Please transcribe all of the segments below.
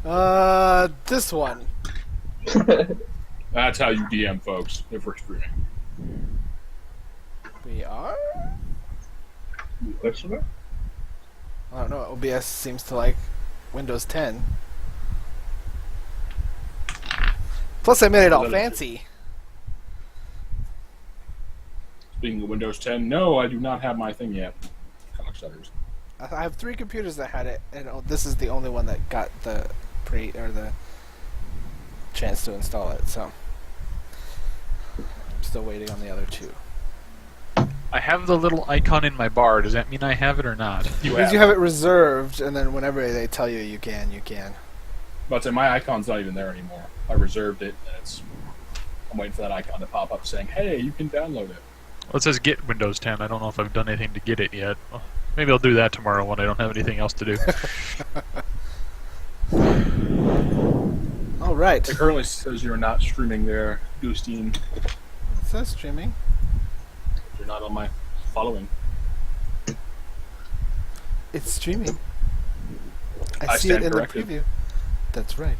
This one. That's how you DM, folks, if we're streaming. We are? Question mark? I don't know. OBS seems to like Windows 10. Plus, I made it all fancy. Speaking of Windows 10, no, I do not have my thing yet. Cocksuckers. I have 3 computers that had it, and this is the only one that got the the chance to install it. So, I'm still waiting on the other 2. I have the little icon in my bar. Does that mean I have it or not? Because you have it reserved, and then whenever they tell you you can, you can. But my icon's not even there anymore. I reserved it, and I'm waiting for that icon to pop up saying, "Hey, you can download it." Well, it says get Windows 10. I don't know if I've done anything to get it yet. Well, maybe I'll do that tomorrow when I don't have anything else to do. All right. It currently says you're not streaming there, Goostine. It says streaming. You're not on my following. It's streaming. I I see it stand in corrected. the preview. That's right.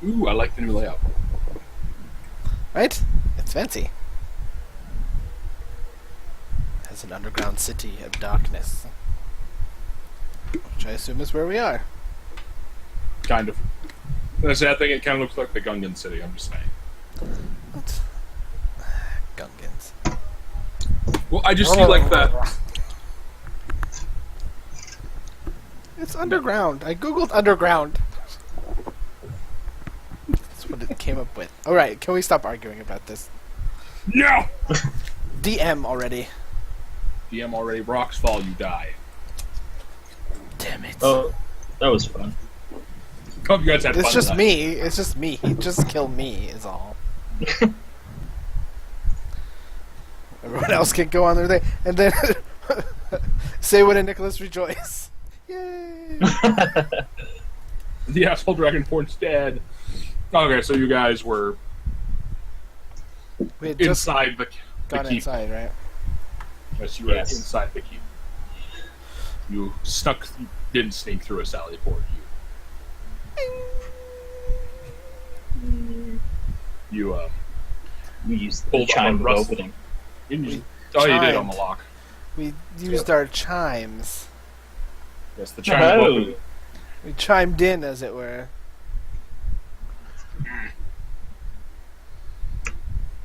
Ooh, I like the new layout. Right? It's fancy. It has an underground city of darkness. Which I assume is where we are. Kind of. And the sad thing, it kind of looks like the Gungan City, I'm just saying. What? Gungans. Well, I just see, like, that... It's underground. I googled underground. That's what it came up with. Alright, can we stop arguing about this? No! DM already. DM already. Rocks fall, you die. Damn it. Oh, that was fun. Hope you guys had It's fun just tonight. me. It's just me. Just kill me is all. Everyone else can go on their day. And then say when a Nicholas rejoice. Yay! The asshole dragonborn's dead. Okay, so you guys were We had just inside the got keep. inside, right? Yes, you were Yes. inside the keep. You snuck, you didn't sneak through a sally port. You We used the Pulled up chime on of Russell. opening. you We oh, you did on chimed. the lock. We used our chimes. Yes, the chime Oh. opened. We chimed in, as it were.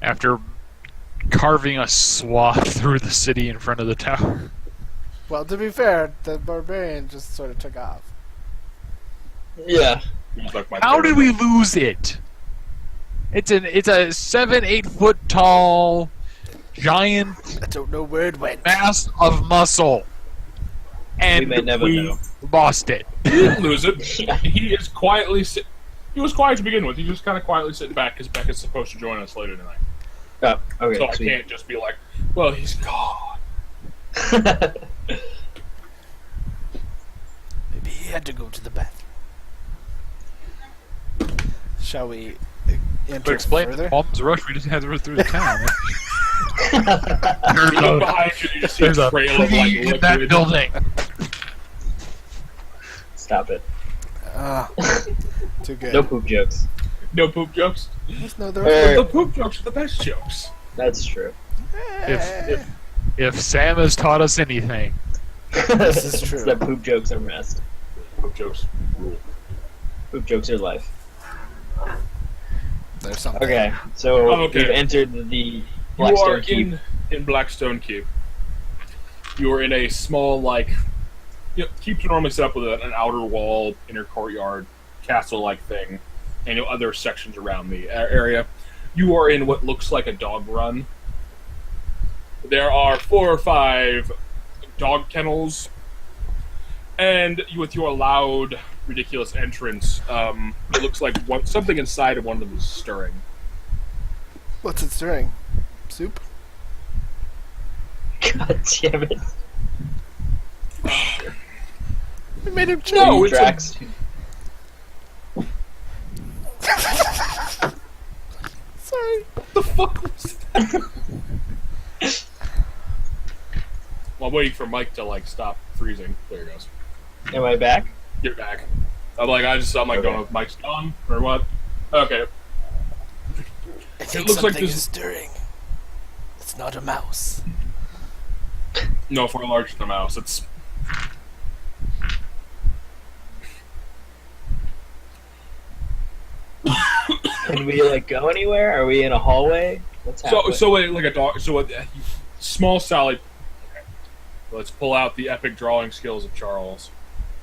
After carving a swath through the city in front of the tower. Well, to be fair, the barbarian just sort of took off. Yeah. Like my How third did we lose it? It's a 7-8 foot tall giant I don't know where it went. mass of muscle, and We may never know. lost it. He didn't lose it. Yeah. He is quietly He was quiet to begin with. He just kind of quietly sitting back because Becca's supposed to join us later tonight. Oh, okay. So I sweet. can't just be like, well, he's gone. Maybe he had to go to the bathroom. Shall we To enter explain further? the Palms Rush, we just had to run through the town. You look behind you, you just see a There's a trail of tree like in that liquid. building. Stop it. Too good. No poop jokes. No poop jokes. There's no other. The poop jokes are the best jokes. That's true. If Sam has taught us anything, This is true. It's that poop jokes are messed. Poop jokes rule. Poop jokes are life. There's something. Okay, so Oh, okay. we've entered the You Blackstone are Keep. in Blackstone Keep. You are in a small, like, keeps are normally set up with an outer wall, inner courtyard, castle-like thing, and other sections around the area. You are in what looks like a dog run. There are 4 or 5 dog kennels, and with your loud, ridiculous entrance, it looks like something inside of one of them is stirring. What's it stirring? Soup? God damn it. We made him No, choke. it's a- Drax. Sorry. What the fuck was that? Well, I'm waiting for Mike to like stop freezing. There he goes. Am I back? Get back. I'm like Okay. going with Mike's gone or what? Okay. I think looks like something this- is stirring. It's not a mouse. No, far larger than a mouse. It's Can we like go anywhere? Are we in a hallway? What's happening? so wait, like a dog. So what? Small Sally. Okay. Let's pull out the epic drawing skills of Charles.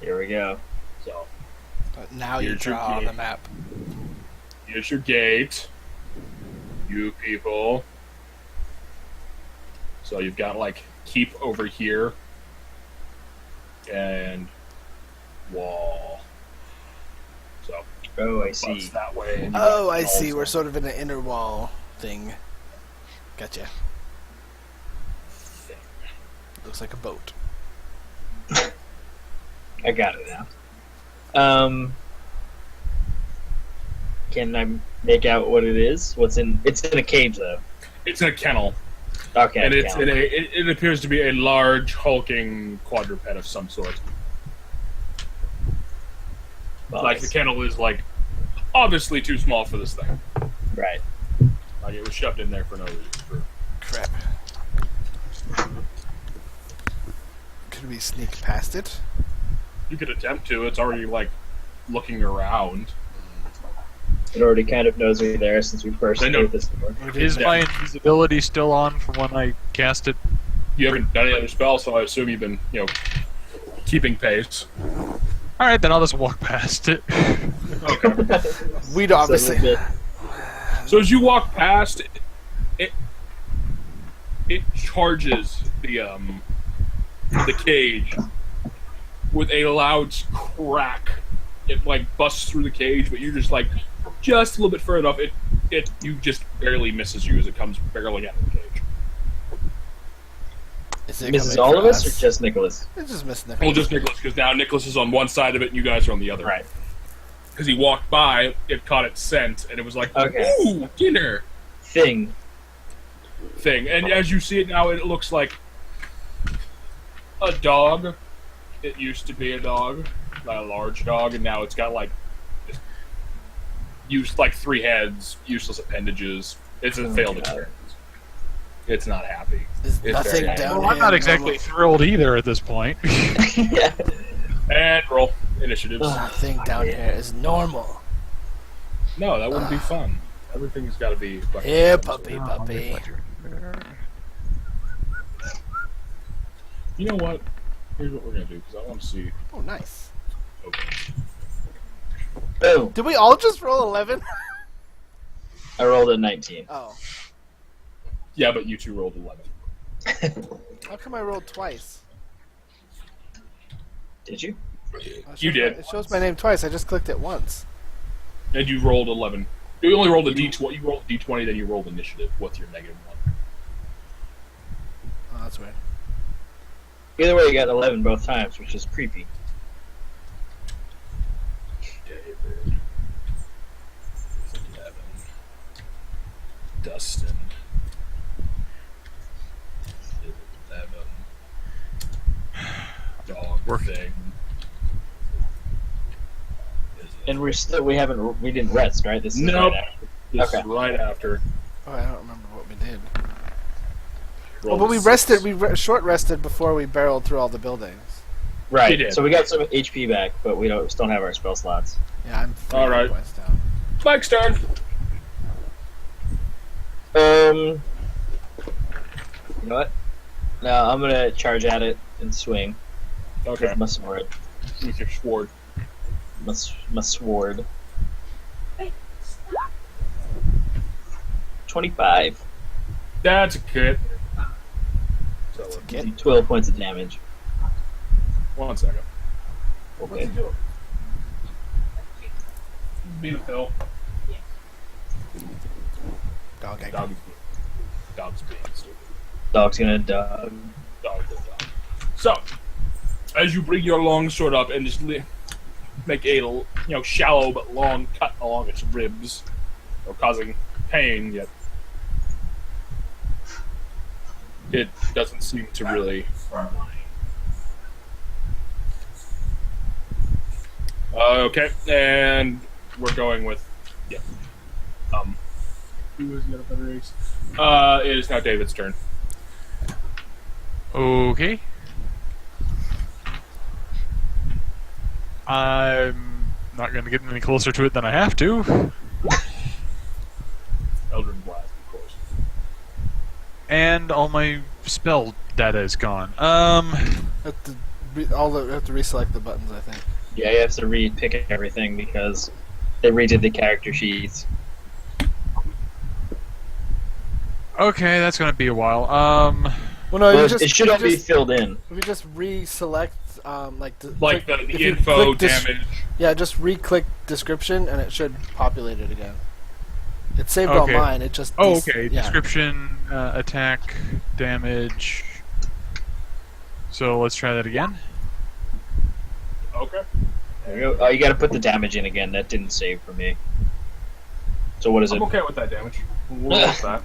Here we go. So But now you Here's your draw on key. the map. here's your gate. You people. So you've got like keep over here and wall. So Oh, I bust see. that way. and you Oh, got I see. walls We're on. sort of in an inner wall thing. Gotcha. Looks like a boat. I got it now. Can I make out what it is? What's in? It's in a cage though. It's in a kennel. Okay. And it's count. it appears to be a large hulking quadruped of some sort. Well, Like the kennel is like obviously too small for this thing. right. Like it was shoved in there for no reason. Crap. Could we sneak past it? You could attempt to. It's already like looking around. It already kind of knows we're there since we first I know. entered this door. Or did Is we- my invisibility still on from when I cast it? You haven't done any other spells, so I assume you've been, keeping pace. All right, then I'll just walk past it. Okay. We'd obviously. So legit. So as you walk past, it charges the cage with a loud crack. It like busts through the cage, but you're just a little bit further off. It you just barely misses you as it comes barreling out of the cage. Is it Misses coming all of for us or just Nicholas? It's just missing the Well, just Nicholas, because now Nicholas is on one side of it and you guys are on the other. Right. Because he walked by, it caught its scent, and it was like, Okay. ooh, dinner Thing. thing. And as you see it now, it looks like a dog. It used to be a dog, like a large dog, and now it's got like 3 heads, useless appendages. It's a Oh, failed God. experiment. It's not happy. There's It's nothing very- down Well, here. I'm not exactly normal. thrilled either at this point. Yeah. And roll initiatives. Nothing down here is normal. No, that wouldn't be fun. Everything's got to be. fucking Here, fun. puppy, puppy. You know what? Here's what we're gonna do because I want to see. Oh, nice. Okay. Boom. Did we all just roll 11? I rolled a 19. Oh. Yeah, but you two rolled 11. How come I rolled twice? Did you? Oh, it You shows did. It shows my name twice. I just clicked it once. And you rolled 11. You only rolled a d20. You rolled a d20, then you rolled initiative. What's your negative one? Oh, that's weird. Either way, you got 11 both times, which is creepy. David. 11. Dustin. 11. Dog Working. thing. And we didn't rest, right? This is Nope. right after. This Okay. is right after. Oh, I don't remember what we did. Oh, Rolled but we a rested. six. We short rested before we barreled through all the buildings. Right. We did. So we got some HP back, but we still don't have our spell slots. Yeah, I'm 3 All right. points down. Mike's turn. You know what? No, I'm gonna charge at it and swing Okay. with my sword. With your sword. My sword. 25. That's a crit. So, Kid. 12 points of damage. 1 second. Okay. Beat a pill. Dog egg. Dog's being stupid. Dog's gonna dog. Dog. So, as you bring your long sword up and just make a shallow but long cut along its ribs, causing pain, yet It doesn't seem to really. Okay, and we're going with yeah. Who has got a better ace? It is now David's turn. Okay. I'm not going to get any closer to it than I have to. Eldritch Blast, of course. And all my spell data is gone. Have to have to reselect the buttons, I think. Yeah, you have to re-pick everything because they redid the character sheets. Okay, that's going to be a while. Well, no, Well, you just it should you all be just, filled in. if you just reselect like Like click- if the you info click dis- damage. Yeah, just re-click description and it should populate it again. It saved Okay. all mine. It just Oh, okay. yeah. Description, attack, damage. So let's try that again. Okay. There you go. Oh, you got to put the damage in again. That didn't save for me. So what is it? I'm okay with that damage. We'll roll with that.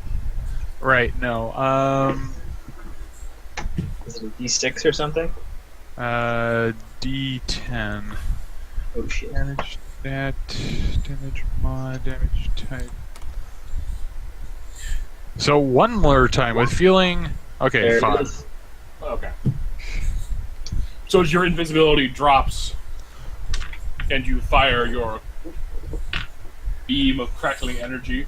Right, no. Is it a D6 or something? D10. Oh shit. Damage that, damage mod, damage type. So one more time with feeling. Okay, There it fine. is. Okay. So as your invisibility drops, and you fire your beam of crackling energy,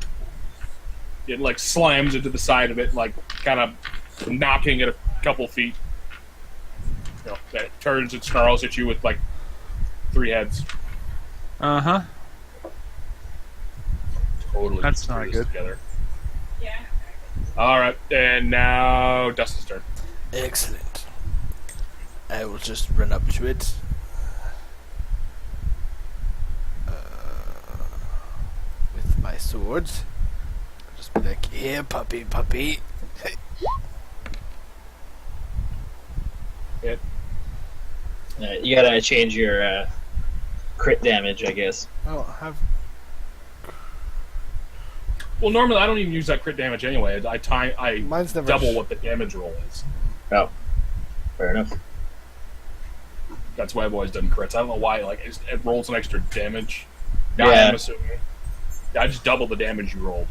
it like slams into the side of it, like kind of knocking it a couple feet. You know, that it turns and snarls at you with like 3 heads. Uh huh. Totally. That's just not threw this good. Together. All right, and now Dustin's turn. Excellent. I will just run up to it. With my sword. I'll just be like, here, puppy, puppy. Hey. Hit. You gotta change your crit damage, I guess. I don't have. Well, normally I don't even use that crit damage anyway. I Mine's never. double what the damage roll is. Oh, fair enough. That's why I've always done crits. I don't know why. Like it rolls an extra damage. Yeah. I'm assuming. Yeah, I just double the damage you rolled.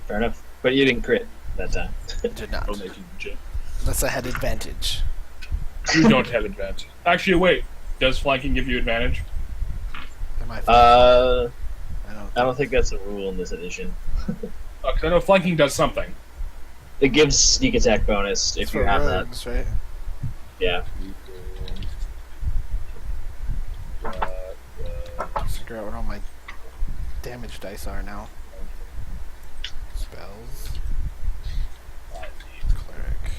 Fair enough. But you didn't crit that time. Did not. Don't make you legit. Unless I had advantage. You don't have advantage. Actually, wait. Does flanking give you advantage? Am I? I don't think that's a rule in this edition. Because I know flanking does something. It gives sneak attack bonus if It's you for have that. rogues, right? Yeah. Let's figure out what all my damage dice are now. Spells. Cleric.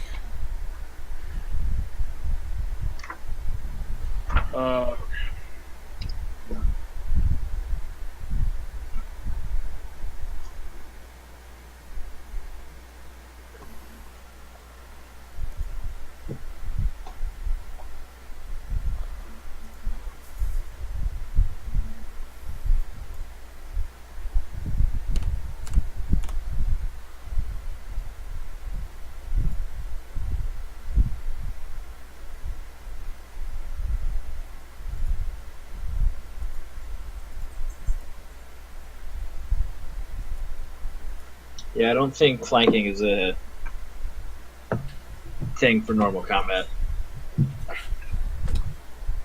Yeah, I don't think flanking is a thing for normal combat.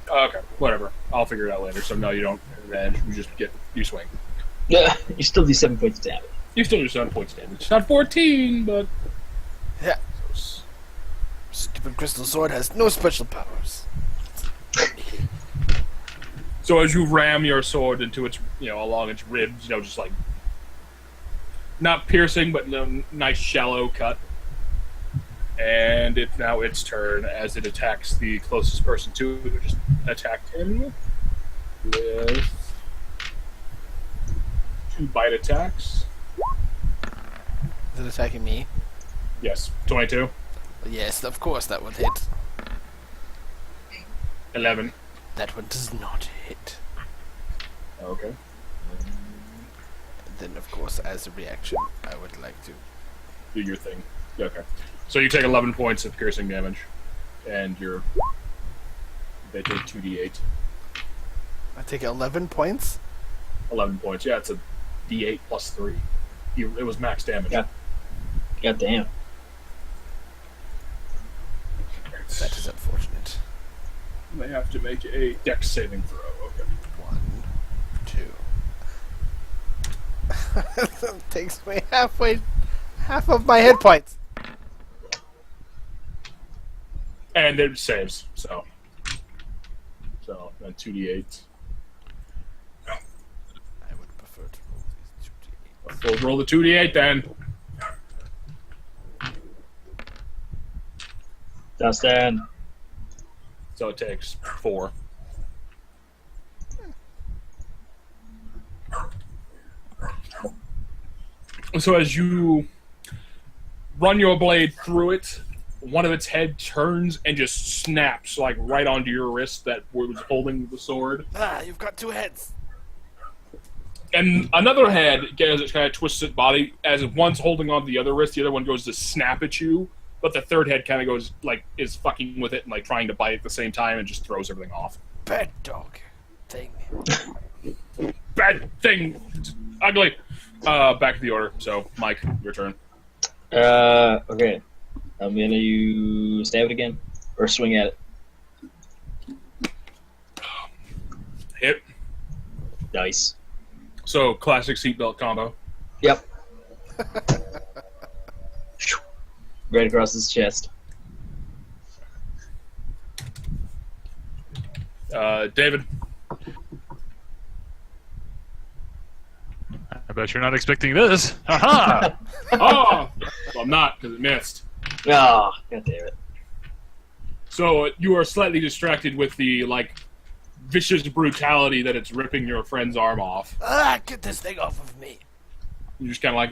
Okay, whatever. I'll figure it out later. So no, you don't have advantage. You swing. Yeah, you still do 7 points of damage. You still do 7 points damage. Not 14, but Yeah. Stupid crystal sword has no special powers. so as you ram your sword into its, along its ribs, just like not piercing, but nice shallow cut. And it's now its turn as it attacks the closest person to it, who just attacked him with 2 bite attacks. Is it attacking me? Yes, 22, Yes, of course that would hit. 11. That one does not hit. Okay. Then, of course, as a reaction, I would like to Do your thing. Okay. So you take 11 points of piercing damage, and they take 2d8. I take 11 points. 11 points. Yeah, it's a d8 plus 3. It was max damage. Yeah. God damn. That is unfortunate. They have to make a dex saving throw. Okay. 1, 2. Takes me half of my hit points. And it saves, so then 2d8. I would prefer to roll these 2d8. We'll roll the 2d8 then. Dustin. So it takes 4. So as you run your blade through it, one of its head turns and just snaps like right onto your wrist that was holding the sword. Ah, you've got 2 heads. And another head, as it kind of twists its body, as one's holding on to the other wrist, the other one goes to snap at you, but the third head kind of goes, like, is fucking with it and, like, trying to bite at the same time and just throws everything off. Bad dog thing. Bad thing! Ugly! Back to the order. So, Mike, your turn. Okay. I'm gonna use stab it again, or swing at it. Hit. Nice. So, classic seatbelt combo. Yep. Right across his chest. David. I bet you're not expecting this. Haha! Oh! Well, I'm not, because it missed. Oh, god damn it. So, you are slightly distracted with the, like, vicious brutality that it's ripping your friend's arm off. Ah, get this thing off of me. You're just kind of like,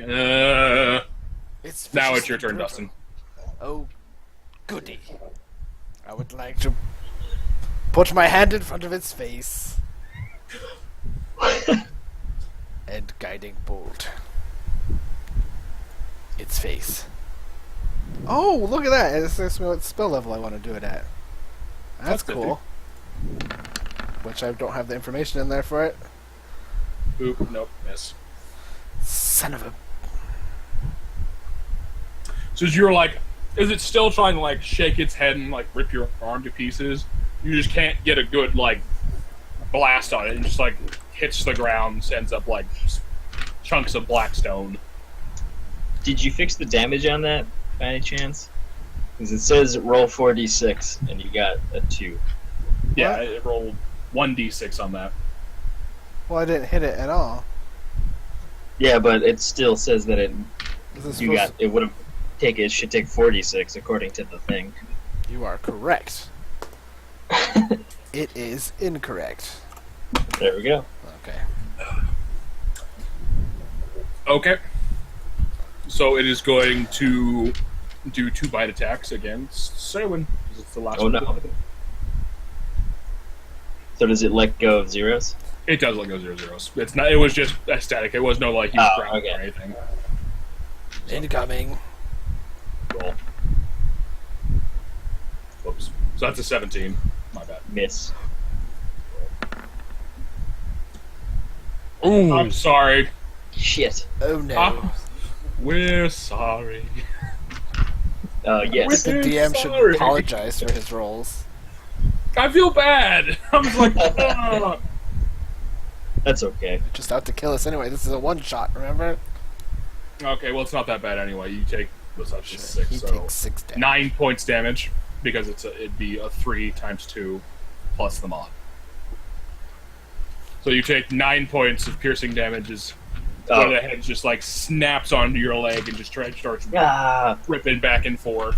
It's Now it's viciously your turn, brutal. Dustin. Oh, goody. I would like to put my hand in front of its face and guiding bolt its face. Oh, look at that! It says me what spell level I want to do it at. That's That's cool. Which I don't have the information in there for it. Oop, nope, miss. Son of a... So as you're like, is it still trying to like shake its head and like rip your arm to pieces? You just can't get a good like blast on it. It just like hits the ground, sends up like chunks of black stone. Did you fix the damage on that, by any chance? Because it says roll 4d6, and you got a 2. Yeah, What? it rolled 1d6 on that. Well, I didn't hit it at all. Yeah, but it still says that it Is this you got supposed it would have it should take 4d6 according to the thing. You are correct. It is incorrect. There we go. Okay. Okay. So it is going to do 2 bite attacks against Serwin. It's the last Oh one. no. So does it let go of zeros? It does let go 0-0s. It's not. It was just static. It was no like he's ground okay. or anything. Incoming. Roll. Whoops. So that's a 17. My bad. Miss. Ooh. I'm sorry. Shit. Oh no. Ah. We're sorry. Yes. The DM should Sorry. apologize for his rolls. I feel bad. I'm just like, "Ugh." That's okay. Just out to kill us anyway. This is a one shot, remember? Okay, well it's not that bad anyway. You take what's up to He 6, so takes 6 damage. 9 points damage because it'd be a 3 times 2 plus the mod. So you take 9 points of piercing damage as one of the heads just like snaps onto your leg and just starts Ah. ripping back and forth.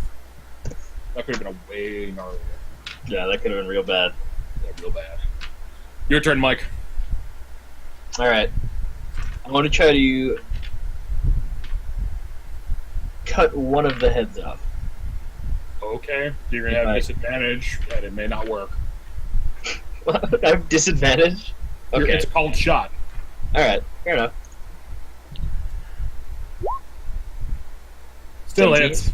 That could have been a way gnarlier. Yeah, that could have been real bad. Yeah, real bad. Your turn, Mike. Alright. I want to try to cut one of the heads off. Okay, you're gonna have Right. disadvantage, and it may not work. I have disadvantage? Okay. It's called shot. Alright, fair enough. Still 17. hits.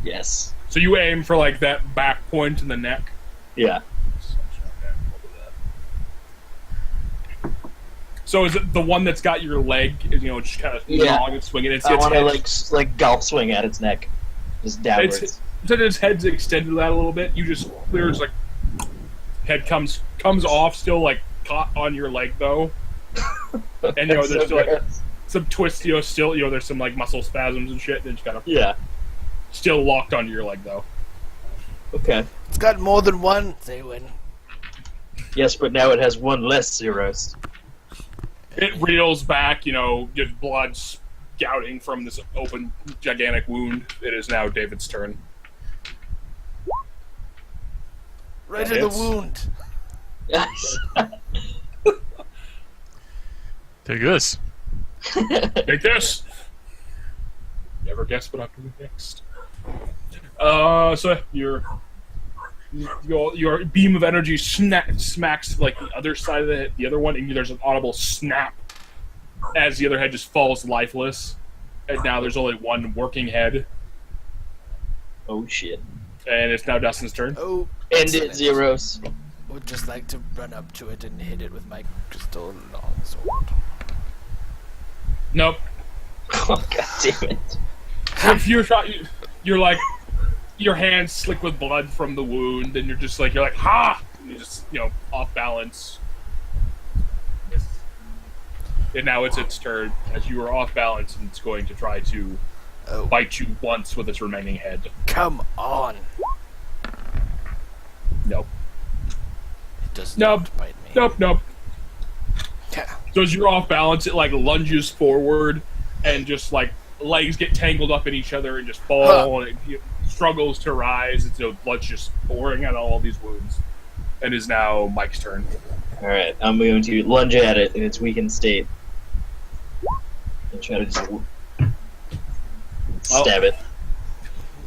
Yes. So you aim for like that back point in the neck. Yeah. So is it the one that's got your leg? You know, just kind of Yeah. long and swinging. It's I its want to head. like golf swing at its neck, just downwards. So its head's extended that a little bit. You just clears like head comes off, still like caught on your leg though. And you know, there's still like some twists. You know, still there's some like muscle spasms and shit. And it's kind of Yeah. still locked onto your leg though. Okay. It's got more than one. They win. Yes, but now it has one less zeros. It reels back. You know, just blood spouting from this open, gigantic wound. It is now David's turn. Right That in the hits. wound. Yes. Take this. Take this. Never guess what I'm doing next. So your beam of energy smacks like the other side of the other one, and there's an audible snap as the other head just falls lifeless. And now there's only one working head, Oh shit. and it's now Dustin's turn. Oh, End excellent. it, zeros. Would just like to run up to it and hit it with my crystal longsword. Nope. Oh god damn it. If you're like your hands slick with blood from the wound, and you're like ha! And you just off balance. And now it's its turn as you are off balance, and it's going to try to Oh, bite you once with its remaining head. come on! Nope. It does Nope. not bite me. Nope. Yeah. So as you're off balance, it like lunges forward, and just like legs get tangled up in each other and just fall, and it struggles to rise. It's blood's just pouring out all these wounds. And is now Mike's turn. Alright, I'm going to lunge at it in its weakened state. And try to just stab it.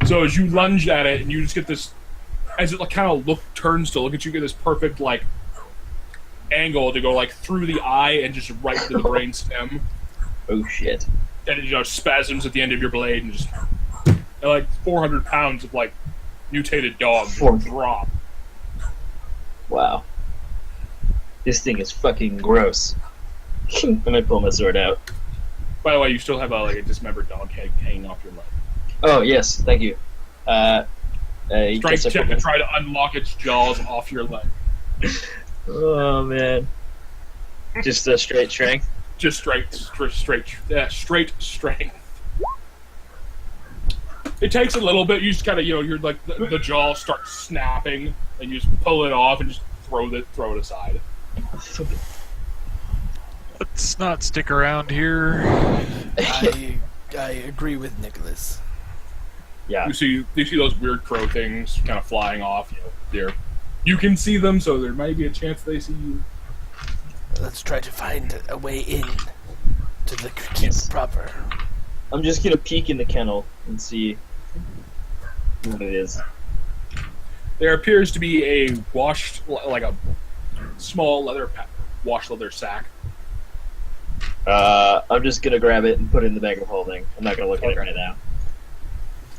So as you lunge at it, and you just get this, as it kind of turns to look at you, get this perfect like angle to go like through the eye and just right to the brain stem, Oh shit. and it spasms at the end of your blade, and just and, like 400 pounds of like mutated dog Four- drop. Wow. This thing is fucking gross. And I pull my sword out. By the way, you still have a dismembered dog head hanging off your leg. Oh yes, thank you. I Strength guess I check put to my- try to unlock its jaws off your leg. Oh man. Just a straight strength. Just straight strength. It takes a little bit. You just kind of, you're like the jaw starts snapping, and you just pull it off and just throw it aside. Let's not stick around here. I agree with Nicholas. Yeah. You see those weird crow things kind of flying off. You can see them, so there might be a chance they see you. Let's try to find a way in to the keep Yes. proper. I'm just gonna peek in the kennel and see what it is. There appears to be a like a small wash leather sack. I'm just gonna grab it and put it in the bag of holding. I'm not gonna look at it right now.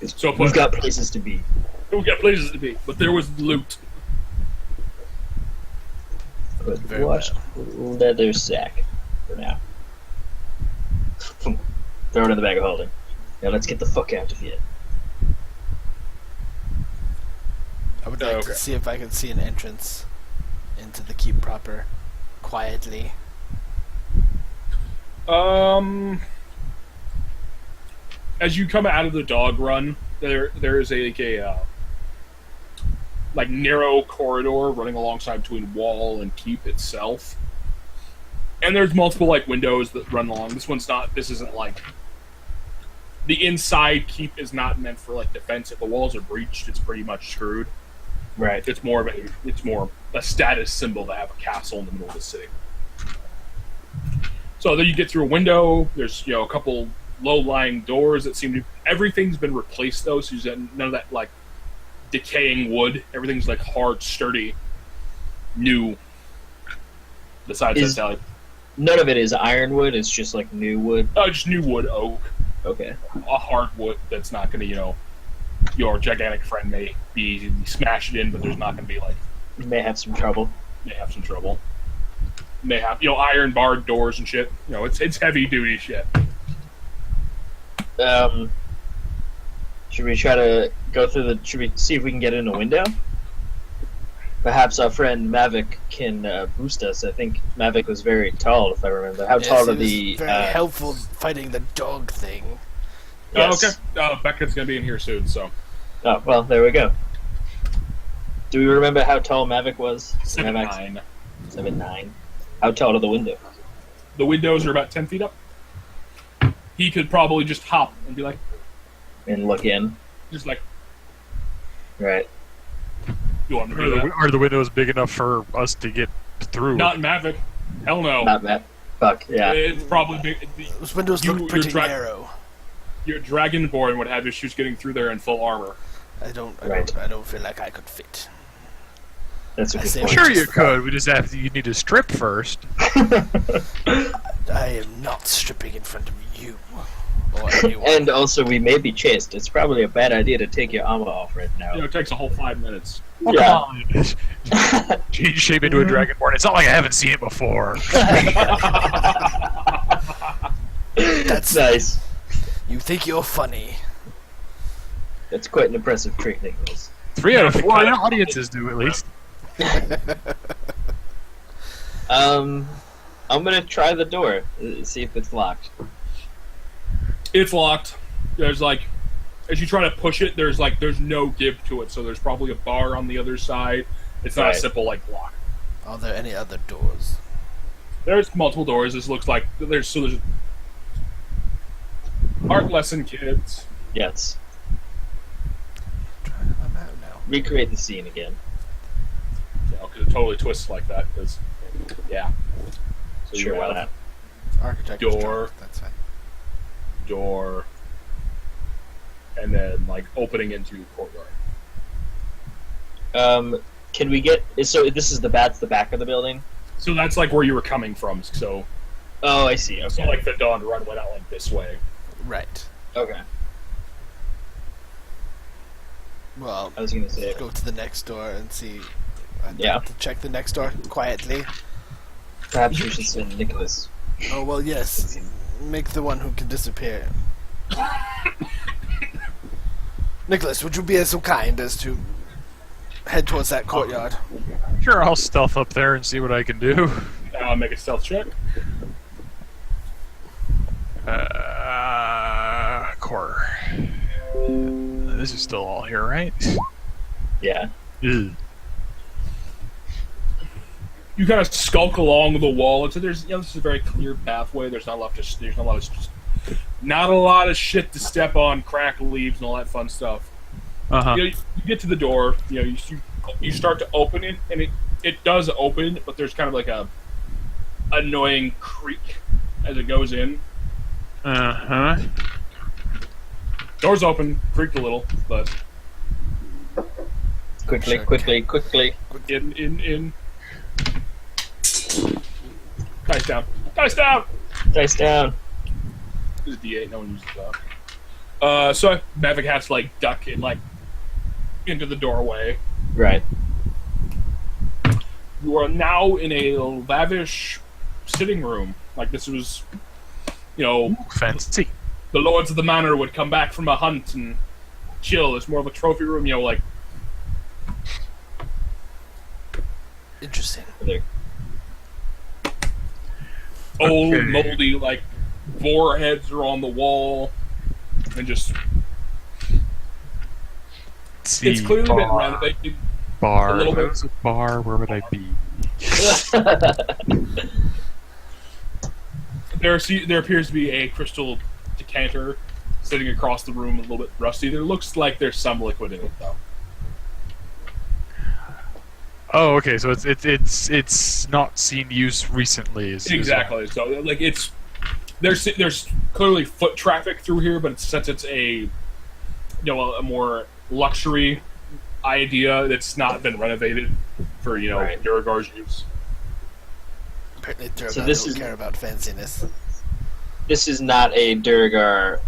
So We've got places to be. we've got places to be, but there was loot. But Very watch leather sack for now. Throw it in the bag of holding. Now let's get the fuck out of here. I would like Okay. to see if I can see an entrance into the keep proper quietly. As you come out of the dog run, there is a like narrow corridor running alongside between wall and keep itself, and there's multiple like windows that run along. This isn't like the inside keep is not meant for like defense. If the walls are breached, it's pretty much screwed. Right. It's more a status symbol to have a castle in the middle of the city. So then you get through a window. There's a couple low-lying doors that seem to. Everything's been replaced though, so you none of that like decaying wood. Everything's like hard, sturdy, new. Besides that, like, None of it is ironwood. It's just like new wood. just new wood, oak, Okay. a hardwood that's not going to your gigantic friend may be smashed in, but there's not going to be like You may have some trouble. may have some trouble. May have iron barred doors and shit. It's heavy duty shit. Should we try to go through the? Should we see if we can get in a window? Perhaps our friend Mavic can boost us. I think Mavic was very tall, if I remember. How tall he are was the? very helpful fighting the dog thing. Yes. Okay. Beckett's going to be in here soon, so. Oh well, there we go. Do we remember how tall Mavic was? 7'9". 7'9". How tall are the windows? The windows are about 10 feet up. He could probably just hop and be like, And look in. just like, Right. you want me to do that? Are the windows big enough for us to get through? Not in Mavic. Hell no. Not that. Fuck yeah. It's probably big. Those windows You- look pretty you're dra- narrow. Your Dragonborn would have issues getting through there in full armor. I don't feel like I could fit. That's a I good say point. Sure, you could. We just have to. You need to strip first. I am not stripping in front of you or anyone. And also, we may be chased. It's probably a bad idea to take your armor off right now. It takes a whole 5 minutes. Oh, Yeah. come on. Change shape into a dragonborn. It's not like I haven't seen it before. That's Nice. You think you're funny. That's quite an impressive trick, Nicholas. 3 out of 4 audiences do at least. I'm gonna try the door, see if it's locked. It's locked. There's as you try to push it, there's no give to it, so there's probably a bar on the other side. It's not Right. a simple lock. Are there any other doors? There's multiple doors. This looks like there's art lesson kids. Yes. I'm out now. Recreate the scene again. Because it totally twists like that. Because yeah. So Sure, you why have not? Architect. Door. That's fine. door, and then opening into courtyard. Can we get? So this is the back of the building. So that's where you were coming from. So Oh, I see. so Okay. the dawn run went out this way. Right. Okay. Well, I was gonna say. go to the next door and see. I'd Yeah. like to check the next door quietly. Perhaps we should send Nicholas. Oh well, yes. Make the one who can disappear. Nicholas, would you be so kind as to head towards that courtyard? Sure, I'll stealth up there and see what I can do. Make a stealth check. Core. This is still all here, right? Yeah. Ugh. You kind of skulk along the wall. And so there's this is a very clear pathway. There's not a lot of shit to step on, crack leaves and all that fun stuff. Uh-huh. You get to the door. You start to open it, and it does open, but there's kind of a annoying creak as it goes in. Uh-huh. Doors open, creaked a little, but Quickly, Sure. quickly. in. Dice down. Dice down. Dice down. This is D8. No one uses that. So Mavic has to duck in into the doorway. Right. You are now in a lavish sitting room. This was, Fancy. the lords of the manor would come back from a hunt and chill. It's more of a trophy room, Interesting. There. old, Okay. moldy, boar heads are on the wall, and just See, it's clearly been bar. renovated. Bar. a little If it bit. was a bar, where would I be? There appears to be a crystal decanter sitting across the room, a little bit rusty. There looks like there's some liquid in it, though. Oh, okay. So it's not seen use recently. Exactly. So it's there's clearly foot traffic through here, but since it's a a more luxury idea that's not been renovated for Right. Duragar's use. Apparently, Durga So this don't is- care about fanciness. This is not a Duragar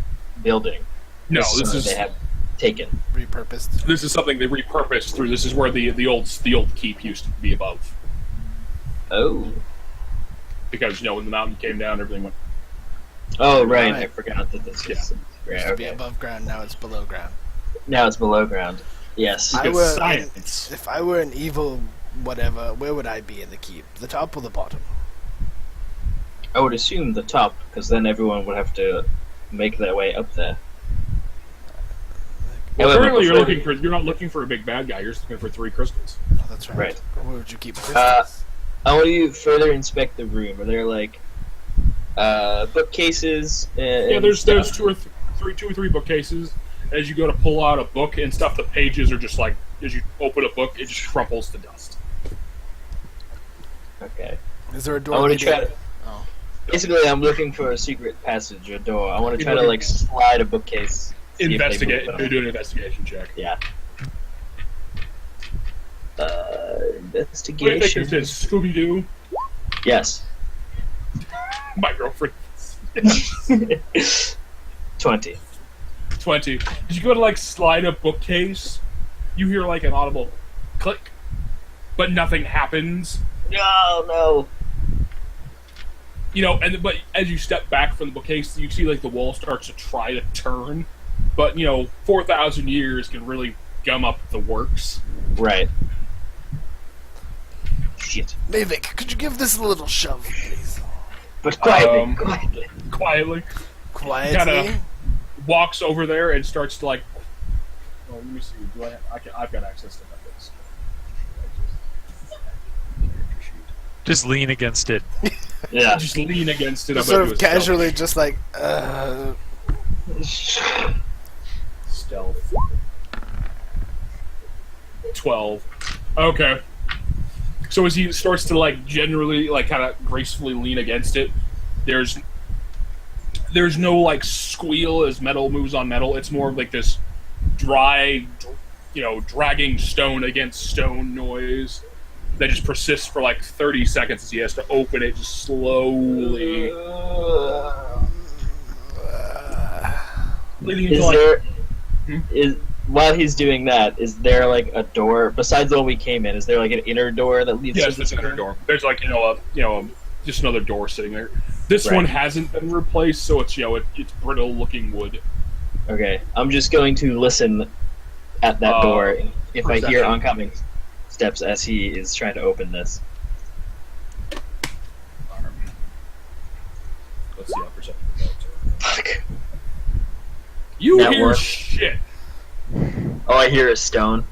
building. No, this is they have taken. Repurposed. This is something they repurposed through. This is where the old keep used to be above, Oh. because when the mountain came down, everything went. Oh, right. Right. I forgot that this was... Used Right, to be okay. above ground, now it's below ground. Now it's below ground. Yes. I Because were- science. If I were an evil whatever, where would I be in the keep? The top or the bottom? I would assume the top, because then everyone would have to make their way up there. Well, However, currently before- you're not looking for a big bad guy. You're just looking for 3 crystals. Oh, that's right. Right. Where would you keep crystals? I want you to further inspect the room. Are there bookcases? Yeah, there's 2 or 3 bookcases. As you go to pull out a book and stuff, the pages are just like, as you open a book, it just crumples to dust. Okay. Is there a door? I want to leading- try to. Oh. Basically, I'm looking for a secret passage or door. I want to try to You're slide a bookcase. see if they Investigate. move it Do up. an investigation check. Yeah. What do you think Investigation. this is? Scooby Doo? Yes. My girlfriend. 20. 20. Did you go to slide a bookcase? You hear an audible click, but nothing happens. No. But as you step back from the bookcase, you see the wall starts to try to turn, but 4,000 years can really gum up the works. Right. Shit. Mavic, could you give this a little shove, please? But quietly, Um, quietly. Quietly Quietly. Kinda- walks over there and starts to Oh, let me see. I've got access to that list. Just lean against it. Yeah. Just lean against it. I'm Sort gonna of do a stealth. casually, just like, Stealth. 12. Okay. So as he starts to generally kind of gracefully lean against it, there's no squeal as metal moves on metal. It's more of this dry, dragging stone against stone noise that just persists for 30 seconds as he has to open it just slowly, leading Is into there Hmm? is while he's doing that, is there a door besides the one we came in? Is there an inner door that leads yes, to there's this another door. There's just another door sitting there. This Right. one hasn't been replaced, so it's it's brittle looking wood. Okay, I'm just going to listen at that door if I hear perception. oncoming steps as he is trying to open this. Let's see how perception goes. Fuck. You That hear works. shit. Oh, I hear a stone.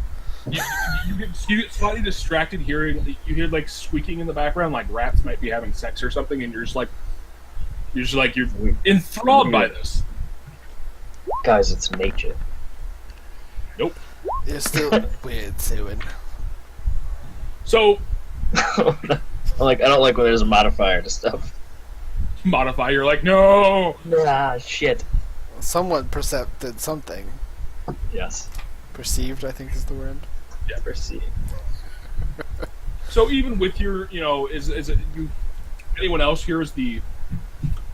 You get slightly distracted hearing. You hear squeaking in the background, like rats might be having sex or something, and you're enthralled by this. Guys, it's nature. Nope. you're still weird, Sewin. So I don't like when there's a modifier to stuff. modify. You're like, no. Ah, shit. Someone percepted something. Yes. Perceived, I think is the word. Proceed. So even with your, is it you? Anyone else hears the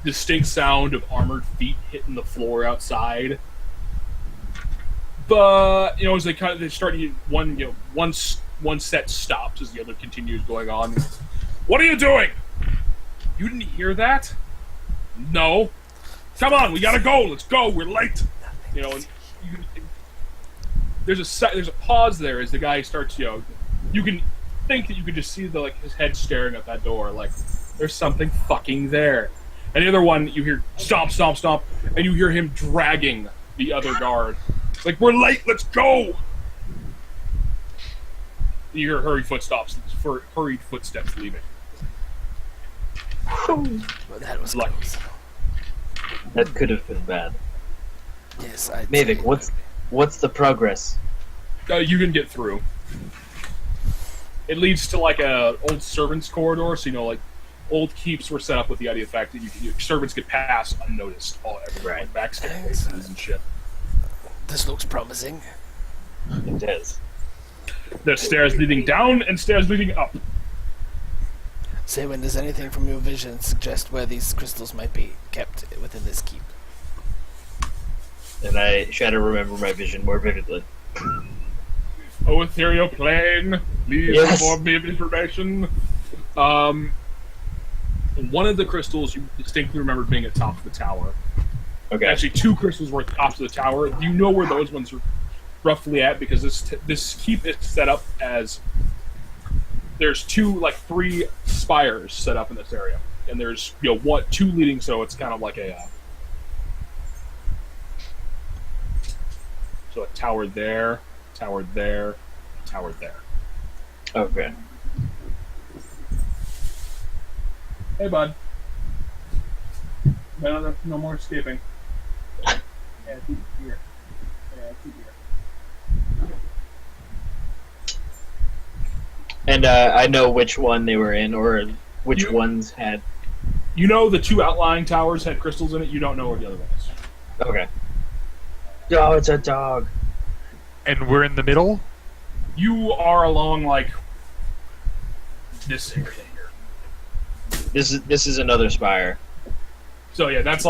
distinct sound of armored feet hitting the floor outside? But as they start one set stops as the other continues going on. What are you doing? You didn't hear that? No. Come on, we gotta go. Let's go. We're late. And there's a pause there as the guy starts. You can think that you could just see his head staring at that door. There's something fucking there. And the other one, you hear stomp, stomp, stomp, and you hear him dragging the other guard. We're late. Let's go. You hear hurried footsteps leaving. Well, that was Lucky. close. That could have been bad. Yes, I. Mavic, what's the progress? You can get through. It leads to a old servants' corridor, so old keeps were set up with the idea of the fact that servants could pass unnoticed, Right. back staircases and shit. This looks promising. It does. There's stairs leading down and stairs leading up. Sewin, does anything from your vision suggest where these crystals might be kept within this keep? and I try to remember my vision more vividly. Oh, ethereal plane, please Yes. inform me of information. One of the crystals you distinctly remember being at top of the tower. Okay. Actually, 2 crystals were at the top of the tower. You know where those ones are roughly at because this keep is set up as there's 3 spires set up in this area, and there's 2 leading, so it's kind of like a tower there, tower there, tower there. Okay. Hey, bud. No more escaping. Yeah, keep here. Yeah, keep here. And I know which one they were in, or which ones had. You know the 2 outlying towers had crystals in it. You don't know where the other one is. Okay. Oh, it's a dog. And we're in the middle? You are along this area here. This is another spire. So yeah, that's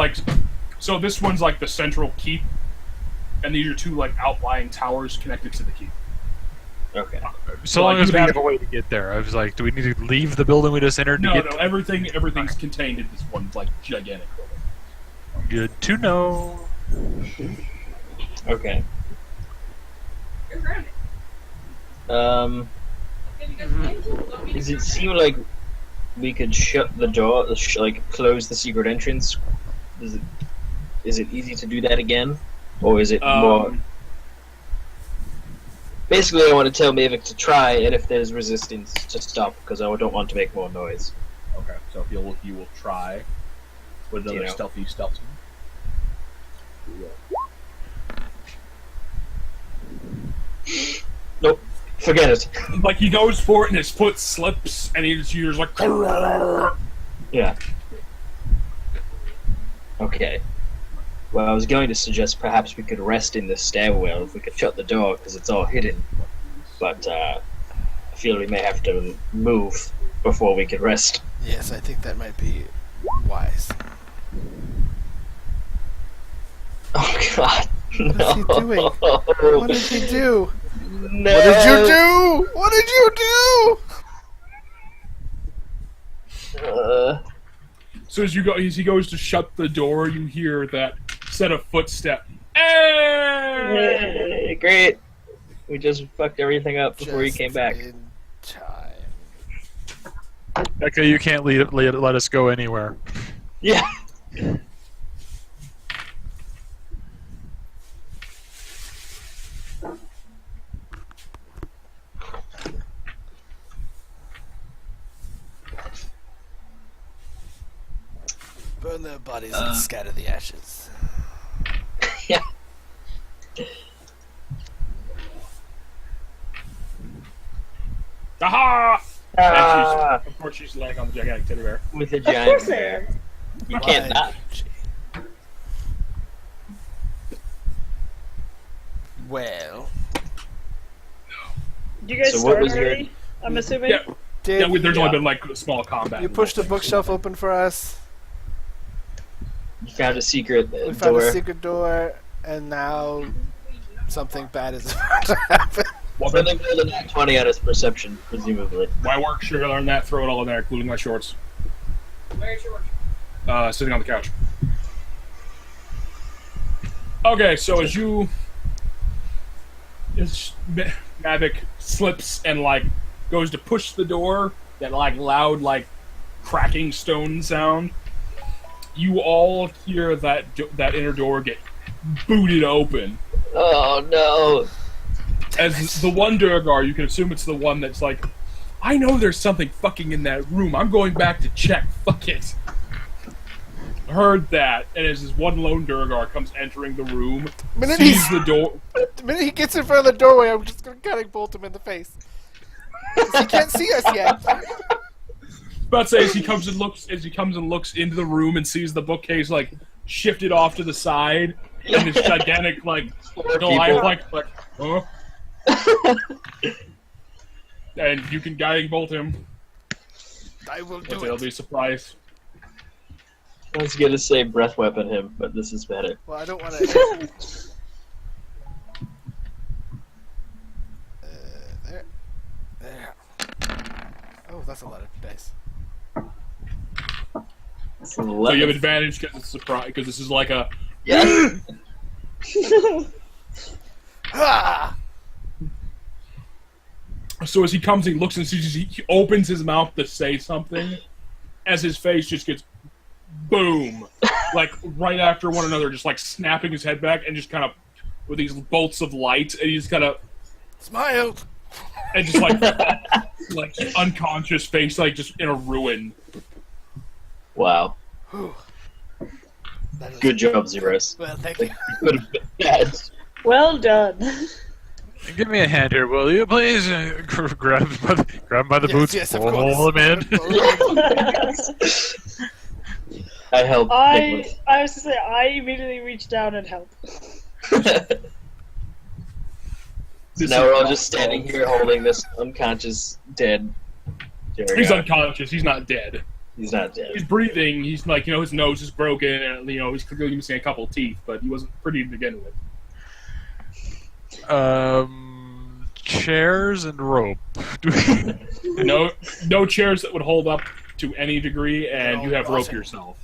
so this one's the central keep, and these are 2 outlying towers connected to the keep. Okay. So long as we have a way to get there. I was like, do we need to leave the building we just entered to No, get no, everything's contained in this one gigantic building. Good to know. Okay. You're grounded. Does it seem like we could shut the door, close the secret entrance? Is it easy to do that again, or is it more? Basically, I want to tell Mavic to try, and if there's resistance, to stop, because I don't want to make more noise. Okay, so if you will try with another stealthy. Nope. Forget it. He goes for it and his foot slips and he just hears Yeah. Okay. Well, I was going to suggest perhaps we could rest in the stairwell if we could shut the door because it's all hidden. But I feel we may have to move before we can rest. Yes, I think that might be wise. Oh God! No. What is he doing? What did he do? No. What did you do? What did you do? So as he goes to shut the door, you hear that set of footsteps. Hey! Yay, great. We just fucked everything up before he Just came back. in time. Okay, you can't let us go anywhere. Yeah. Burn their bodies and scatter the ashes. Yeah. Aha! Ah, Of course, she's laying on the gigantic teddy bear. with a Of course giant I bear. am. You can't Why not. did you? Well, Did you guys So what start was your- already? I'm assuming. Yeah, did there's only been small combat. you pushed a bookshelf open for us? You found a secret We found door. a secret door, and now something bad is about to happen. Something more than that 20 on his perception, presumably. My work, should have learned that. Throw it all in there, including my shorts. Where's your work? Sitting on the couch. Okay, so as Mavic slips and goes to push the door, that loud cracking stone sound. You all hear that inner door get booted open. Oh no! As the one Durgar, you can assume it's the one that's I know there's something fucking in that room. I'm going back to check. Fuck it. Heard that, and as this one lone Durgar comes entering the room, Minute sees he's- the door. The minute he gets in front of the doorway, I'm just gonna cutting bolt him in the face. 'Cause he can't see us yet. About to say, as he comes and looks into the room and sees the bookcase shifted off to the side, and this gigantic Goliath huh? And you can guiding bolt him. I will But do they'll it. be surprised. I was gonna say breath weapon him, but this is better. Well, I don't want to. There. There. Oh, that's a lot of dice. It's So you have 11. advantage because it's surprise because this is like a Yeah. Ah! So as he comes, he looks and sees. He opens his mouth to say something, as his face just gets boom, like right after one another, just like snapping his head back and just kind of with these bolts of light, and he's kind of Smile! and just like unconscious face, like just in a ruin. Wow. Whew. That was- Good job, Zeros. Well, thank you. Could have been bad. Well done. Give me a hand here, will you, please? Grab him by the Yes, boots, yes, of pull him in. I helped. I was to say I immediately reached down and helped. So now we're all just standing here holding this unconscious, dead Jerry. He's unconscious. He's not dead. He's not dead. He's breathing. He's like, his nose is broken, and he's clearly missing a couple of teeth, but he wasn't pretty to begin with. Chairs and rope. No chairs that would hold up to any degree, and you have rope Awesome. yourself.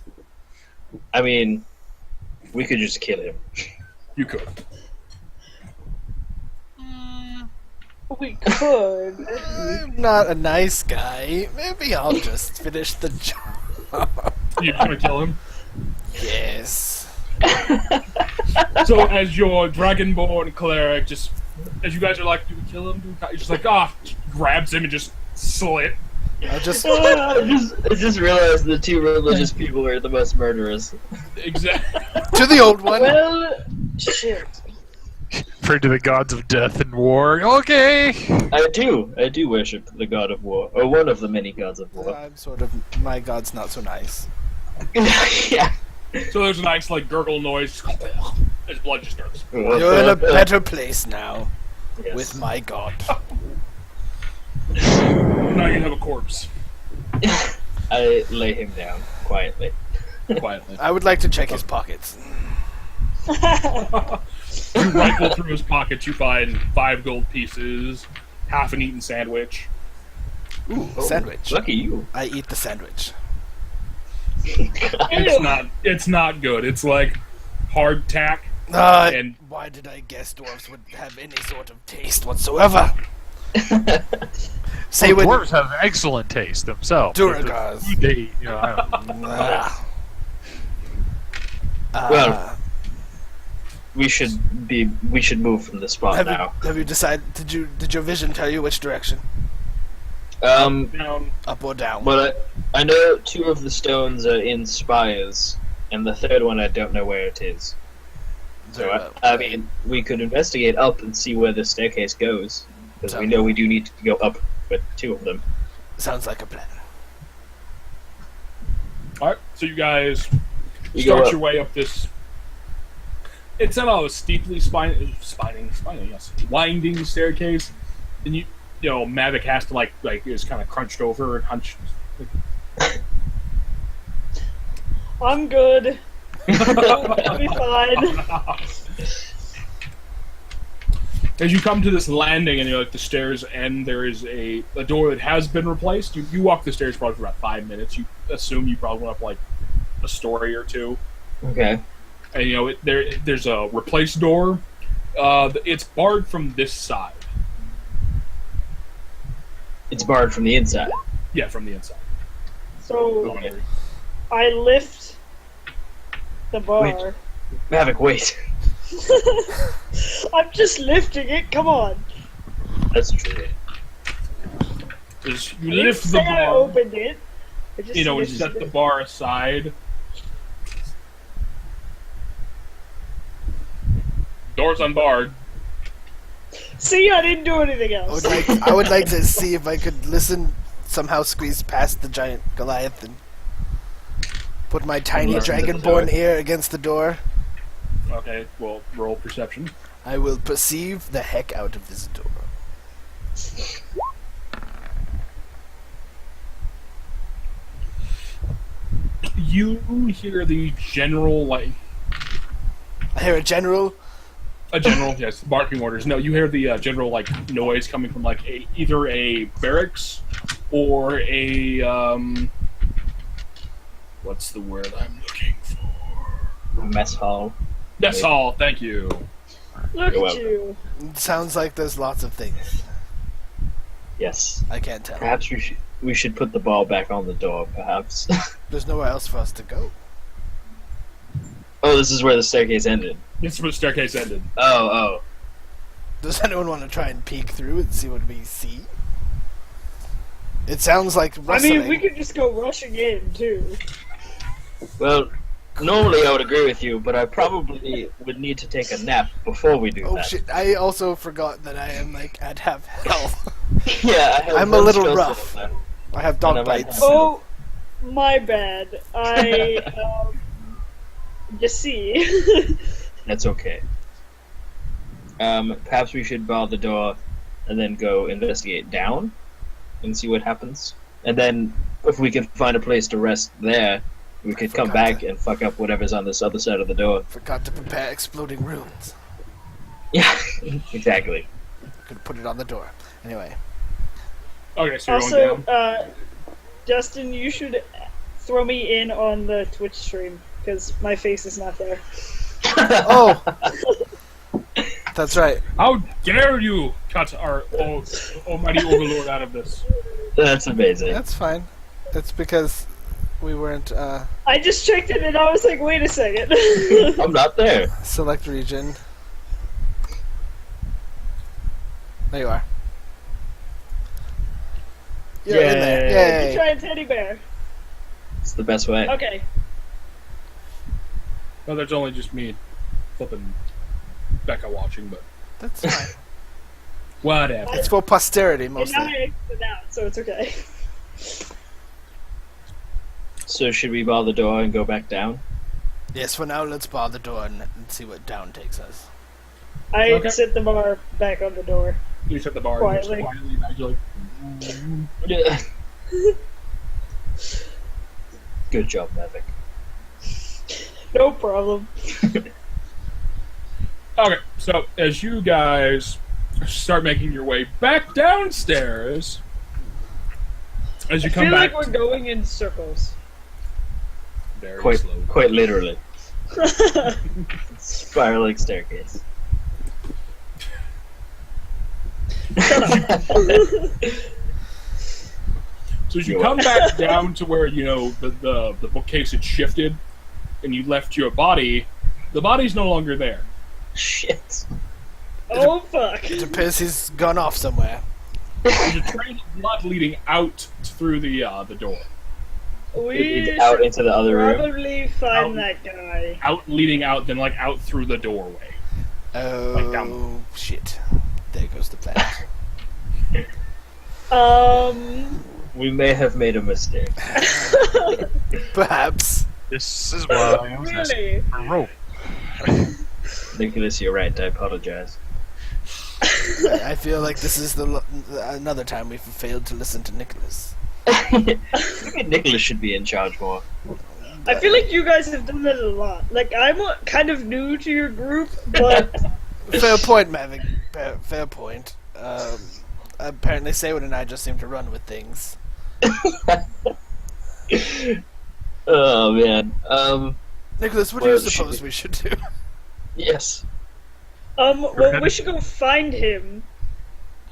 I mean, we could just kill him. You could. We could. I'm not a nice guy. Maybe I'll just finish the job. You're gonna kill him. Yes. So as your dragonborn cleric, just as you guys are like, do we kill him? You're just like, grabs him and just slit. I just. I just realized the two religious people are the most murderous. Exactly. To the old one. Well, shit. Pray to the gods of death and war. Okay. I do worship the god of war, or one of the many gods of war. I'm sort of. My god's not so nice. Yeah. So there's a nice like gurgle noise. His blood just starts. You're in a better place now Yes. with my god. Now you have a corpse. I lay him down quietly. Quietly. I would like to check his pockets. You rifle through his pockets. You find 5 gold pieces, half an eaten sandwich. Ooh, sandwich. Lucky you. I eat the sandwich. It's not good. It's like hard tack. And- Why did I guess dwarves would have any sort of taste whatsoever? Say when Dwarves have excellent taste themselves. Duragars. They eat, I don't know. Ah. Well, we should move from the spot now. Have you decided? Did your vision tell you which direction? Down. Up or down? But I know 2 of the stones are in spires, and the third one I don't know where it is. So I mean, we could investigate up and see where the staircase goes, because we know we do need to go up with 2 of them. Sounds like a plan. Alright, so you guys We go start up. your way up this. It's not a steeply winding staircase, and you know Mavic has to like is kind of crunched over and hunched. I'm good. I'll be fine. As you come to this landing and you're like the stairs end, there is a door that has been replaced. You walk the stairs probably for about 5 minutes. You assume you probably went up like a story or 2. Okay. And there's a replaced door. It's barred from this side. It's barred from the inside. Yeah, from the inside. So Okay. I lift the bar. Wait. Mavic, wait. I'm just lifting it. Come on. That's true. You I didn't lift the say I bar. opened it. I just And lifted set the it. bar aside. Door's unbarred. See, I didn't do anything I else. would like to see if I could somehow squeeze past the giant Goliath and put my tiny Listen to the dragonborn door. ear against the door. Okay, well, roll perception. I will perceive the heck out of this door. you hear the general, like, I hear a general. yes, barking orders. No, you hear the general, like, noise coming from, like, either a barracks or a, what's the word I'm looking for? Mess hall. Mess hall, thank you. Look You're at welcome. you. It sounds like there's lots of things. Yes. I can't tell. Perhaps we should put the ball back on the door. Perhaps. There's nowhere else for us to go. Oh, this is where the staircase ended. This is where the staircase ended. Oh. Does anyone want to try and peek through and see what we see? It sounds like I rustling. mean, we could just go rushing in too. Well, normally I would agree with you, but I probably would need to take a nap before we do Oh that. shit! I also forgot that I am like at half health. Yeah, I have I'm a one little skill set rough. left. I have And dog I might bites. have- Oh, my bad. You see. That's okay. Perhaps we should bar the door and then go investigate down and see what happens. And then, if we can find a place to rest there, we could come forgot back and fuck up whatever's on this other side of the door. Forgot to prepare exploding runes. Yeah, exactly. Could put it on the door. Anyway, Okay, so you're Also, going down. Justin, you should throw me in on the Twitch stream because my face is not there. oh, that's right. How dare you cut our almighty overlord out of this? That's amazing. That's fine. It's because we weren't I just checked it and I was like, wait a second. I'm not there. select region. There you are. You're in there. Yay. Yay! Giant teddy bear. It's the best way. Okay. Well, there's only just me flipping Becca watching, but That's fine. whatever. It's for posterity And now mostly. I exited out, so it's okay. So should we bar the door and go back down? Yes, for now, let's bar the door and see what down takes us. I Okay. set the bar back on the door. You shut the bar Quietly. quietly, quietly. Yeah. Good job, Mavic. No problem. Okay, so as you guys start making your way back downstairs, as you I come feel back like we're going in circles. very Quite, slowly. quite literally. Spiraling staircase. So as you come back down to where the bookcase had shifted, and you left your body, the body's no longer there. Shit. Oh fuck. It appears he's gone off somewhere. There's a trail of blood leading out through the door, We Out should into the other room. probably find Out. that guy. leading out, then like out through the doorway. Like down. Oh, shit. There goes the plan. We may have made a mistake. Perhaps. This is why I was asking Really? for a rope. Nicholas, you're right. I apologize. I feel like this is another time we've failed to listen to Nicholas. Maybe Nicholas should be in charge more. I feel like you guys have done that a lot. Like, I'm kind of new to your group, but Fair point, Mavic. Fair point. Apparently, Saywood and I just seem to run with things. Oh man. Nicholas, what do Well, you suppose we should do? Yes. well, we should go find him.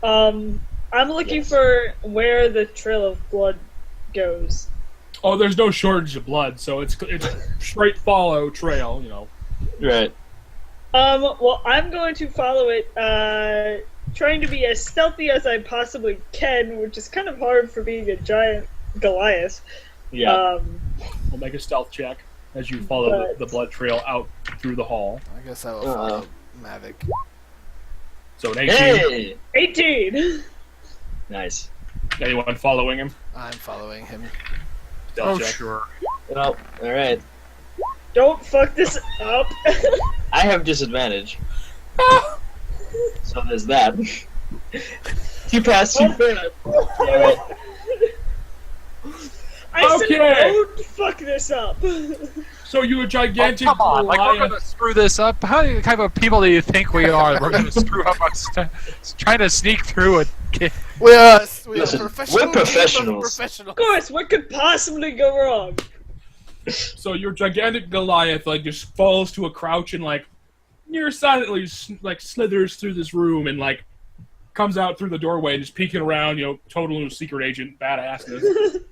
I'm looking Yes. for where the trail of blood goes. Oh, there's no shortage of blood, so it's straight follow trail, Right. Well, I'm going to follow it, trying to be as stealthy as I possibly can, which is kind of hard for being a giant Goliath. Yeah. We'll make a stealth check as you follow the blood trail out through the hall. I guess I will follow Mavic. So an 18. Hey. 18! Nice. Anyone following him? I'm following him. Stealth check. sure. Well, all right. Don't fuck this up! I have disadvantage. So there's that. You passed. You failed. Damn it. I said, Okay. don't fuck this up. So you're a Oh, gigantic come on, like we're Goliath. gonna screw this up. How kind of people do you think we are? That we're gonna screw up trying to sneak through it. We are Listen, professional. we're professionals. Professional. Of course, what could possibly go wrong? So your gigantic Goliath like just falls to a crouch and like near silently like slithers through this room and like comes out through the doorway and just peeking around, you know, total secret agent badassness.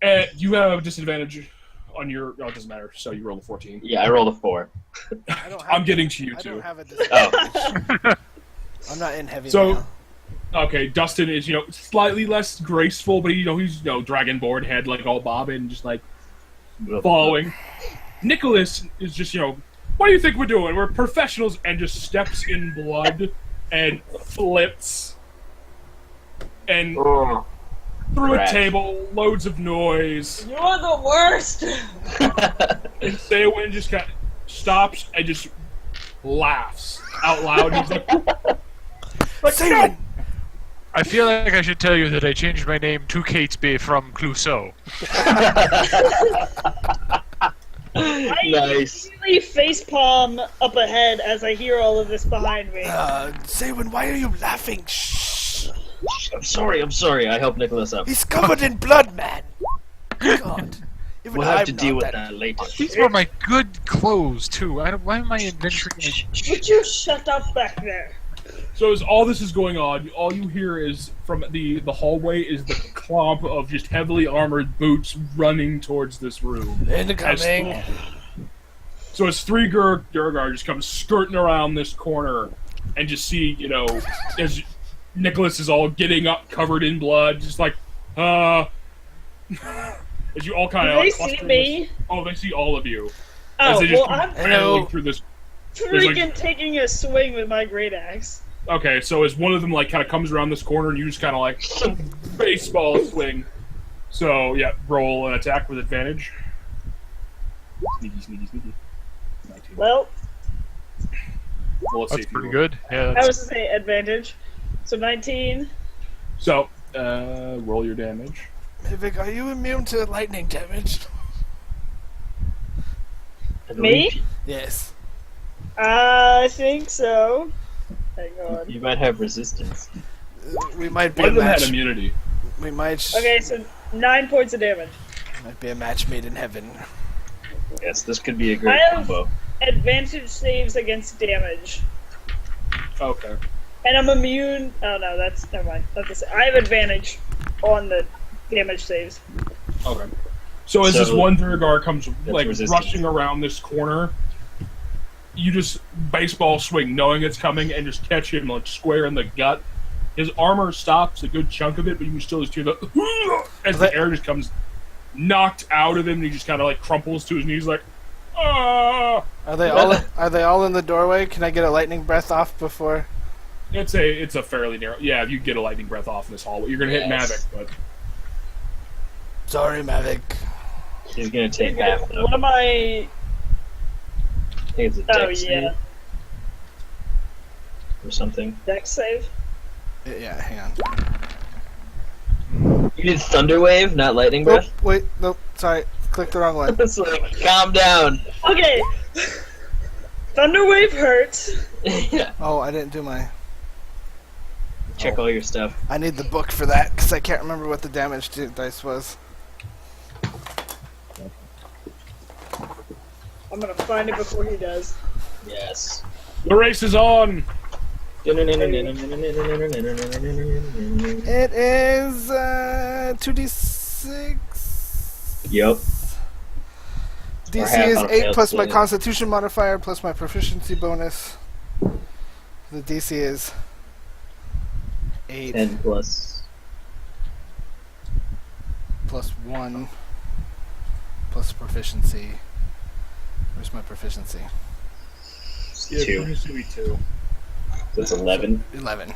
And you have a disadvantage on your. Oh, it doesn't matter. So you roll a 14. Yeah, I rolled a 4. I don't have, I'm getting to you I too. don't have a. Oh, I'm not in heavy So- mail. Okay, Dustin is, you know, slightly less graceful, but, you know, he's, you know, dragonborn head, like, all bobbing, just, like, following. Nicholas is just, you know, what do you think we're doing? We're professionals, and just steps in blood and flips. And Oh. through a Crash. table, loads of noise. You're the worst. And Saywin just kind of stops and just laughs out loud. He's like, Saywin! I feel like I should tell you that I changed my name to Catesby from Clouseau. I Nice. immediately facepalm up ahead as I hear all of this behind me. Saywin, why are you laughing? Shh! I'm sorry. I helped Nicholas up. He's covered in blood, man! God. Even We'll have I'm to not deal with that. that later. These were my good clothes too. Why am I adventuring? Would you shut up back there? So as all this is going on, all you hear is from the hallway is the clomp of just heavily armored boots running towards this room. Incoming! So as three Durgar just come skirting around this corner and just see, you know, as Nicholas is all getting up covered in blood, just like, as you all kind Do of they see me? Oh, they see all of you. Oh, as they just well, come I'm barreling through this. freaking taking a swing with my great axe. Okay, so as one of them like kind of comes around this corner and you just kind of like baseball swing. So yeah, roll an attack with advantage. Sneaky. 19. Well, Well, let's see That's if you pretty roll. good. Yeah. I That's, was to say advantage. So 19. So roll your damage. Vic, are you immune to lightning damage? Me? Yes. I think so. Hang on. You might have resistance. We might be One a of them had match. immunity. We might. Okay, so 9 points of damage. Might be a match made in heaven. Yes, this could be a great I have- combo. Advantage saves against damage. Okay. And I'm immune. Oh no, that's never mind. Not the same. I have advantage on the damage saves. Okay. So as this So, one Durgar comes like resistance. rushing around this corner, you just baseball swing, knowing it's coming, and just catch him like square in the gut. His armor stops a good chunk of it, but you can still just hear the as the air just comes knocked out of him, and he just kind of like crumples to his knees, like, ah. Are they all? Are they all in the doorway? Can I get a lightning breath off before? It's a fairly narrow. Yeah, if you get a lightning breath off in this hallway, you're gonna hit Yes. Mavic, but Sorry, Mavic. He's gonna take half though. What am I? I think it's a Oh dex yeah, save or something. dex save. Yeah, hang on. You did Thunder Wave, not Lightning Nope, Breath? wait, nope. Sorry, clicked the wrong one. It's like, calm down. Okay. Thunderwave hurts. Yeah. Oh, I didn't do my. Check all your stuff. I need the book for that because I can't remember what the damage dice was. I'm gonna find it before he does. Yes. the race is on. It is 2d6. Yep. DC half is on a 8 failed plus my save. Constitution modifier plus my proficiency bonus. The DC is 8 10 plus. plus 1 plus proficiency. Where's my proficiency? Yeah, 2. proficiency would be 2. So it's 11. 11.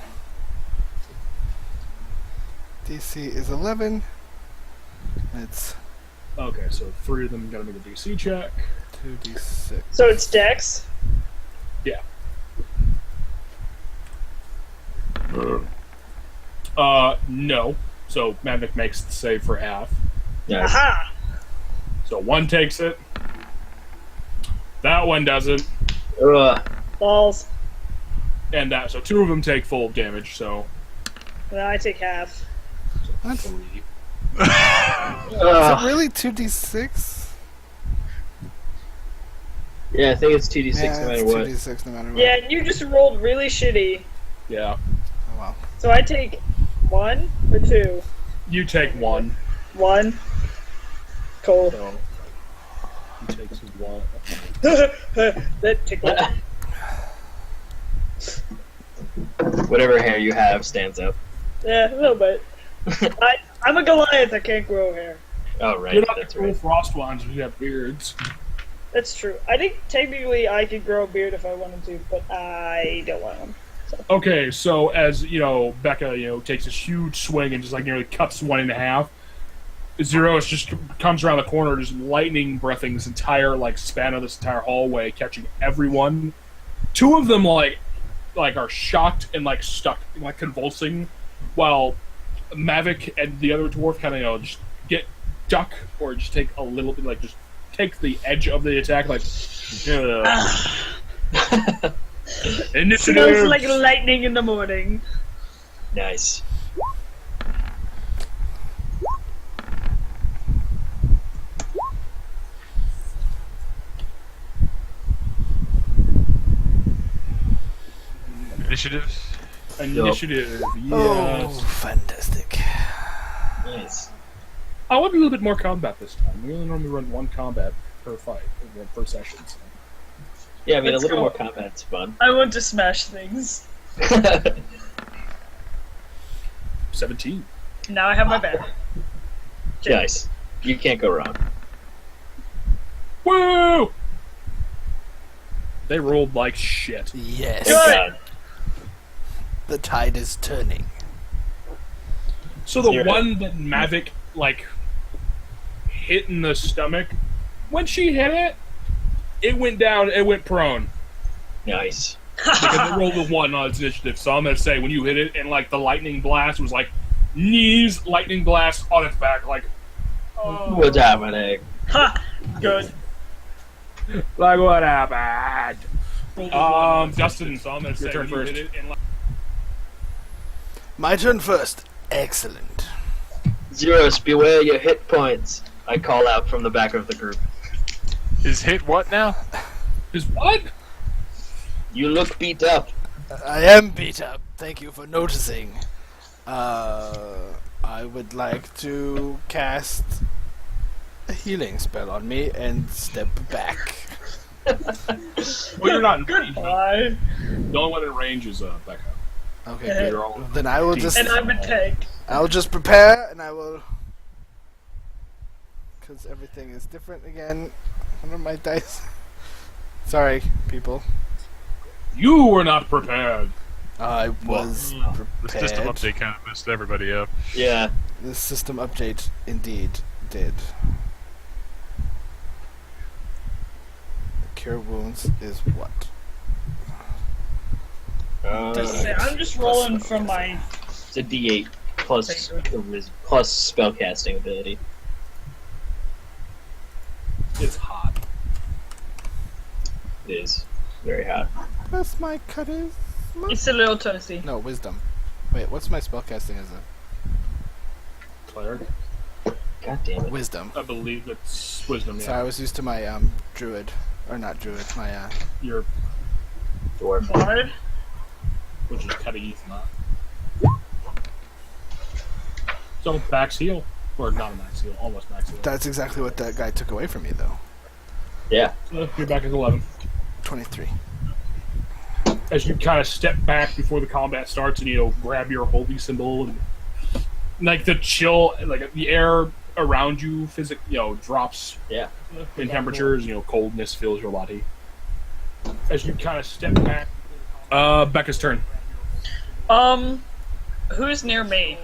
DC is 11. It's Okay, so 3 of them gotta make a DC check. 2d6. So it's dex. Yeah. No. So Mavic makes the save for half. Nice. Aha! So one takes it. That one doesn't. Ugh. Balls. And that. So two of them take full damage. So And I take half. What? 3. Is Ugh. it really 2d6? Yeah, I think it's 2d6 Yeah, no matter it's what. 2d6 no matter what. Yeah, and you just rolled really shitty. Yeah. Oh, well. So I take 1 or 2? You take 1. 1. Cool. So he takes 1. That tickled. Whatever hair you have stands up. Yeah, a little bit. I'm a Goliath, I can't grow hair. Oh, right. You're not That's the cool right. frost ones. We have beards. That's true. I think technically I could grow a beard if I wanted to, but I don't want one. Okay, so as Becca, takes this huge swing and just like nearly cuts one in half. Zeros just comes around the corner, just lightning breathing this entire span of this entire hallway, catching everyone. Two of them like are shocked and stuck, convulsing, while Mavic and the other dwarf kind of just get duck or just take a little bit just take the edge of the attack Initiative. Smells like lightning in the morning. Nice. Initiatives. Initiative. Yes. Oh, fantastic. Nice. I want a little bit more combat this time. We only normally run one combat per fight, per session. So. Yeah, I mean, Let's a little go. more combat's fun. I want to smash things. 17. Now I have my back. Nice. You can't go wrong. Woo! They rolled like shit. Yes. Thank Good. God. The tide is turning. So the Zero. one that Mavic hit in the stomach, when she hit it, it went down. It went prone Nice. because it rolled a 1 on its initiative. So I'm gonna say when you hit it and the lightning blast was knees, lightning blast on its back, oh, What happened? Ha! Good. what happened? Dustin. So I'm gonna say turn when you first. hit it and My turn first. Excellent. Zeros, beware your hit points. I call out from the back of the group. Is hit what now? is what? You look beat up. I am beat up. Thank you for noticing. I would like to cast a healing spell on me and step back. Well, you're not in range. Goodbye. The only one in range is Becca. Okay, Yeah. good. You're all Then I will just And I'm a tank. I'll just prepare and I will, because everything is different again under my dice. Sorry, people. You were not prepared. I was The system prepared. update kind of messed everybody up. Yeah. The system update indeed did. Cure wounds is what? I'm just rolling from my. It's a D8 plus plus spellcasting ability. It's hot. It is very hot. What's my charisma? It's a little toasty. No, wisdom. Wait, what's my spellcasting as Cleric. God damn a it. wisdom? I believe it's wisdom. So I Yeah. was used to my druid, or not druid, my Your Dwarf. Bard? which is Cutty not. So max heal, or not a max heal, almost max heal. That's exactly what that guy took away from me, though. Yeah. So you're back at 11. 23. As you kind of step back before the combat starts, and grab your holy symbol, and the chill, the air around you, drops. Yeah. In temperatures, coldness fills your body. As you kind of step back, Becca's turn. Who's near me?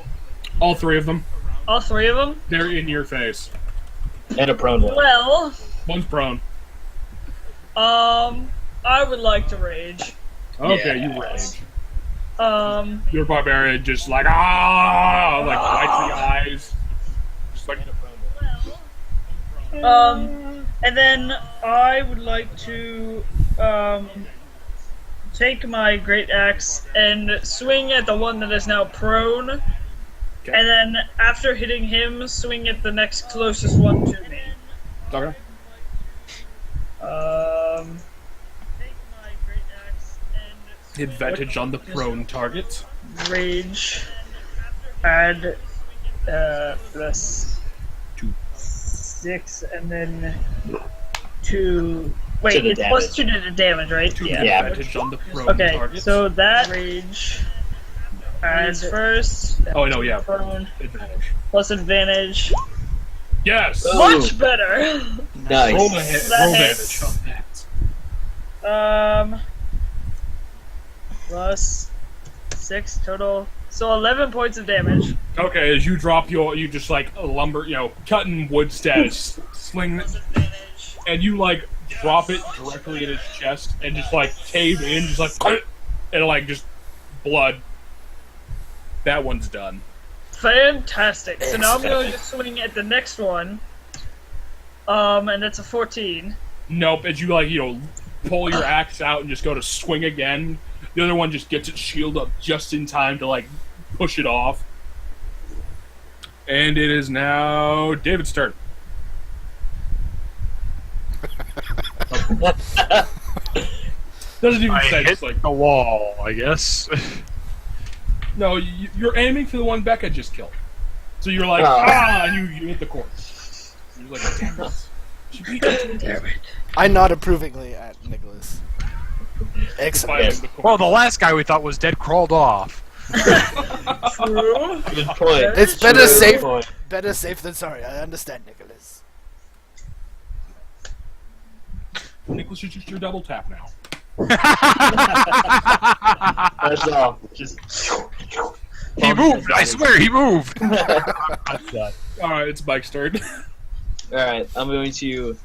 All three of them, All three of them? they're in your face. And a prone one. Well, One's prone. I would like to rage. Okay, you Yes. rage. Your barbarian just wipes the eyes. Just And then I would like to take my great axe and swing at the one that is now prone. Okay. And then after hitting him, swing at the next closest one to me. Okay. Take my great axe and Advantage on the prone target. rage. Add plus 6 and then 2. Wait, To the it's plus damage. 2 to the damage, right? Two Yeah. advantage on the prone Okay, target. so that rage adds first. Oh no, yeah. Prone Advantage. plus advantage. Yes. Oh. Much better. Nice. Roll the hit. That Roll hits. damage on that. Plus 6 total. So 11 points of damage. Okay, as you drop you just like lumber, cutting wood status, sling, Advantage. and you like drop it directly in his chest and just like cave in, just like, and like just blood. That one's done. Fantastic. So now I'm going to swing at the next one. And that's a 14. Nope. As you like, pull your axe out and just go to swing again, the other one just gets its shield up just in time to like push it off. And it is now David's turn. Doesn't even I say hit it's like the wall, I guess. no. You're aiming for the one Becca just killed. So you're like Oh. and you hit the corpse. You're like, damn it. She beat me. Damn it. I nod approvingly at Nicholas. Excellent. Fighting the corpse. Well, the last guy we thought was dead crawled off. True. Good point. It's better True safe. point. Better safe than sorry. I understand, Nicholas. Nicholas should just do double tap now. That's all. Just. He moved! I swear he moved! Alright, it's Mike's turn. Alright, I'm going to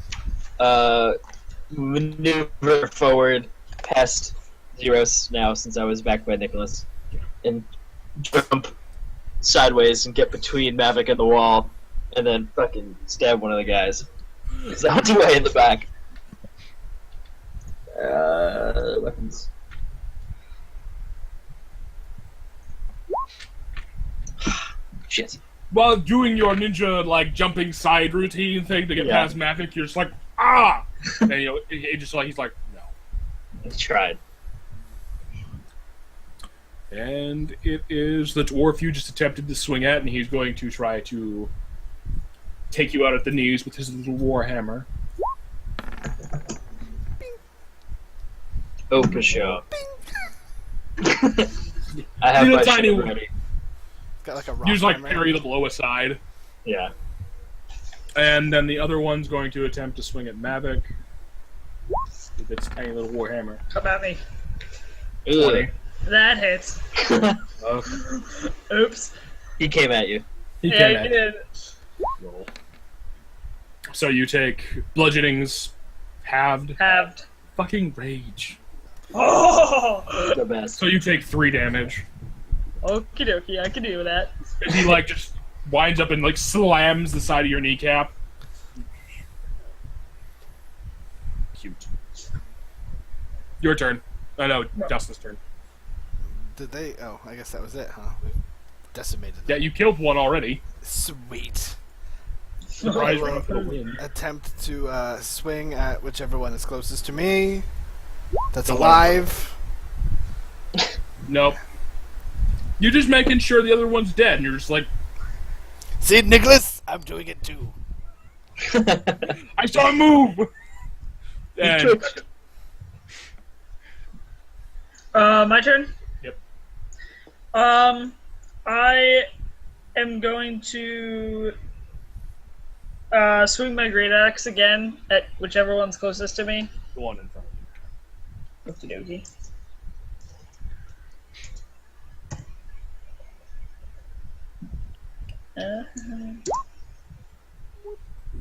maneuver forward past Zeros now since I was back by Nicholas. And jump sideways and get between Mavic and the wall. And then fucking stab one of the guys. So that's way in the back. Weapons. Shit. While doing your ninja like jumping side routine thing to get Yeah. past Mavic, you're just like ah, and it just like he's like no, I tried. and it is the dwarf you just attempted to swing at, and he's going to try to take you out at the knees with his little warhammer. Oh, for sure. I have Little my tiny shit one. ready. It's got like a rock You just like hammer. parry the blow aside, Yeah. and then the other one's going to attempt to swing at Mavic with its tiny little warhammer. Come at me. Ugh. That hits. Oops. He came at you. He Yeah, came you at did. roll. So you take bludgeonings, halved, Halved. fucking rage. Oh! The best. So you take 3 damage. Okie dokie, I can do that. As he like just winds up and like slams the side of your kneecap. Cute. Your turn. Oh no, Dustin's turn. Did they? Oh, I guess that was it, huh? Decimated. Yeah, you killed one already. Sweet. Surprise round for the win. Attempt to swing at whichever one is closest to me. That's The alive. Nope. You're just making sure the other one's dead, and you're just like, See, Nicholas, I'm doing it too. I saw him move! And My turn? Yep. I am going to swing my great axe again at whichever one's closest to me. the one in front of you. Okie dokie.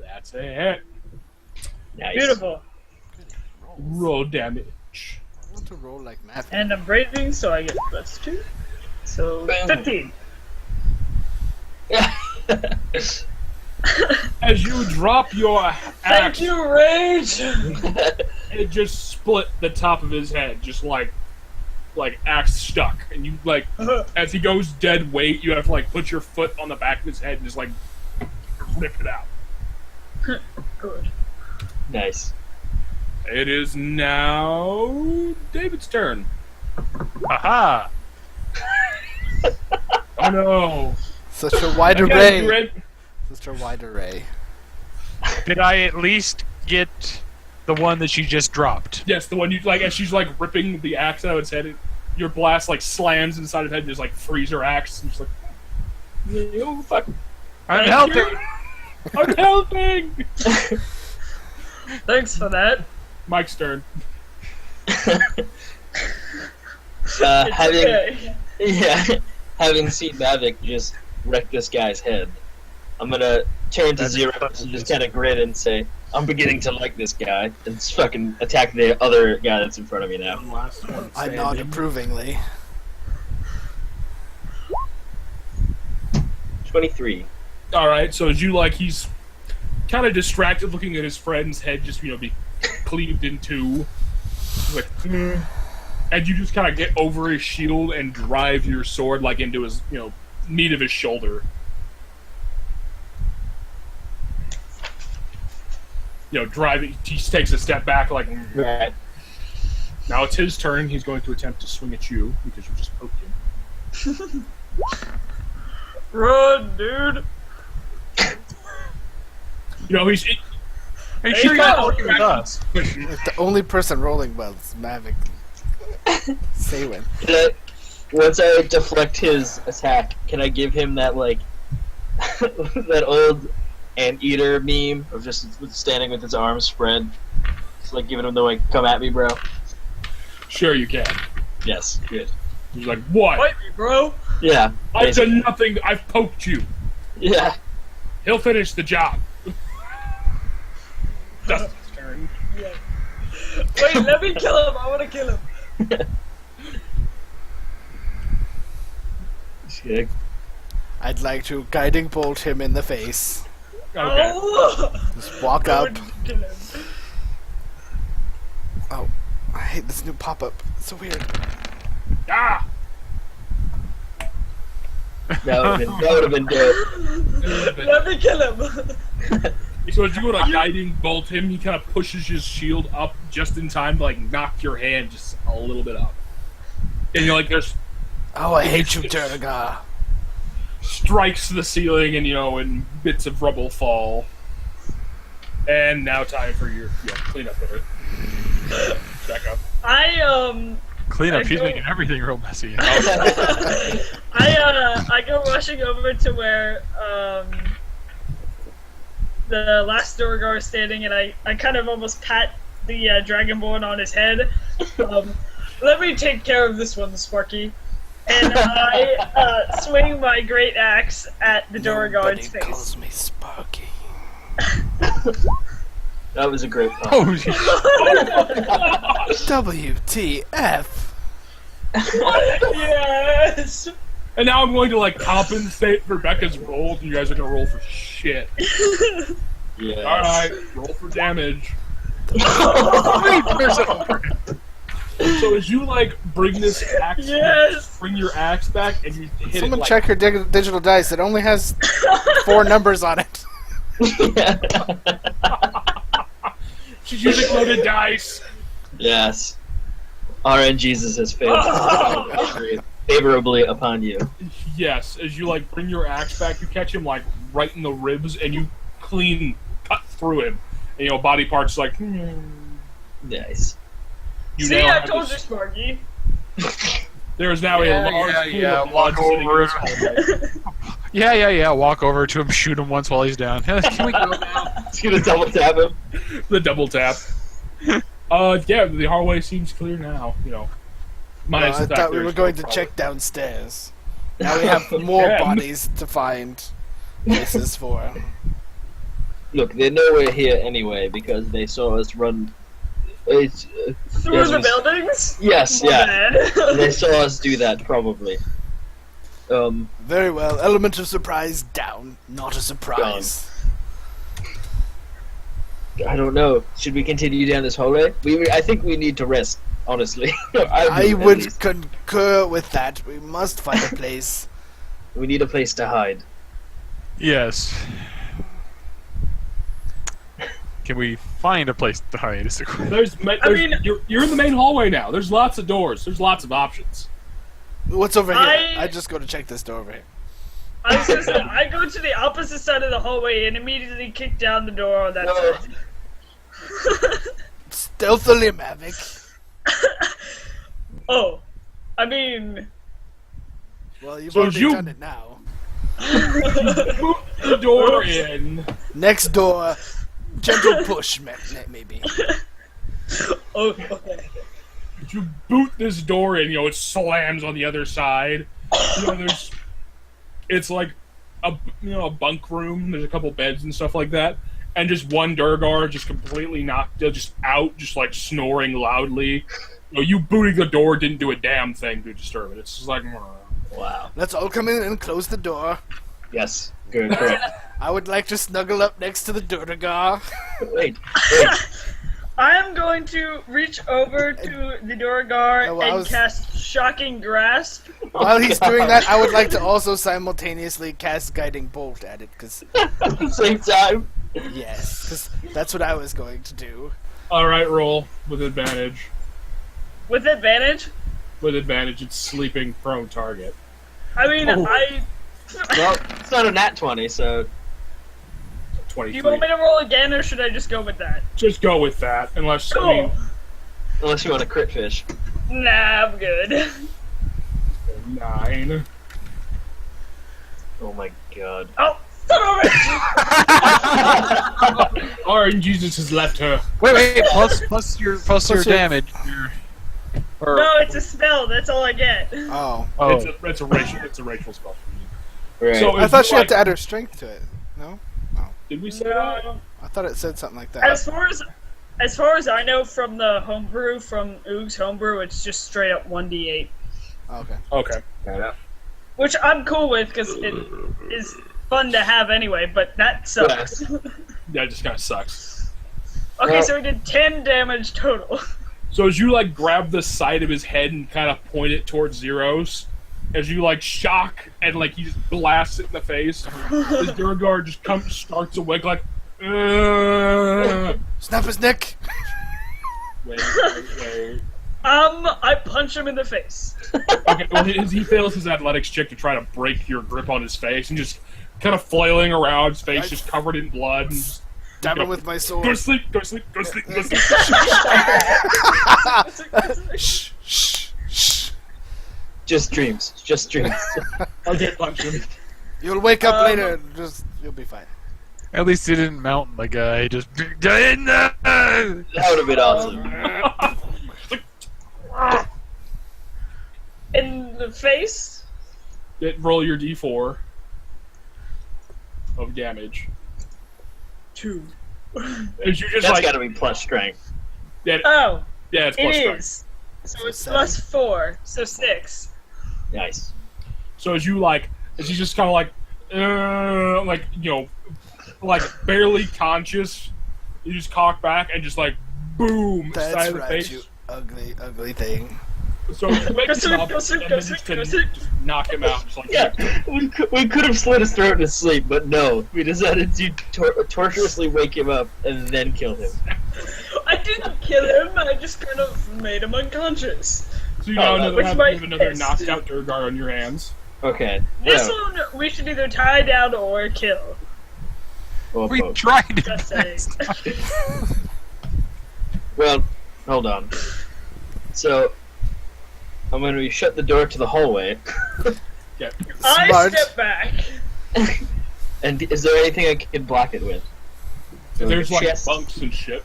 That's it. Nice. Beautiful. Roll damage. I want to roll like math. And I'm braving, so I get +2. So Boom. 15. As you drop your Thank axe, you, Rage! it just split the top of his head, just like axe stuck. And you like, as he goes dead weight, you have to like put your foot on the back of his head and just like rip it out. Good. Nice. It is now David's turn. Aha! Oh no! Such a wide Okay, array. you ready? Such a wide array. Did I at least get the one that she just dropped? Yes, the one you like. As she's like ripping the axe out of its head, your blast like slams inside of her head and just like frees her axe. And just like, you fuck. I'm Thank helping! you. I'm helping. Thanks for that. Mike's turn. It's Having okay. having seen Mavic just wreck this guy's head, I'm gonna turn to That's Zero fucking and just kind of grin and say, "I'm beginning to like this guy," and just fucking attack the other guy that's in front of me now. Last one. I standing. nod approvingly. 23. All right. So as you like, he's kind of distracted, looking at his friend's head just be cleaved in two. He's like, and you just kind of get over his shield and drive your sword like into his meat of his shoulder. Drive it. He takes a step back, like. Right. Now it's his turn. He's going to attempt to swing at you because you just poked him. Run, dude! He's. Are you Hey, sure you're not go! working with us? Like, the only person rolling well is Mavic. Saywin. Once I deflect his attack, can I give him that like that old anteater meme of just standing with his arms spread, just like giving him the like, "Come at me, bro." Sure, you can. Yes, good. He's like, what? Fight me, bro! Yeah, I've basically. done nothing. I've poked you. Yeah. He'll finish the job. Dustin's turn. Yeah. Wait, let me kill him. I want to kill him. Shit. I'd like to guiding bolt him in the face. Okay. Oh! Just walk up. Kill him. Oh, I hate this new pop-up. It's so weird. Ah! That would have been dope. Let me kill him. So as you go to guiding bolt him, he kind of pushes his shield up just in time to like knock your hand just a little bit up. And you're like, there's Oh, I hate you, Durga. strikes the ceiling, and and bits of rubble fall. And now time for your cleanup hitter. Back up. Cleanup, she's go- making everything real messy. I go rushing over to where the last Durgar is standing, and I kind of almost pat the Dragonborn on his head. Let me take care of this one, Sparky. And I swing my great axe at the Durgar's Nobody calls face. me Sparky. That was a great pun. Oh, shit. WTF? Yes! And now I'm going to like compensate for Becca's rolls, and you guys are gonna roll for shit. Yes. All right, roll for damage. So as you like bring this axe, Yes! bring your axe back, and you hit Someone it like, check her digital dice. It only has 4 numbers on it. she's using loaded dice. Yes. RNGesus has failed favorably upon you. Yes, as you like bring your axe back, you catch him like right in the ribs, and you clean cut through him. And body parts like. Nice. You See, now I have told this- you, Sparky. There is now a large pool of blood walk sitting over in his helmet. Yeah. Walk over to him, shoot him once while he's down. Can we go now? It's gonna double tap him. The double tap. Yeah, the hallway seems clear now. Minus I the fact thought we there's were going no to problem. check downstairs. Now we have more Yeah. bodies to find places for. Look, they know we're here anyway because they saw us run. It's, Through yes, the we- buildings? Yes, My yeah. bad. They saw us do that probably. Very well. Element of surprise down. Not a surprise. I don't know. Should we continue down this hallway? I think we need to rest. Honestly, I do, at would least. concur with that. We must find a place. We need a place to hide. Yes. Can we find a place to hide? Is the question. mean- you're in the main hallway now. There's lots of doors. There's lots of options. What's over here? I- I just go to check this door over here. I was gonna say, I go to the opposite side of the hallway and immediately kick down the door on that No. side. Stealthily, Mavic. Oh, I mean, Well, you've So already you- done it now. Boot the door in. Next door, gentle push, maybe. oh, okay. You boot this door in. It slams on the other side. There's. It's like a bunk room. There's a couple beds and stuff like that, and just one Durgar just completely knocked, just out, just like snoring loudly. You booting the door didn't do a damn thing to disturb it. It's just like, Wow. Let's all come in and close the door. Yes. Good. Correct. I would like to snuggle up next to the Durgar. Wait. I am going to reach over to the Durgar Oh, well, I and was- cast Shocking Grasp. While he's doing that, I would like to also simultaneously cast Guiding Bolt at it, because, At the same time. yes, because that's what I was going to do. all right, roll with advantage. With advantage? With advantage, it's sleeping prone target. I mean, Oh. Well, it's not a nat 20, so Do 23. you want me to roll again, or should I just go with that? Just go with that, unless I Cool. mean, unless you want to crit fish. Nah, I'm good. 9. Oh my god. Oh, son of a- Orange Jesus has left her. Wait. Plus your your- damage. Or, No, it's a spell. That's all I get. Oh. oh, It's a racial spell. Right. So I it's thought she like- had to add her strength to it. No? Did we say that? I thought it said something like that. As far as I know from the homebrew, from Oog's homebrew, it's just straight up 1d8. Okay. Okay. Fair enough. Which I'm cool with, because it is fun to have anyway, but that sucks. That just kind of sucks. Okay, Well- so we did 10 damage total. So as you grab the side of his head and kind of point it towards Zeros, as you shock and he just blasts it in the face, the Durgar just starts awake Snap his neck! wait. I punch him in the face. Okay, well he fails his athletics check to try to break your grip on his face and just kind of flailing around, his face just covered in blood. And just, Stab him with my go to sword. sleep, go to sleep, go to sleep, go to sleep. Shh, shh, shh. Just dreams. Just dreams. I'll get punch him. You'll wake up later. You'll be fine. at least he didn't mount the guy. He just get in there. That would have been awesome. In the face? Roll your d4 of damage. 2. As you just That's got to be plus strength. Oh, yeah, it's it plus strength. is. So So it's 7. plus 4, so 6. Nice. So as you as you just kind of barely conscious, you just cock back and just boom, side That's of the right, face. you ugly, ugly thing. So you wake Go him sleep, up go sleep, and go then sleep, just go can sleep. just knock him out. Just Yeah, we could have slit his throat in his sleep, but no, we decided to torturously wake him up and then kill him. I didn't kill him, I just kind of made him unconscious. So you now which have might another piss. knocked out Durgar on your hands. Okay. This yeah. one we should either tie down or kill. Well, We both. tried to. Just saying. Well, hold on. So, I'm going to shut the door to the hallway. Yeah. I Smart. step back. And is there anything I can block it with? There's Chests? bunks and shit.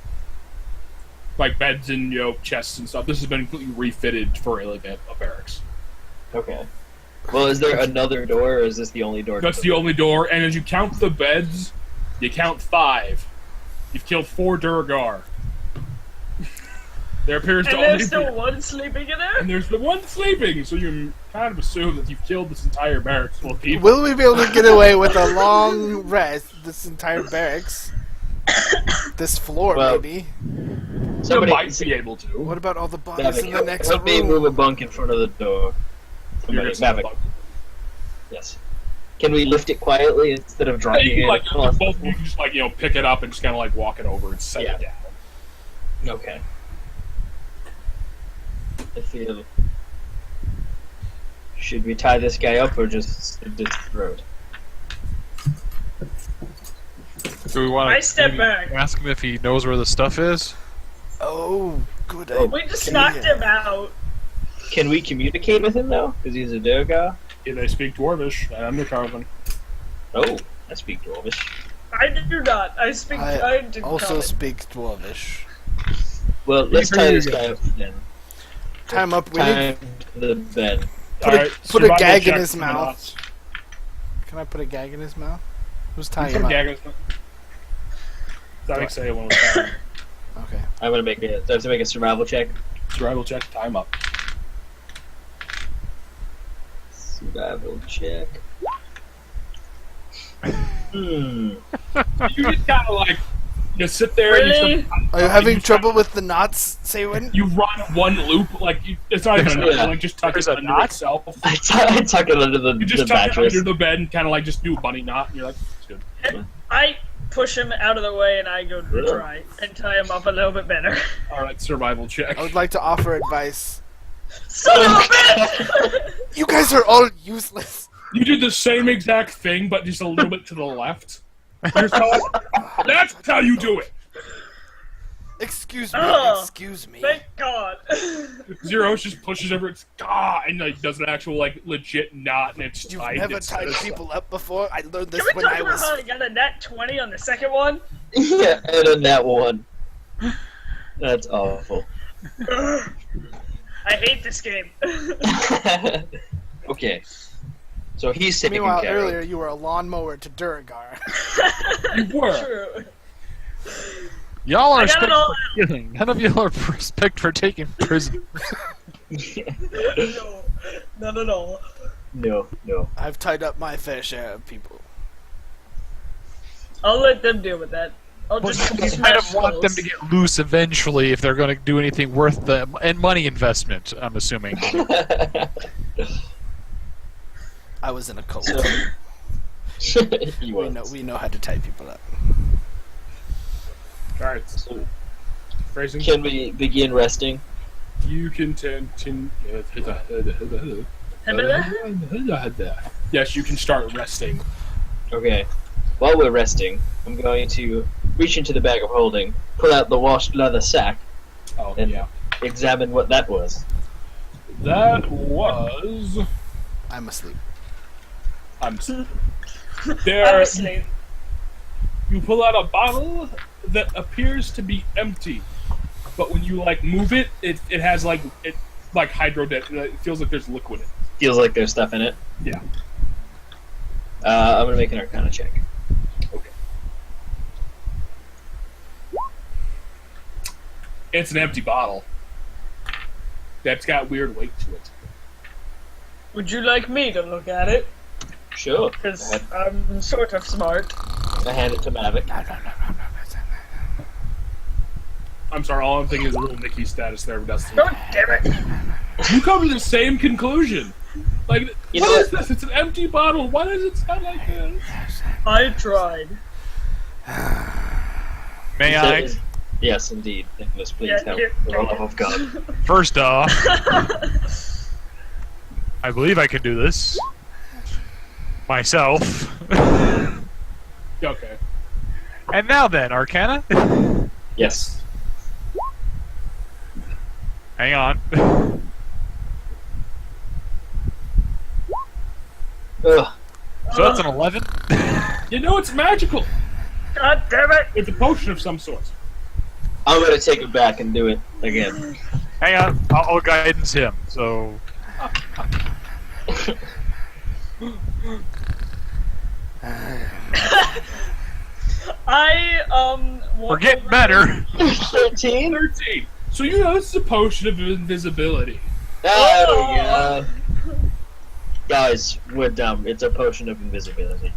Beds and chests and stuff. This has been completely refitted for a barracks. Okay. Well, is there another door, or is this the only door? That's the only door, and as you count the beds, you count 5. You've killed 4 Durgar. There appears to And only there's still be... one sleeping in there? And there's the one sleeping, so you kind of assume that you've killed this entire barracks full of people. Will we be able to get away with a long rest, this entire barracks? This floor, Well, maybe. You Somebody might be able to. What about all the bodies Mavic, in the next help me move room? a bunk in front of the door. You're Somebody, gonna Mavic, yes. Can we lift it quietly instead of Yeah, dropping you can, it? like, both you can just like pick it up and just kind of like walk it over and set it down. Okay. I feel. Should we tie this guy up or just slit his throat? Do we want I step back. ask him if he knows where the stuff is? Oh, good Oh, idea. We just knocked him out. Can we communicate with him though? Because he's a Durgar. Yeah, they speak Dwarvish, and I'm the Carvin. Oh, I speak Dwarvish. I do not. I speak. I do Also not. speak Dwarvish. Well, let's tie this guy up then. Time up. We Time need. to the bed. Put Alright, a survival gag in check his for the mouth. knots. Can I put a gag in his mouth? Who's You tying put him a up? gag in his mouth. I think say one was time. Okay. I'm gonna make a. Do I have to make a survival check? Survival check, time up. Survival check. Hmm. You just kind of like you sit there. Really? And Are you having trouble with the knots, Saywin? you run one loop, like it's not even a knot, Yeah. like just tuck There's it a under knot? itself. I tuck it under the You just tuck mattress. it under the bed and kind of like just do a bunny knot, and you're like, it's good. I push him out of the way and I go Really? try and tie him up a little bit better. All right, survival check. I would like to offer advice. Son of a bitch! You guys are all useless. You did the same exact thing, but just a little bit to the left. You're so- That's how you do it. Excuse me. Oh, Excuse me. Thank God. Zeros just pushes over. It's and like does an actual like legit knot, and it's You've tied. never It's- tied it's- people up before. I learned this Can we when talk I about was. how I got a nat 20 on the second one? Yeah, and on that one. That's awful. I hate this game. Okay. So he's taking Meanwhile, care earlier of. you were a lawnmower to Duragar. You were. True. Y'all I are got it all killing. None of y'all are respect for taking prison. No, not at all. No, no. I've tied up my fair share of people. I'll let them deal with that. I'll But just you kind smash of want them skulls. to get loose eventually if they're going to do anything worth the and money investment. I'm assuming. I was in a cult. You We know how to tie people up. All right. So, Phrasing. can we begin resting? You can Yes, you can start resting. Okay. While we're resting, I'm going to reach into the bag of holding, pull out the washed leather sack, Oh And- yeah. examine what that was. That was. I'm asleep. I'm There. asleep. You pull out a bottle that appears to be empty, but when you like move it, it has like it like it feels like there's liquid in it. Feels like there's stuff in it. Yeah. I'm gonna make an Arcana check. Okay. It's an empty bottle. That's got weird weight to it. Would you like me to look at it? Sure. Because I'm sort of smart. I hand it to Mavic. I'm sorry, all I'm thinking is a little Mickey status there, Dustin. God damn it! You come to the same conclusion. Like, You know what is what? this? It's an empty bottle. Why does it sound like this? I tried. May I? Yes, indeed. Nicholas, please Yeah, help. here- For the love of God. First off, I believe I can do this myself. Okay. And now then, Arcana. Yes. Hang on. Ugh. So that's an 11. You know it's magical. God damn it! It's a potion of some sort. I'm gonna take it back and do it again. Hang on, I'll guidance him. So I we're walk getting over- better. 13? 13. So you know this is a potion of invisibility. There we go. Guys, we're dumb. It's a potion of invisibility.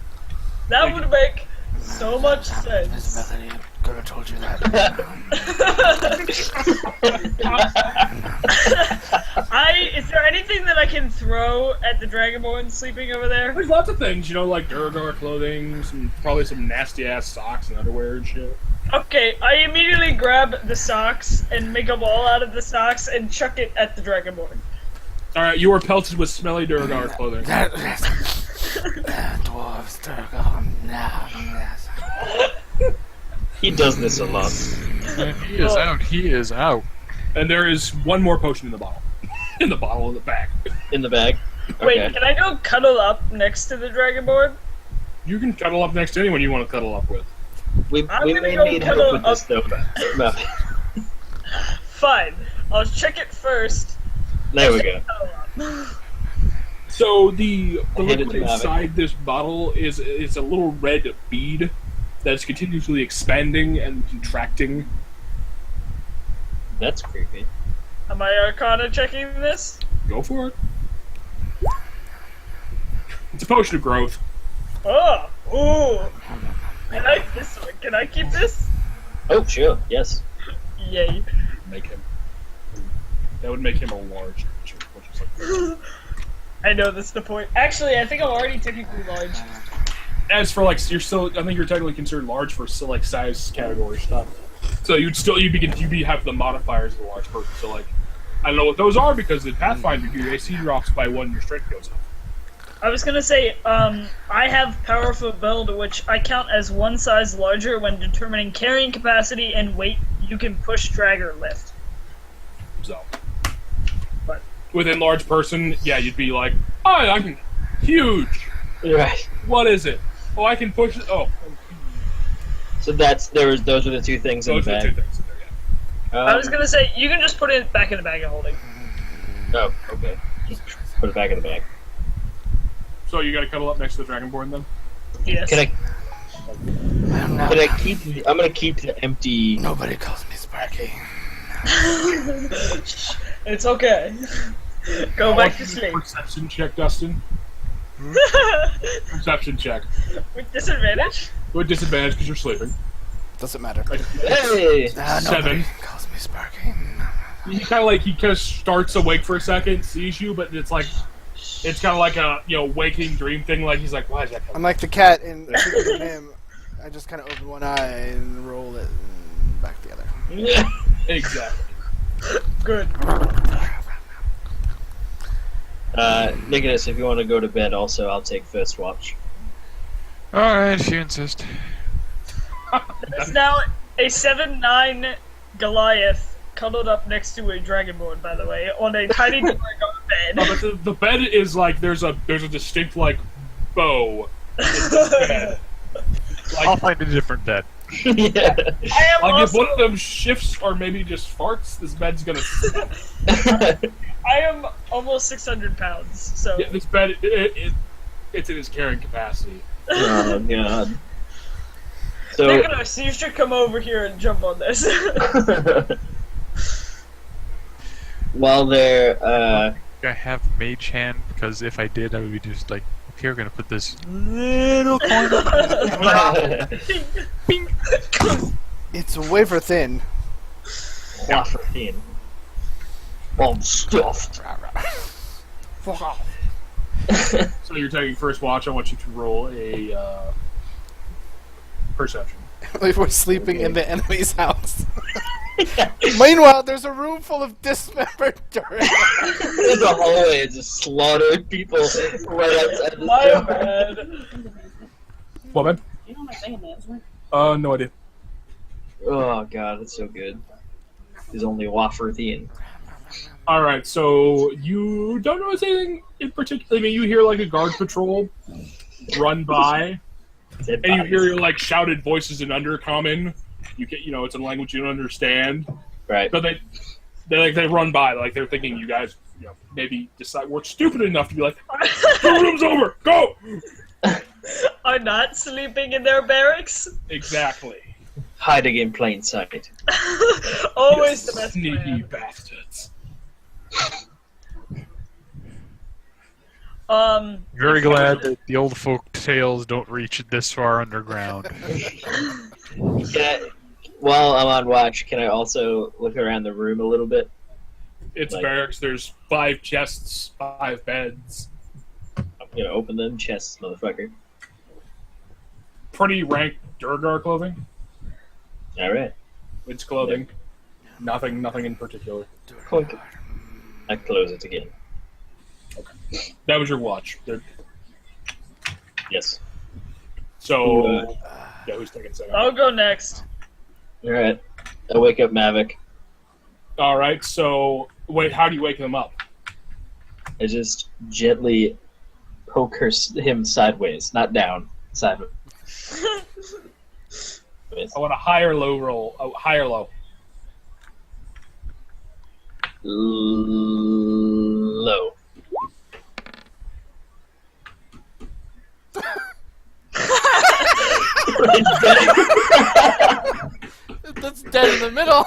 That would make so much sense. Invisibility. Could have told you that. Is there anything that I can throw at the Dragonborn sleeping over there? There's lots of things, like Durgar clothing, probably some nasty ass socks and underwear and shit. Okay, I immediately grab the socks and make a ball out of the socks and chuck it at the Dragonborn. Alright, you are pelted with smelly Durgar clothing. Dwarves, Durgar, yes. He does this a lot. He is out. He is out. And there is one more potion in the bottle. In the bag. In the bag. Wait, Okay. can I go cuddle up next to the Dragonborn? You can cuddle up next to anyone you want to cuddle up with. We I'm may gonna go need help cuddle with this though. No. Fine. I'll check it first. There we go. Cuddle up. So the I'll hand it liquid to Mavic. inside this bottle is a little red bead that's continuously expanding and contracting. That's creepy. Am I Arcana checking this? Go for it. It's a potion of growth. Oh! Ooh! I like this one. Can I keep this? Oh, sure. Yes. Yay. That would make him a large creature, which is like. I know that's the point. Actually, I think I'm already technically large. As for you're still. I think you're technically considered large for still size category stuff. So you'd have the modifiers of a large person. So I don't know what those are because in Pathfinder your AC drops by 1, your strength goes up. I was gonna say, I have powerful build, which I count as one size larger when determining carrying capacity and weight you can push, drag, or lift. So. But Within large person, yeah, you'd be like, oh, I can. Huge! Right. What is it? Oh, I can push it. Oh. So those are the two things in Those the are the two bag. things in there, yeah. I was gonna say, you can just put it back in the bag of holding. Oh, okay. Just put it back in the bag. So you gotta cuddle up next to the Dragonborn then? Yes. Can I I'm not. Can I keep? I'm gonna keep the empty. Nobody calls me Sparky. It's okay. Go back to sleep. Perception check, Dustin. Perception check. With disadvantage? With disadvantage because you're sleeping. Doesn't matter. Hey! Nobody 7. calls me Sparky. He kind of starts awake for a second, sees you, but it's kind of like a waking dream thing. Like he's like, why is that coming? I'm like the cat in Secret of Nim. I just kind of open one eye and roll it and back the other. Exactly. Good. Nicholas, if you want to go to bed, also I'll take first watch. Alright, if you insist. There's now a 7'9" Goliath cuddled up next to a Dragonborn, by the way, on a tiny Dwargon bed. But the bed is there's a distinct bow in the bed. I'll find a different bed. Yeah. I am If also, one of them shifts or maybe just farts, this bed's gonna. I am almost 600 pounds, so Yeah, this bed it's in its carrying capacity. Oh god. So Nicholas, you should come over here and jump on this. while they're I have Mage Hand because if I did, I would be just like, okay, we're gonna put this little coin. Bing. It's wafer thin. wafer thin. Bomb stuffed. Fuck off. So you're taking first watch. I want you to roll a perception. If we're sleeping in the enemy's house. Meanwhile, there's a room full of dismembered dirt. In the hallway, just slaughtered people right outside the My door. bad. What, man? You know my saying that, right? No idea. Oh god, that's so good. There's only wafer thin. All right, so you don't notice anything in particular. I mean, you hear a guard patrol run by, and you hear shouted voices in Undercommon. You get, it's a language you don't understand. Right. But they run by, they're thinking you guys, maybe decide we're stupid enough to be like, the room's over, go. Are not sleeping in their barracks? Exactly. Hiding in plain sight. Always the best Sneaky plan. bastards. Very glad that the old folk tales don't reach this far underground. while I'm on watch, can I also look around the room a little bit? It's Like- barracks. There's 5 chests, 5 beds. I'm gonna open them chests, motherfucker. Pretty rank Durgar clothing. All right. It's clothing. Nothing in particular. Clunk. I close it again. That was your watch. Yes. So, yeah, who's taking second? I'll go next. All right. I wake up Mavic. All right. So, wait. How do you wake them up? I just gently poke him sideways, not down, sideways. I want a high or low roll. Oh, high or low. Low. That's dead in the middle.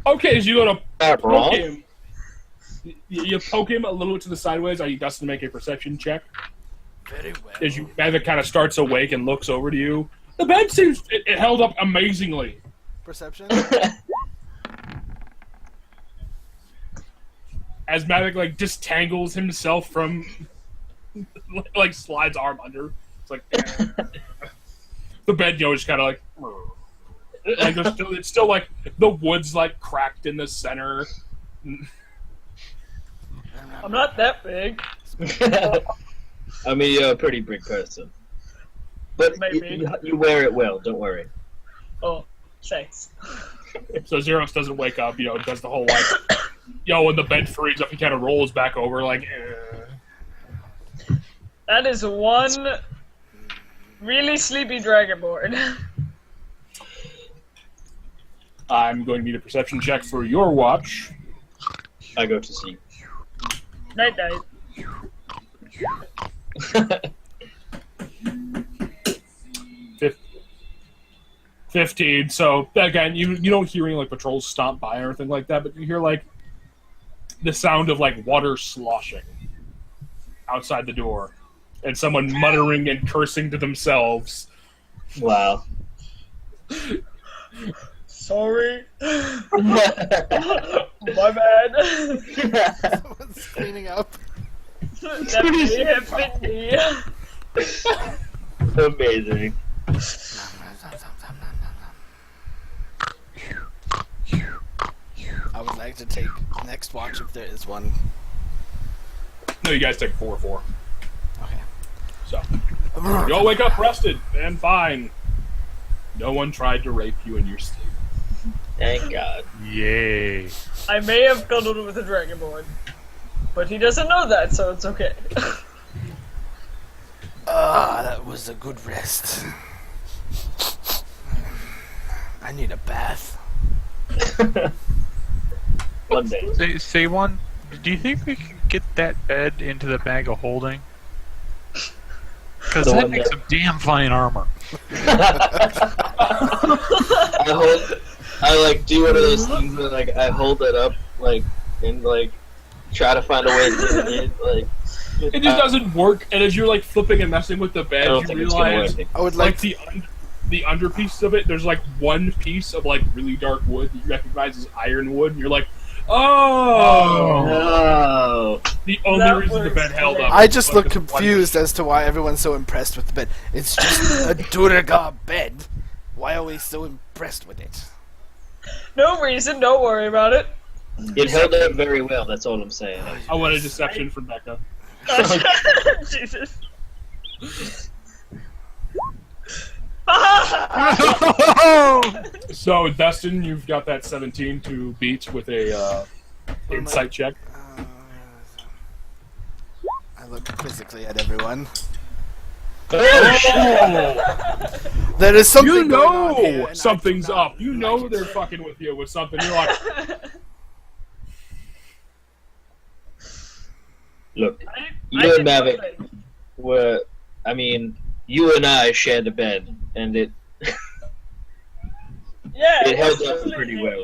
Okay, so you go to Not poke wrong. him. You poke him a little bit to the sideways. Are you Dustin to make a perception check? Very well. As you Mavic kind of starts awake and looks over to you. The bed seems it held up amazingly. Perception. As Mavic like distangles himself from like slides arm under. It's like the bed just kind of like there's still, it's still like the wood's like cracked in the center. I'm not that big. I mean, you're a pretty big person. But Maybe. you wear it well, don't worry. Oh, thanks. So Zeros doesn't wake up, does the whole like when the bed frees up, he kind of rolls back over like That is one really sleepy dragonborn. I'm going to need a perception check for your watch. I go to sleep. Night night. 15. So again, you don't hear any like patrols stomp by or anything like that, but you hear like the sound of like water sloshing outside the door, and someone muttering and cursing to themselves. Wow. Sorry. My bad. Someone's cleaning up. That may have been me. Amazing. I would like to take next watch if there is one. No, you guys take 4-4. Okay. So you all wake up rested and fine. No one tried to rape you in your sleep. Thank God. Yay. I may have cuddled with a dragonborn, but he doesn't know that, so it's okay. That was a good rest. I need a bath. One day. Say one. Do you think we can get that bed into the bag of holding? Because The that one makes that- some damn fine armor. I like do one of those things where like I hold it up like and like try to find a way to get it in, like It just doesn't work, and as you're like flipping and messing with the I bed, don't you think it's gonna realize work. I would like like the under piece of it, there's like one piece of like really dark wood that you recognize as ironwood, and you're like, oh, No. the only That reason the works bed held up. I just was look because of one confused as to why everyone's so impressed with the bed. It's just a Durga bed. Why are we so impressed with it? No reason, don't worry about it. It held up very well, that's all I'm saying. I want a deception from Becca. Jesus. So, Dustin, you've got that 17 to beat with a insight check. I look quizzically at everyone. Oh, There is something you going on here, know and I something's do not up. You like know it. they're fucking with you with something. You're like, Look, I you did and Mavic nothing. were I mean, you and I shared a bed and it Yeah, it held was up definitely- pretty well.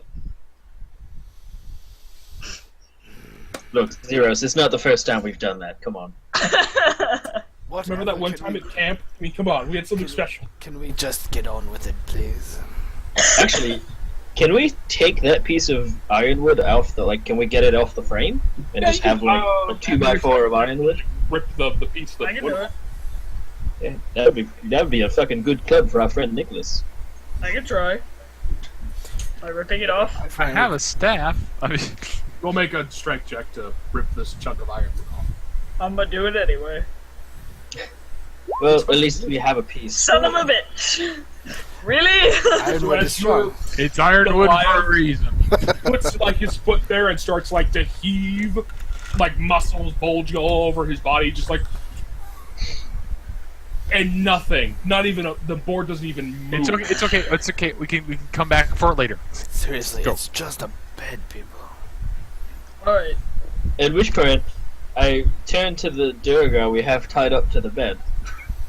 Look, Zeros, it's not the first time we've done that. Come on. Whatever, Remember that one can time we- at camp? I mean, come on, we had something special. Can we just get on with it, please? Actually, can we take that piece of ironwood off the can we get it off the frame and Yeah, just you have can, a 2x4 of ironwood? Rip the piece of the I can wood do off. it. Yeah, that'd be a fucking good club for our friend Nicholas. I can try. By ripping it off. I have a staff. I mean, We'll make a strength check to rip this chunk of iron off. I'm gonna do it anyway. Well, at least we have a piece. Son of a bitch! Really? Ironwood is strong. it's ironwood for a reason. Puts like his foot there and starts like to heave, like muscles bulging all over his body, just like, and nothing. Not even the board doesn't even move. It's okay. It's okay. It's okay. We can come back for it later. Seriously, Go. it's just a bed, people. Alright. At which point, I turn to the Durgar we have tied up to the bed.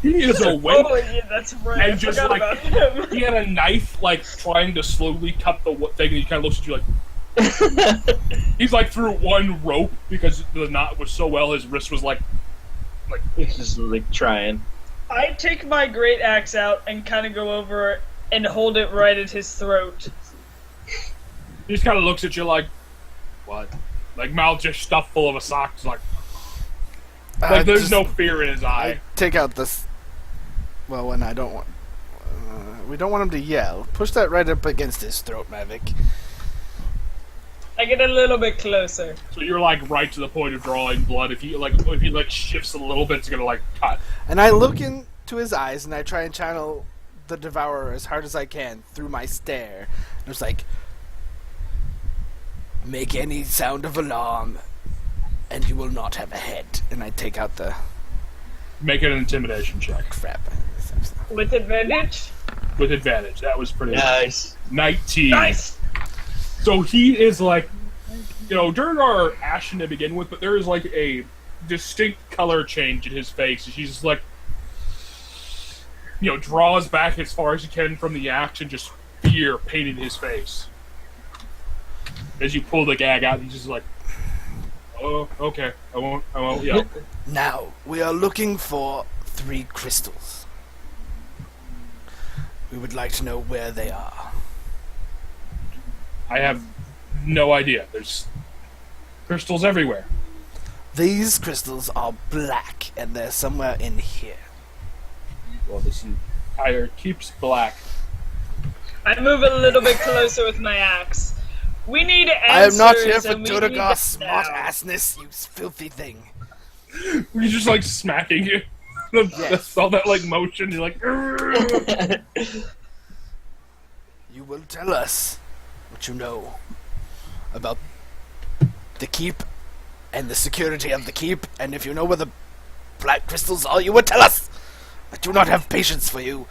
He is awake. Oh, yeah, that's right. And I just, forgot like, about him. He had a knife, like trying to slowly cut the thing, and he kind of looks at you like he's like through one rope because the knot was so well. His wrist was like He's just trying. I take my great axe out and kind of go over and hold it right at his throat. he just kind of looks at you like what, like mouth just stuffed full of a sock. It's like there's no fear in his I eye. take out this. Well, when I don't want. We don't want him to yell. Push that right up against his throat, Mavic. I get a little bit closer. So you're like right to the point of drawing blood. If he shifts a little bit, it's gonna like cut. And I look into his eyes and I try and channel the Devourer as hard as I can through my stare. And it's like, make any sound of alarm, and you will not have a head. And I take out the Make it an intimidation check crap. With advantage? with advantage. That was pretty Nice. 19. Nice! So he is like, Durgar are ashen to begin with, but there is like a distinct color change in his face. He's just like, draws back as far as he can from the axe and just fear painted his face. As you pull the gag out, he's just like, oh, okay, I won't yell. Now, we are looking for 3 crystals. We would like to know where they are. I have no idea. There's crystals everywhere. These crystals are black, and they're somewhere in here. Well, this entire keeps black. I move a little bit closer with my axe. We need I answers. am not here for and we need Durgar's them now. smart-assness, you filthy thing. He's just like smacking you. Yes. All that like motion. You're like, "Urgh." You will tell us what you know about the keep and the security of the keep, and if you know where the black crystals are, you will tell us. I do not have patience for you.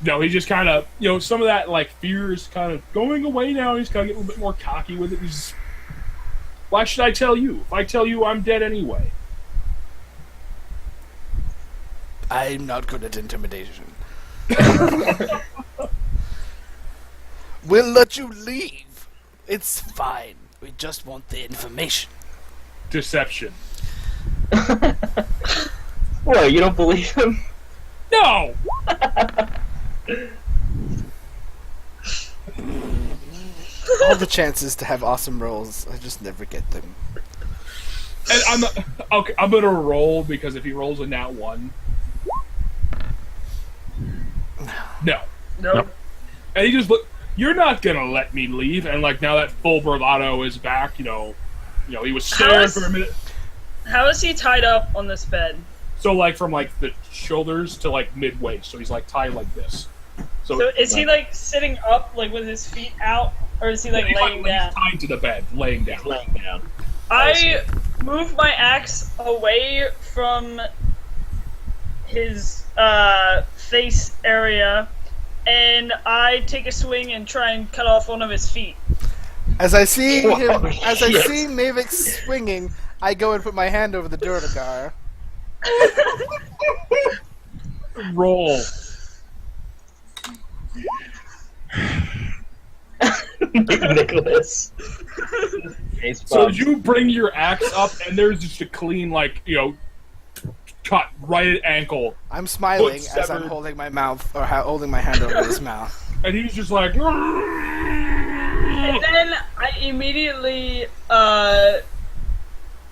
No, he just kind of, some of that like fear is kind of going away now. He's kind of getting a little bit more cocky with it. He's, why should I tell you? If I tell you, I'm dead anyway. I'm not good at intimidation. We'll let you leave. It's fine. We just want the information. Deception. What, you don't believe him? No. All the chances to have awesome rolls, I just never get them. And I'm gonna roll because if he rolls a nat 1, no. Nope. And he just look. You're not gonna let me leave. And like now that full bravado is back, he was staring for a minute. How is he tied up on this bed? So like from like the shoulders to like mid waist. So he's like tied like this. So is he like sitting up, like with his feet out, or is he like he's laying down? He's tied to the bed, laying down. Laying down. I move my axe away from his face area, and I take a swing and try and cut off one of his feet. As I see Oh, him, as I shit. see Mavic swinging, I go and put my hand over the Durgar. Roll. Nicholas. So you bring your axe up, and there's just a clean, like, cut right at ankle, I'm smiling Foot as I'm severed. holding my mouth, or holding my hand over his mouth. and he's just like. And then I immediately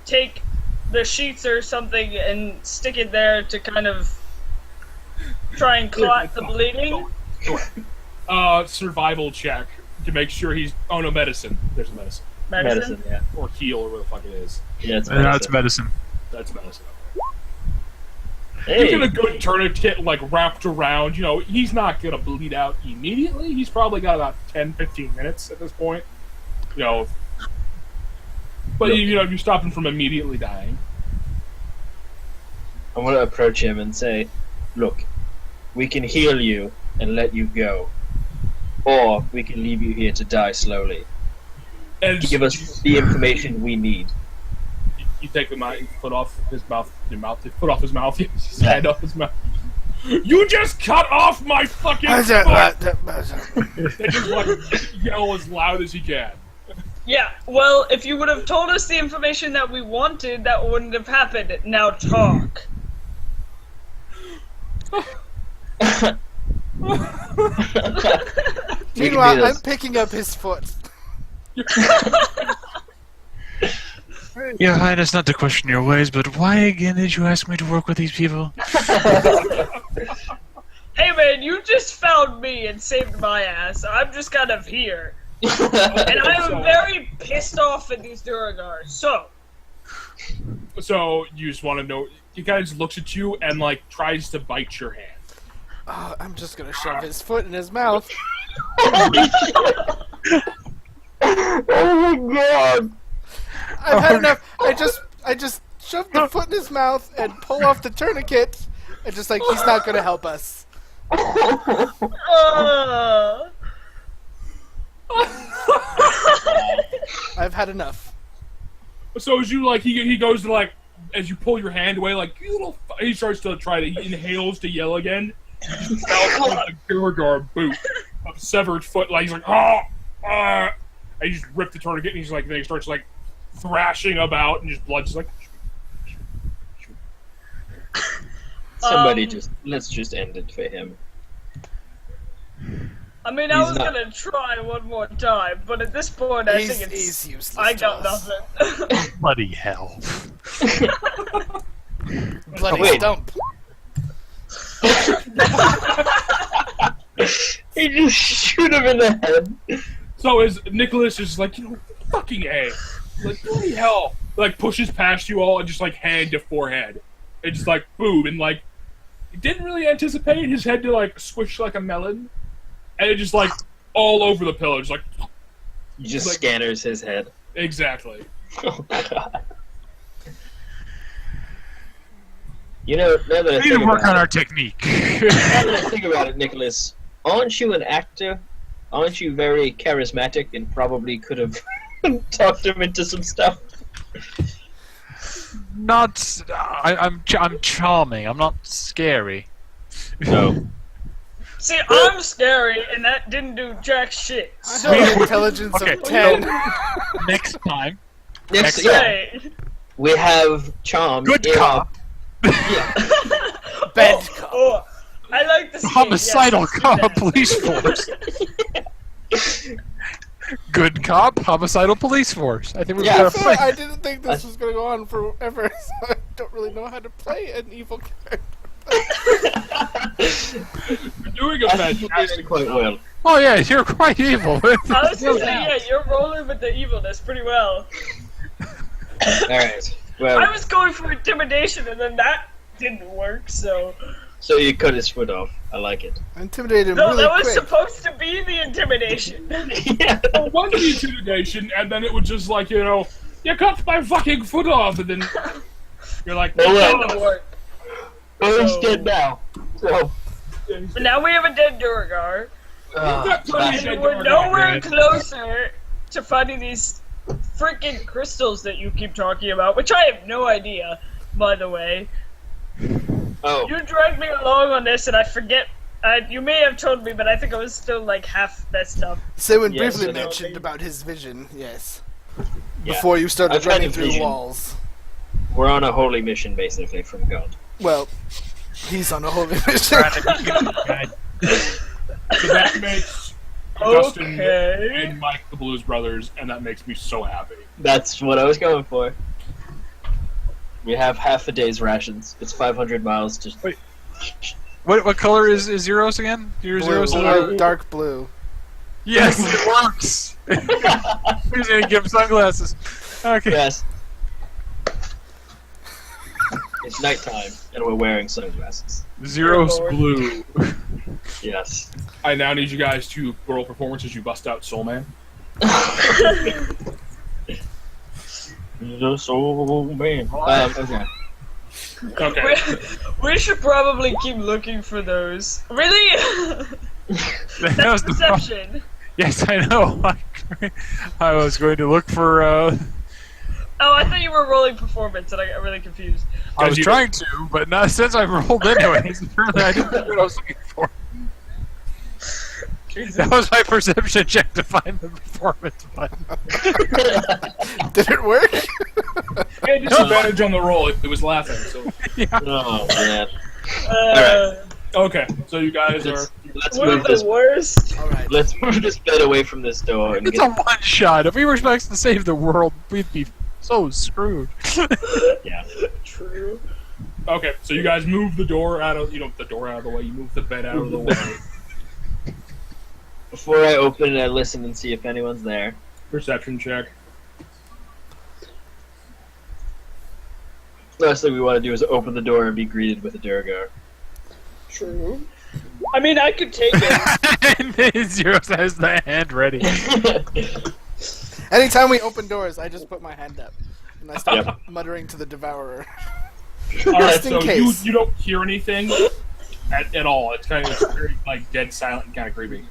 take the sheets or something and stick it there to kind of try and clot the bleeding. Survival check to make sure he's. Oh no, medicine. There's a medicine Medicine, yeah. or heal or whatever the fuck it is. Yeah, it's Yeah, it's medicine. medicine. That's medicine. Hey, You get a good tourniquet like wrapped around. You know, he's not gonna bleed out immediately. He's probably got about 10-15 minutes at this point. You know, but you stop him from immediately dying. I'm gonna approach him and say, "Look, we can heal you and let you go, or we can leave you here to die slowly. And Give us the information we need." You take the foot off his mouth, foot off his mouth, his head off his mouth. You just cut off my fucking foot! They just like yell as loud as he can. Yeah, well, if you would have told us the information that we wanted, that wouldn't have happened. Now talk. Meanwhile, I'm picking up his foot. Your Highness, not to question your ways, but why again did you ask me to work with these people? Hey man, you just found me and saved my ass. I'm just kind of here. And I am very pissed off at these Duragars. So you just want to know. He kind of just looks at you and like tries to bite your hand. I'm just gonna shove his foot in his mouth. Oh my god! I've had enough. I just shove the foot in his mouth and pull off the tourniquet, and just like he's not gonna help us. I've had enough. So as you like, he goes to like, as you pull your hand away, like you little. He starts to try to. He inhales to yell again. He fell with a Duragar boot of severed foot. Like he's like, oh, and he just ripped the tourniquet, and he's like, then he starts like thrashing about, and just blood just like. Somebody let's just end it for him. I mean, I He's was not- gonna try one more time, but at this point, I think it's. He's useless. I to got us. nothing. Bloody hell. Bloody Wait. stump. He just shoot him in the head. So as Nicholas is like, fucking A, like bloody hell, like pushes past you all and just like hand to forehead, and just like boom, and like he didn't really anticipate his head to like squish like a melon, and it just like all over the pillow, just like He just Like- scanners his head. exactly. Oh god. You know, now that I We need think to work about on it, our technique. now that I think about it, Nicholas, aren't you an actor? Aren't you very charismatic and probably could have talked him into some stuff? Not. I'm charming. I'm not scary. No. See, I'm scary, and that didn't do jack shit. I So, have an intelligence Okay. of 10. Next time. Next, Next yeah, hey. we have charm. Good in our- cop. Yeah. Bad cop. Oh, I like the scheme, Homicidal yes, cop let's do police force. Good cop, homicidal police force. I think we've Yeah. got a So fight. I didn't think this was going to go on forever, so I don't really know how to play an evil character. You're doing a I think you did fantastic it quite job. well. Oh yeah, you're quite evil. that. I was gonna say, yeah, you're rolling with the evilness pretty well. Alright. Well, I was going for intimidation, and then that didn't work, so... so you cut his foot off. I like it. I intimidated him No, really that was quick. supposed to be the intimidation. Yeah. Well, one the intimidation, and then it was just like, you cut my fucking foot off, and then you're like, No, That well, didn't work. oh, he's dead now. So, But now we have a dead Duragar, got plenty of and dead we're Duragar, nowhere man. closer to finding these freaking crystals that you keep talking about, which I have no idea, by the way. oh, You dragged me along on this, and I forget. You may have told me, but I think I was still like half messed up. Simon Yes, briefly I know. mentioned about his vision, yes. Yeah. Before you started I've had running a through vision. walls. We're on a holy mission, basically, from God. Well, he's on a holy mission. So that makes Dustin Okay. and Mike the Blues Brothers, and that makes me so happy. That's what I was going for. We have half a day's rations. It's 500 miles to... Wait. What color is Zeros again? Your Zeros? Dark blue. Yes, it works. He's gonna give him sunglasses. Okay. Yes. It's nighttime, and we're wearing sunglasses. Zeros Lord. blue. Yes. I now need you guys to roll performance as you bust out Soul Man. The soul man. Okay. Okay. We should probably keep looking for those. Really? That That's was the problem. perception. Yes, I know. I was going to look for. Oh, I thought you were rolling performance, and I got really confused. I was you- trying to, but not since I rolled anyways. Apparently, I didn't know what I was looking for. That was my perception check to find the performance button. Did it work? Yeah, disadvantage on the roll. It was laughing. So Oh man. okay, so you guys are. Let's One of move the this. worst. Alright. Let's move this bed away from this door and It's get. a one shot. If we were supposed to save the world, we'd be so screwed. Yeah. True. Okay, so you guys move the door out of the door out of the way. You move the bed out of the way. Before I open it, I listen and see if anyone's there. Perception check. Last thing we want to do is open the door and be greeted with a Durgar. True. I mean, I could take it. And Zeros has the hand ready. Anytime we open doors, I just put my hand up. And I start Yep. muttering to the devourer. All right, Just in so case. you don't hear anything at all. It's kind of very like dead silent and kind of creepy.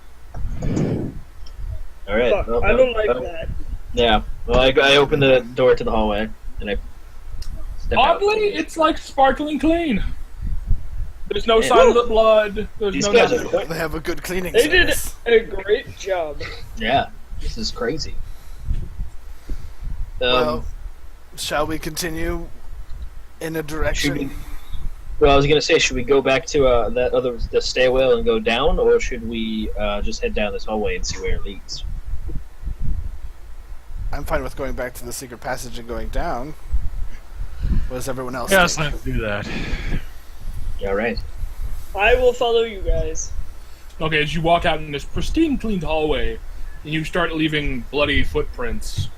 All right. Fuck, well, I don't like well, that. Yeah. Well, I open the door to the hallway and I step out. Oddly, it's like sparkling clean. There's no Man. sign of the blood. There's These no guys nothing. are quick. They have a good cleaning They did service. a great job. Yeah. This is crazy. Well, shall we continue in a should direction? we, well, I was gonna say, should we go back to the stairwell and go down, or should we just head down this hallway and see where it leads? I'm fine with going back to the secret passage and going down. What does everyone else Yes, think? let's do that. Yeah. Right. I will follow you guys. Okay, as you walk out in this pristine, clean hallway, and you start leaving bloody footprints.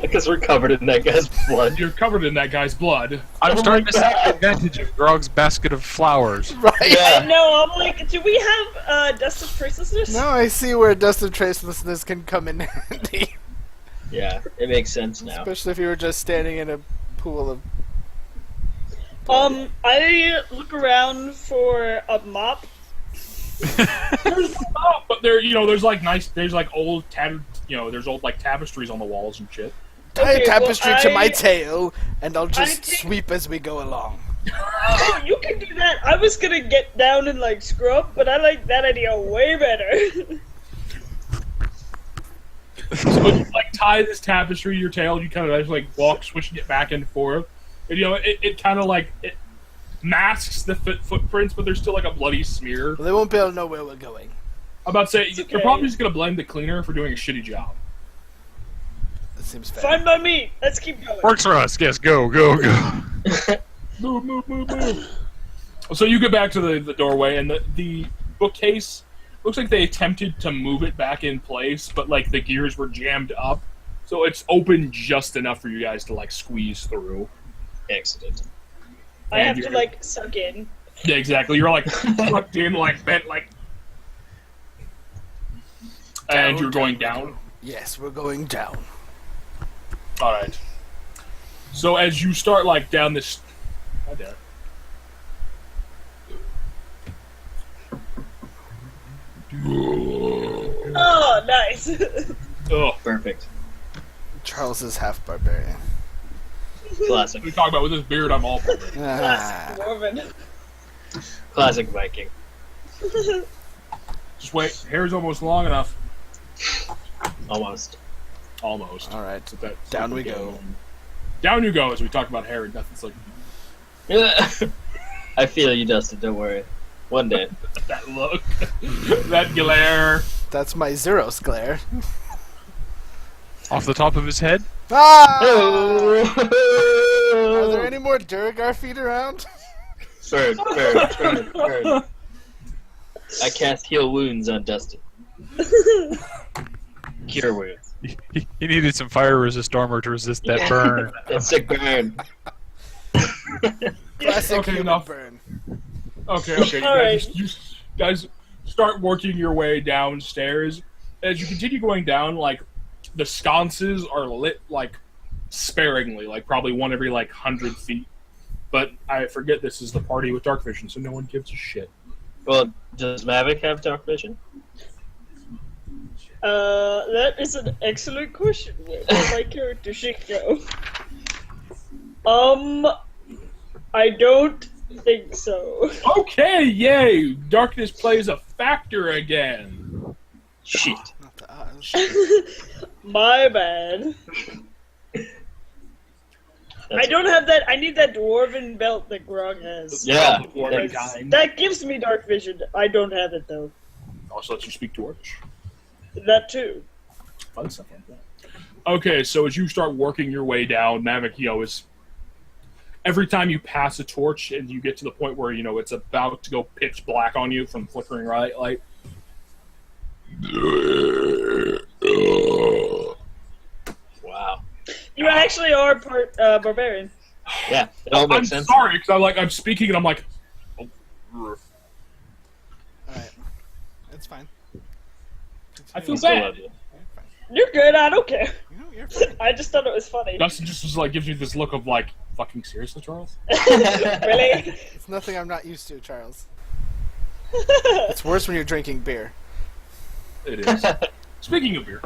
Because we're covered in that guy's blood. You're covered in that guy's blood. I'm Oh starting my to see God. the advantage of Grog's basket of flowers. Right? Yeah. No, I'm like, do we have Dust of Tracelessness? No, I see where dust of tracelessness can come in handy. Yeah. It makes sense now. Especially if you were just standing in a pool of... I look around for a mop. There's oh, but there's like old tattered, there's old like tapestries on the walls and shit. Tie a Okay, well, tapestry to my I- tail, and I'll just take- sweep as we go along. Oh, you can do that. I was gonna get down and like scrub, but I like that idea way better. So you like tie this tapestry to your tail, you kind of just like walk, swishing it back and forth. And, it kind of like it masks the footprints, but there's still like a bloody smear. Well, they won't be able to know where we're going. I'm about to say okay. you're probably just gonna blame the cleaner for doing a shitty job. That seems fair. Fine by me. Let's keep going. Works for us. Yes, go. Move. So you get back to the doorway, and the bookcase looks like they attempted to move it back in place, but like the gears were jammed up, so it's open just enough for you guys to like squeeze through. Excellent. I have And to you're- like suck in. Yeah, exactly. You're like tucked in, like bent, like, and Down, you're going down. down. Yes, we're going down. All right. So as you start like down this, right there. Oh, nice. Ugh. Perfect. Charles is half barbarian. Classic. We talk about with this beard, I'm all. Ah, Dwarven. Classic Viking. Just wait. Hair's almost long enough. Almost. Almost. all right. So that- Down we go. Down you go as we talk about hair and nothing's like I feel you, Dustin. Don't worry. One day. that look, that glare. That's my Zeros glare. Off the top of his head? Ah! Oh! Are there any more Duragar feet around? Bird. I cast heal wounds on Dustin. Cure wounds. He needed some fire resist armor to resist that burn. It's a burn. Classic Okay, human enough. burn. Okay. All right. You guys start working your way downstairs. As you continue going down, like the sconces are lit like sparingly, like probably one every like 100 feet. But I forget this is the party with dark vision, so no one gives a shit. Well, does Mavic have dark vision? That is an excellent question. Where does my character should go? I don't think so. Okay, yay! Darkness plays a factor again. Shit. Not to us. My bad. I don't have that. I need that dwarven belt that Grog has. Yeah. Dwarven That's- kind. That gives me dark vision. I don't have it though. Also lets you speak Dwarvish. That too. Fun stuff like that. Okay, so as you start working your way down, Mavic, is every time you pass a torch and you get to the point where it's about to go pitch black on you from flickering light. Wow. You actually are part barbarian. Yeah, it all I'm makes sense. sorry because I'm speaking and I'm like, Alright. It's fine. I feel We still bad. love you. You're good. I don't care. You're fine. I just thought it was funny. Dustin just was like gives you this look of like, fucking seriously, Charles? Really? It's nothing I'm not used to, Charles. It's worse when you're drinking beer. It is. Speaking of beer,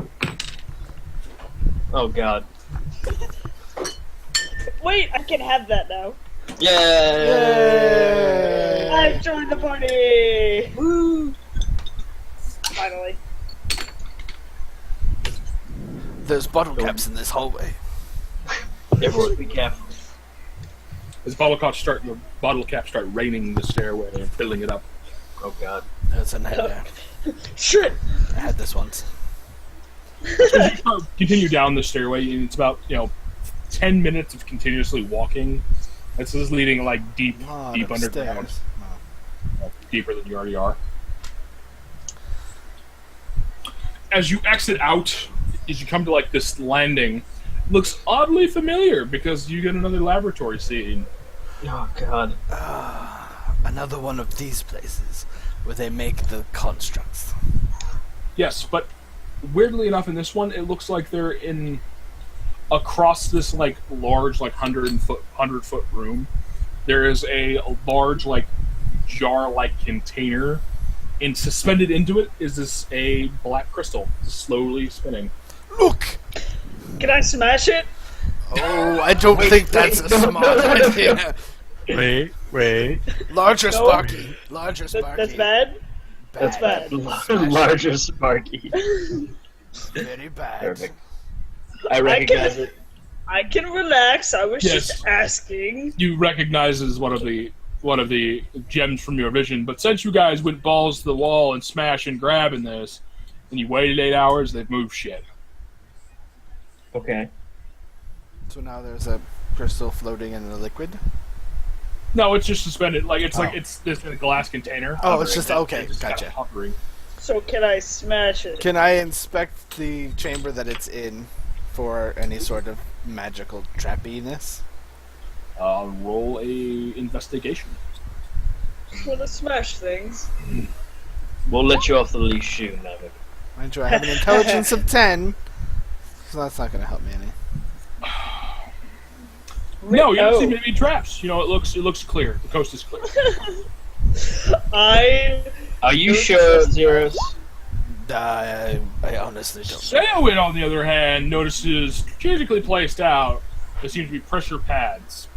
Oh god. Wait, I can have that now. Yay! I've joined the party. Woo! Finally. There's bottle caps in this hallway. Everyone be careful. as the bottle caps start raining the stairway and filling it up. Oh god. That's a nightmare. Shit. I had this once. Continue down the stairway, and it's about 10 minutes of continuously walking. This is leading like deep Lot underground, of stairs. deeper than you already are. As you exit out, as you come to like this landing, it looks oddly familiar because you get another laboratory scene. Oh god. Another one of these places where they make the constructs. Yes, but weirdly enough, in this one, it looks like they're in across this like large, like 100-foot room. There is a large, like jar-like container, and suspended into it is this a black crystal slowly spinning. Look! Can I smash it? Oh, I don't think that's a smart idea. Wait. Larger No. Sparky. Larger Sparky. That's bad. That's bad. Larger Sparky. Very bad. Perfect. I recognize it. I can relax. I was Yes. just asking. You recognize it as one of the gems from your vision, but since you guys went balls to the wall and smash and grab in this, and you waited 8 hours, they've moved shit. Okay. So now there's a crystal floating in a liquid. No, it's just suspended. Like it's Oh. like it's in a glass container. Oh, it's hovering. just- okay, It's just kinda gotcha. hovering. So can I smash it? Can I inspect the chamber that it's in for any sort of magical trappiness? Roll a investigation. I want to smash things. We'll let you off the leash soon, Maverick. Mind you, I have an intelligence of 10, so that's not going to help me any. No, you don't Oh. see maybe traps. It looks clear. The coast is clear. Are you sure, Zeros? I honestly don't. Sailwind, on the other hand, notices strategically placed out. There seem to be pressure pads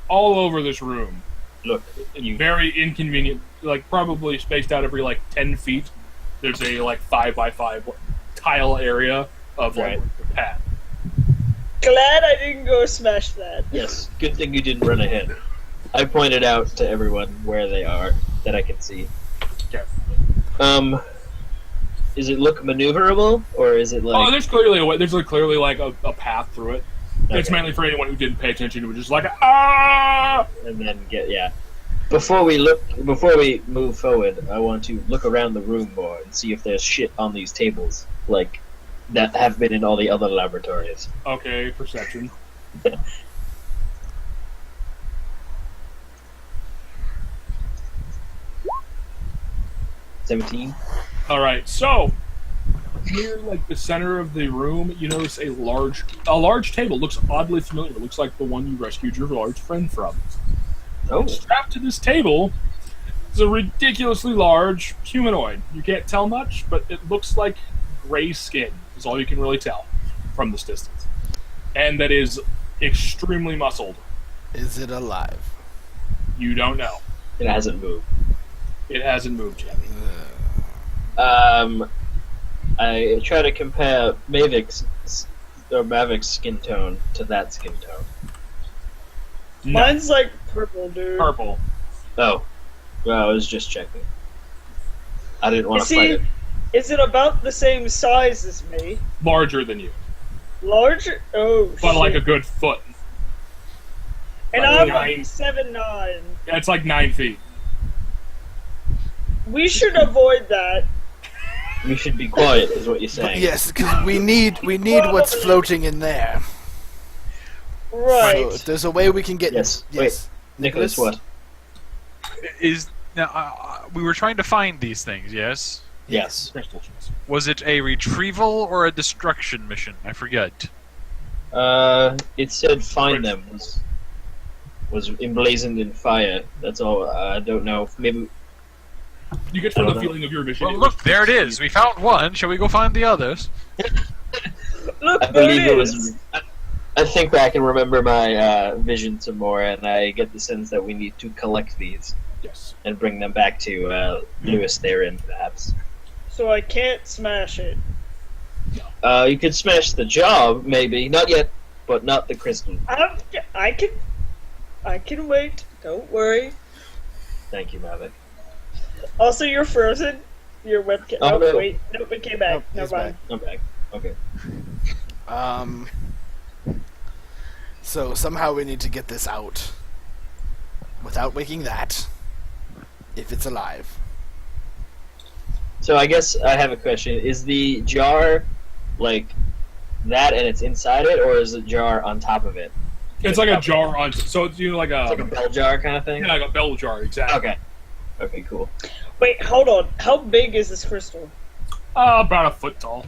all over this room. Look, Very inconvenient. Like probably spaced out every like 10 feet. There's a like 5x5 tile area of like Right. pad. glad I didn't go smash that. Yes, good thing you didn't run ahead. I pointed out to everyone where they are that I can see. Okay. Does it look maneuverable, or is it Oh, like? there's clearly a way. There's like clearly like a path through it. It's Okay. mainly for anyone who didn't pay attention. Who was just like, ah. And then Before we move forward, I want to look around the room more and see if there's shit on these tables, like that have been in all the other laboratories. Okay, perception. 17. All right, so near like the center of the room, you notice a large table. Looks oddly familiar. Looks like the one you rescued your large friend from. Oh, Strapped to this table is a ridiculously large humanoid. You can't tell much, but it looks like gray skin is all you can really tell from this distance, and that is extremely muscled. Is it alive? You don't know. it hasn't moved. It hasn't moved yet. I try to compare Mavic's skin tone to that skin tone. No. Mine's like purple, dude. Purple. Oh, well, I was just checking. I didn't want to See, fight it. is it about the same size as me? Larger than you, Larger? Oh, but shit. like a good foot. And like I'm nine. like 7'9". It's like 9 feet. We should avoid that. We should be quiet, is what you're But saying. yes, because we need what's floating in there. Right. So there's a way we can get. Yes. Yes. Nicholas, what? Is now we were trying to find these things. Yes. Yes. Crystal chest. Was it a retrieval or a destruction mission? I forget. It said find them was emblazoned in fire. That's all. I don't know. Maybe You get I from don't the know. feeling of your mission. Well, look, there it is. We found one. Shall we go find the others? Look, I there believe it it is. was. I think back and remember my vision some more, and I get the sense that we need to collect these Yes. and bring them back to Lewis therein, perhaps. So I can't smash it. You could smash the job, maybe. Not yet, but not the crystal. I can wait. Don't worry. Thank you, Mavic. Also, you're frozen. Your webcam. Oh, Oh, no. wait. Nope, it came back. Nope, he's Never mind. I'm back. Okay. So somehow we need to get this out without waking that. If it's alive. So I guess I have a question. Is the jar like that and it's inside it, or is the jar on top of it? It's like a jar on. So it's like It's like a bell jar kind of thing? yeah, like a bell jar, exactly. Okay. Okay, cool. Wait, hold on. How big is this crystal? About a foot tall.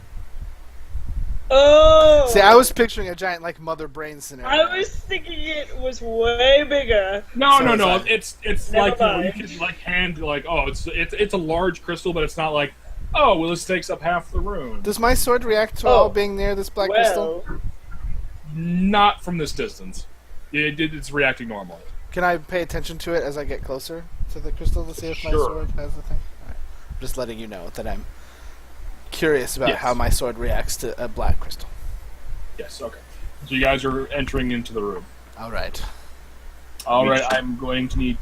Oh! See, I was picturing a giant like mother brain scenario. I was thinking it was way bigger. No, So no, is no. that- It's Never like you mind. can like hand like it's a large crystal, but it's not like well this takes up half the room. Does my sword react to Oh. all being near this black crystal? Well, Not from this distance. It's reacting normally. Can I pay attention to it as I get closer to the crystal to see if my Sure. sword has the thing? Alright. I'm just letting you know that I'm curious about Yes. how my sword reacts to a black crystal. Yes. Okay. So you guys are entering into the room. Alright. All right. I'm going to need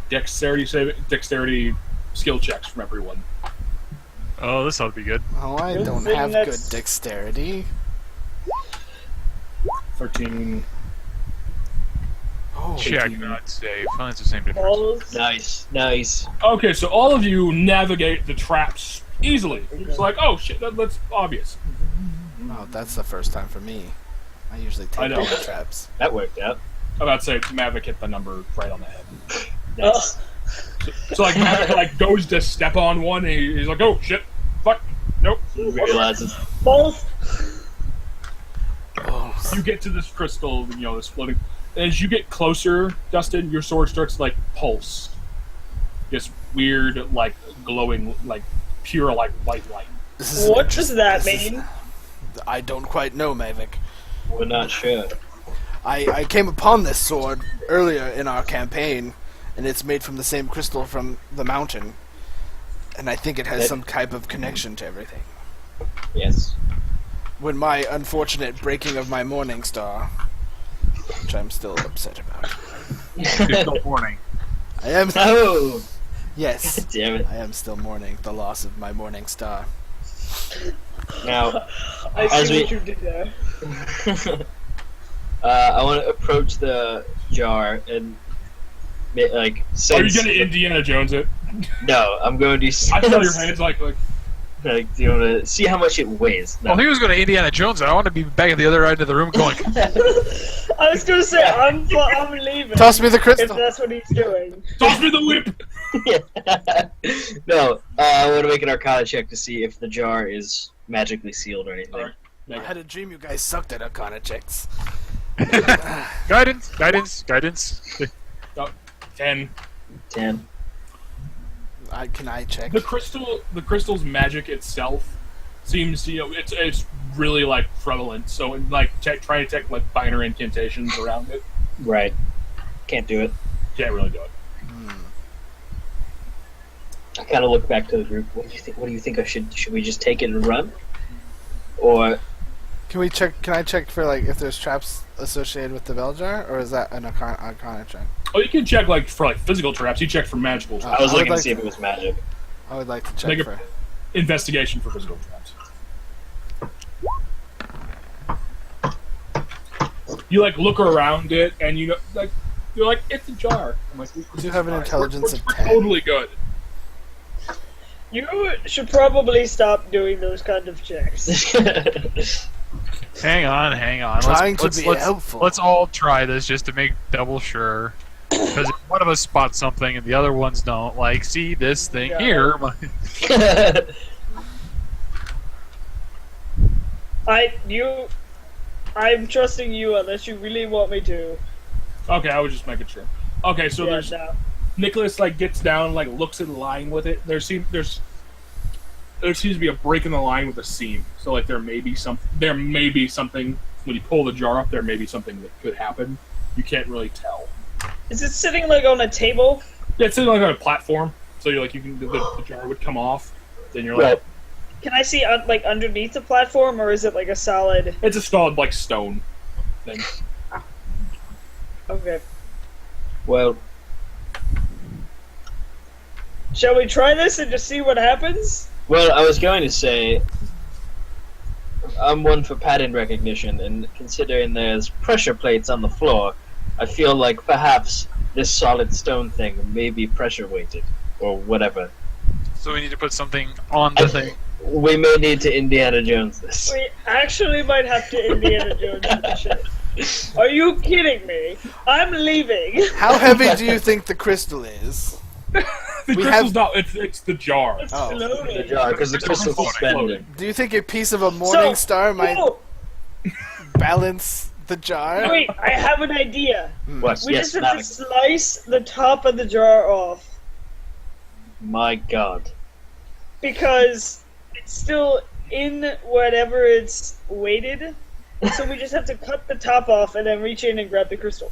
dexterity skill checks from everyone. Oh, this ought to be good. Oh, I Good don't thing have that's- good dexterity. 13. Oh, Check, not save. Well, it's the same difference. balls. Nice. Nice. Okay, so all of you navigate the traps easily. It's like, oh shit, that's obvious. oh, that's the first time for me. I usually I take know. all the traps. That worked out. I'm about to say Mavic hit the number right on the head. Nice. So like Mavic like goes to step on one, and he's like, oh shit, fuck, nope. Realizes. Balls. Oh, You get to this crystal, this floating. As you get closer, Dustin, your sword starts to like pulse. This weird, like glowing, like pure, like white light. this is What interesting. does that This is- mean? I don't quite know, Mavic. We're not sure. I came upon this sword earlier in our campaign, and it's made from the same crystal from the mountain. And I think it has It- some type of connection to everything. Yes. when my unfortunate breaking of my morning star, which I'm still upset about. There's no warning. I am. Oh, Yes, damn it! I am still mourning the loss of my morning star. Now, I As see we- what you did there. I want to approach the jar and like Are you sense. gonna Indiana Jones it? No, I'm going to. I saw your hands like Like, do you want to see how much it weighs? No. Well, he was going to Indiana Jones, and I want to be back at the other end of the room going, I was gonna say I'm leaving. Toss me the if crystal. that's what he's doing. toss me the whip. No, I want to make an Arcana check to see if the jar is magically sealed or anything. Alright. I had a dream you guys sucked at Arcana checks. guidance. 10. 10. Can I check? The crystal's magic itself seems, it's really like prevalent. So like try to take like minor incantations around it. Right. Can't do it. Can't really do it. I kind of look back to the group. What do you think? What do you think? Should we just take it and run, or Can we check? Can I check for like if there's traps associated with the bell jar, or is that an Arcana check? Oh, you can check like for like physical traps. You check for magical traps. I was I would looking like to see to- if it was magic. I would like to check Make a- for. Investigation for physical traps. You like look around it, and you know, like you're like it's a jar. I'm like, You do have an intelligence we're of 10. Totally good. You should probably stop doing those kind of checks. Hang on. Trying to be helpful. Let's all try this just to make double sure. Because if one of us spots something and the other ones don't, like, see this thing Yeah. here. I'm trusting you unless you really want me to. Okay, I was just making sure. Okay, so Yeah, there's no. Nicholas like gets down, like looks in line with it. There seems to be a break in the line with the seam. So like there may be something when you pull the jar up. There may be something that could happen. You can't really tell. Is it sitting like on a table? Yeah, it's sitting like on a platform. So you're like the jar would come off. Then you're like Right. Can I see like underneath the platform, or is it like a solid? it's a solid like stone thing. Okay. Well, Shall we try this and just see what happens? I was going to say, I'm one for pattern recognition, and considering there's pressure plates on the floor, I feel like perhaps this solid stone thing may be pressure weighted, or whatever. So we need to put something on the thing. We may need to Indiana Jones this. We actually might have to Indiana Jones this shit. Are you kidding me? I'm leaving. How heavy do you think the crystal is? The We crystal's have- not. It's the jar. It's Oh. floating. The jar, because the It's crystal's floating. suspended. Do you think a piece of a morning star might whoa, balance the jar? wait, I have an idea. What? We Yes, just have to Mavic. slice the top of the jar off My God. because it's still in whatever it's weighted. So we just have to cut the top off and then reach in and grab the crystal.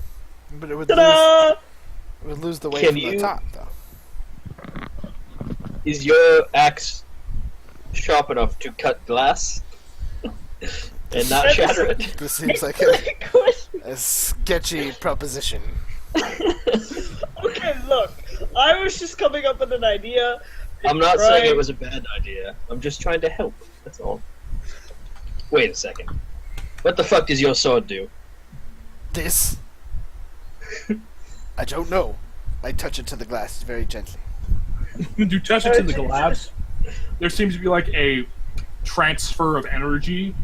But it would lose, Ta-da! it would lose the weight Can from the you- top, though. Is your axe sharp enough to cut glass and not shatter it? This seems like a sketchy proposition. Okay, look. I was just coming up with an idea. I'm not saying it Right. was a bad idea. I'm just trying to help. That's all. Wait a second. What the fuck does your sword do? This? I don't know. I touch it to the glass very gently. When you touch it to the glass, there seems to be like a transfer of energy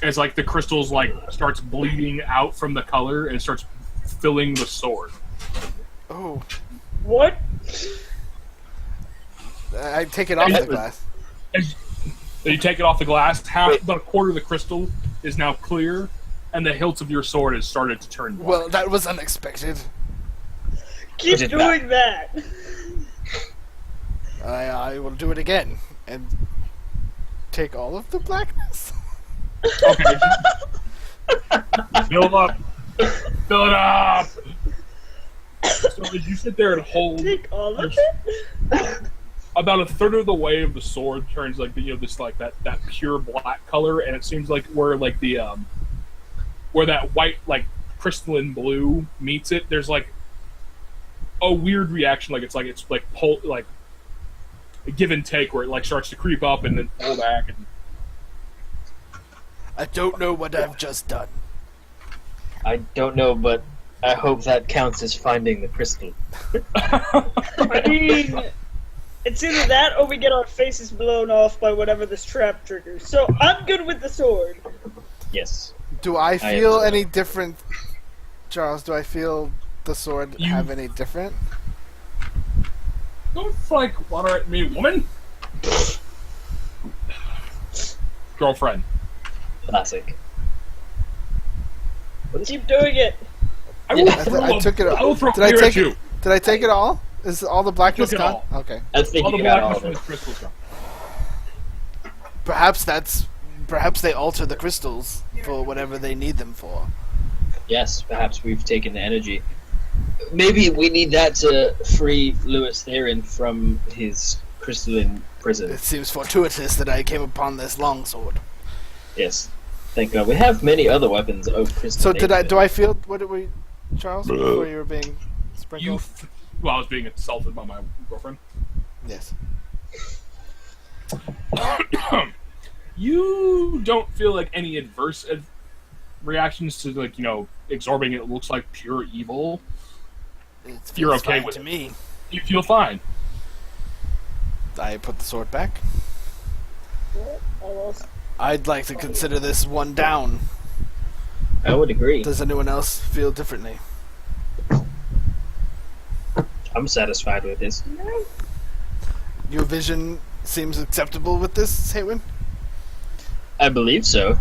as like the crystals like starts bleeding out from the color and starts filling the sword. Oh, What? I take it off Yeah. the glass. As you take it off the glass, Wait. about a quarter of the crystal is now clear, and the hilt of your sword has started to turn black. Well, that was unexpected. Keep Was it doing that. I will do it again and take all of the blackness. Okay. Fill up. Fill it up. So as you sit there and hold, Take all of it? about a third of the way of the sword turns like this like that pure black color, and it seems like where like the where that white like crystalline blue meets it, there's like a weird reaction, like it's like a give and take where it like starts to creep up and then pull back. And I don't know what I've just done. I don't know, but I hope that counts as finding the crystal. I mean, it's either that or we get our faces blown off by whatever this trap triggers. So I'm good with the sword. Yes. Do I feel am- any different, Charles? Do I feel the sword have any different? don't like water at me, woman. Girlfriend. Classic. Keep doing it. I will Yeah, throw I took it. I will throw Did I beer take at you. it? Did I take it all? Is all the blackness took it gone? all. Okay. I think All the you got all blackness of from it. the crystals gone. Perhaps they alter the crystals for whatever they need them for. Yes, perhaps we've taken the energy. Maybe we need that to free Louis Theron from his crystalline prison. It seems fortuitous that I came upon this longsword. Yes. Thank God. We have many other weapons of crystal. So nature. do I feel? What did we, Charles? Before you were being sprinkled? Well, I was being insulted by my girlfriend. Yes. You don't feel like any adverse reactions to like absorbing it looks like pure evil. It You're feels okay fine with to it. me. You feel fine. I put the sword back. Almost. I'd like to consider this one down. I would agree. Does anyone else feel differently? I'm satisfied with this. Your vision seems acceptable with this, Haywin? I believe so.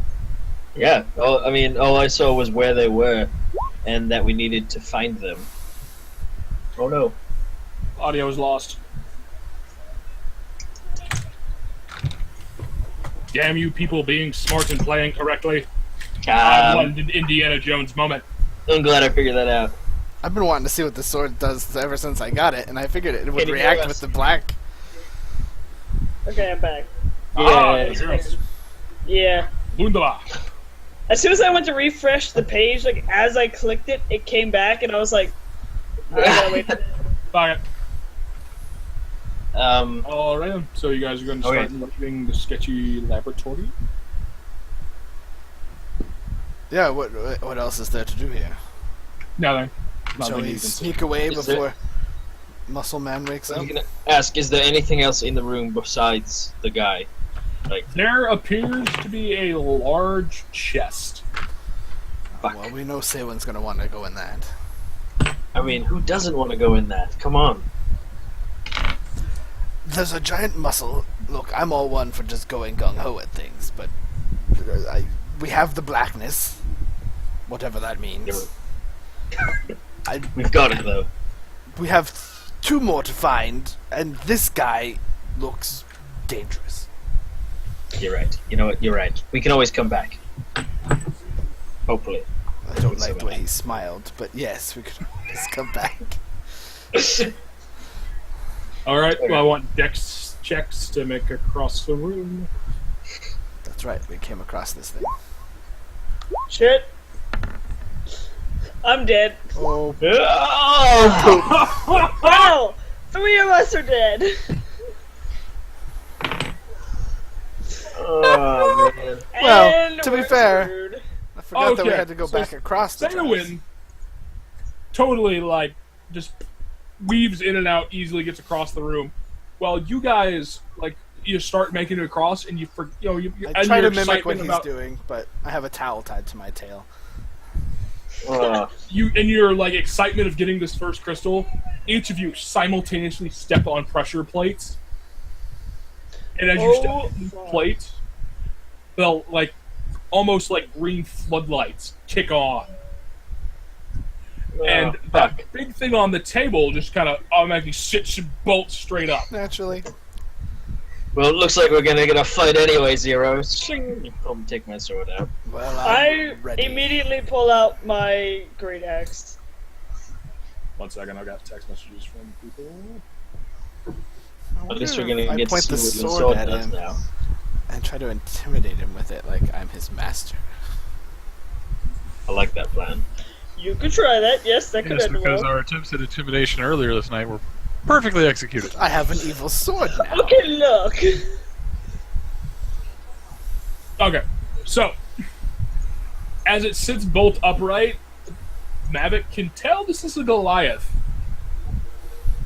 Yeah. All I saw was where they were, and that we needed to find them. Oh no. Audio is lost. Damn you people being smart and playing correctly. I wanted an Indiana Jones moment. I'm glad I figured that out. I've been wanting to see what the sword does ever since I got it, and I figured it would Can you react hear with us? the black. Okay, I'm back. Yes. Yeah. Wunderbar. As soon as I went to refresh the page, like as I clicked it, it came back, and I was like, I gotta wait for that. Alright. Um, Alright, so you guys are going to Okay. start leaving the sketchy laboratory? Yeah, what else is there to do here? Nothing. Shall Nothing we you can see. sneak away Is before Muscle Man wakes I up? was gonna ask, is there anything else in the room besides the guy? There appears to be a large chest. Fuck. Well, we know Sewin's gonna want to go in that. I mean, who doesn't want to go in that? Come on. There's a giant muscle. Look, I'm all one for just going gung-ho at things, but we have the blackness, whatever that means. We've got it though. We have two more to find, and this guy looks dangerous. You're right. You know what? You're right. We can always come back. Hopefully. I don't like the way he smiled, but yes, we could always come back. Alright, Okay. well, I want dex checks to make across the room. That's right, we came across this thing. Shit. I'm dead. Oh, Oh! Wow! 3 of us are dead. Oh, man. Well, And to be we're fair- screwed. I forgot that we Okay, had to go so back across the tracks. Theowin totally, like, just weaves in and out, easily gets across the room. Well, you guys, like, you start making it across, and you I and try your to mimic what excitement he's about doing, but I have a towel tied to my tail. you and your like excitement of getting this first crystal. Each of you simultaneously step on pressure plates, and as you step on the fuck. plate, they'll like almost like green floodlights kick on. And that fuck. big thing on the table just kind of automatically sits and bolts straight up. Naturally. Well, it looks like we're gonna get a fight anyway, Zero. Shing. I'll take my sword out. Well, I I'm ready. immediately pull out my great axe. 1 second, I got text messages from people. At least we're wonder gonna if I get to point see the what your sword sword at does him now. and try to intimidate him with it like I'm his master. I like that plan. You could try that. Yes, that could Yes, end because well. our attempts at intimidation earlier this night were perfectly executed. I have an evil sword now. Okay, look. Okay, so as it sits bolt upright, Mavic can tell this is a Goliath.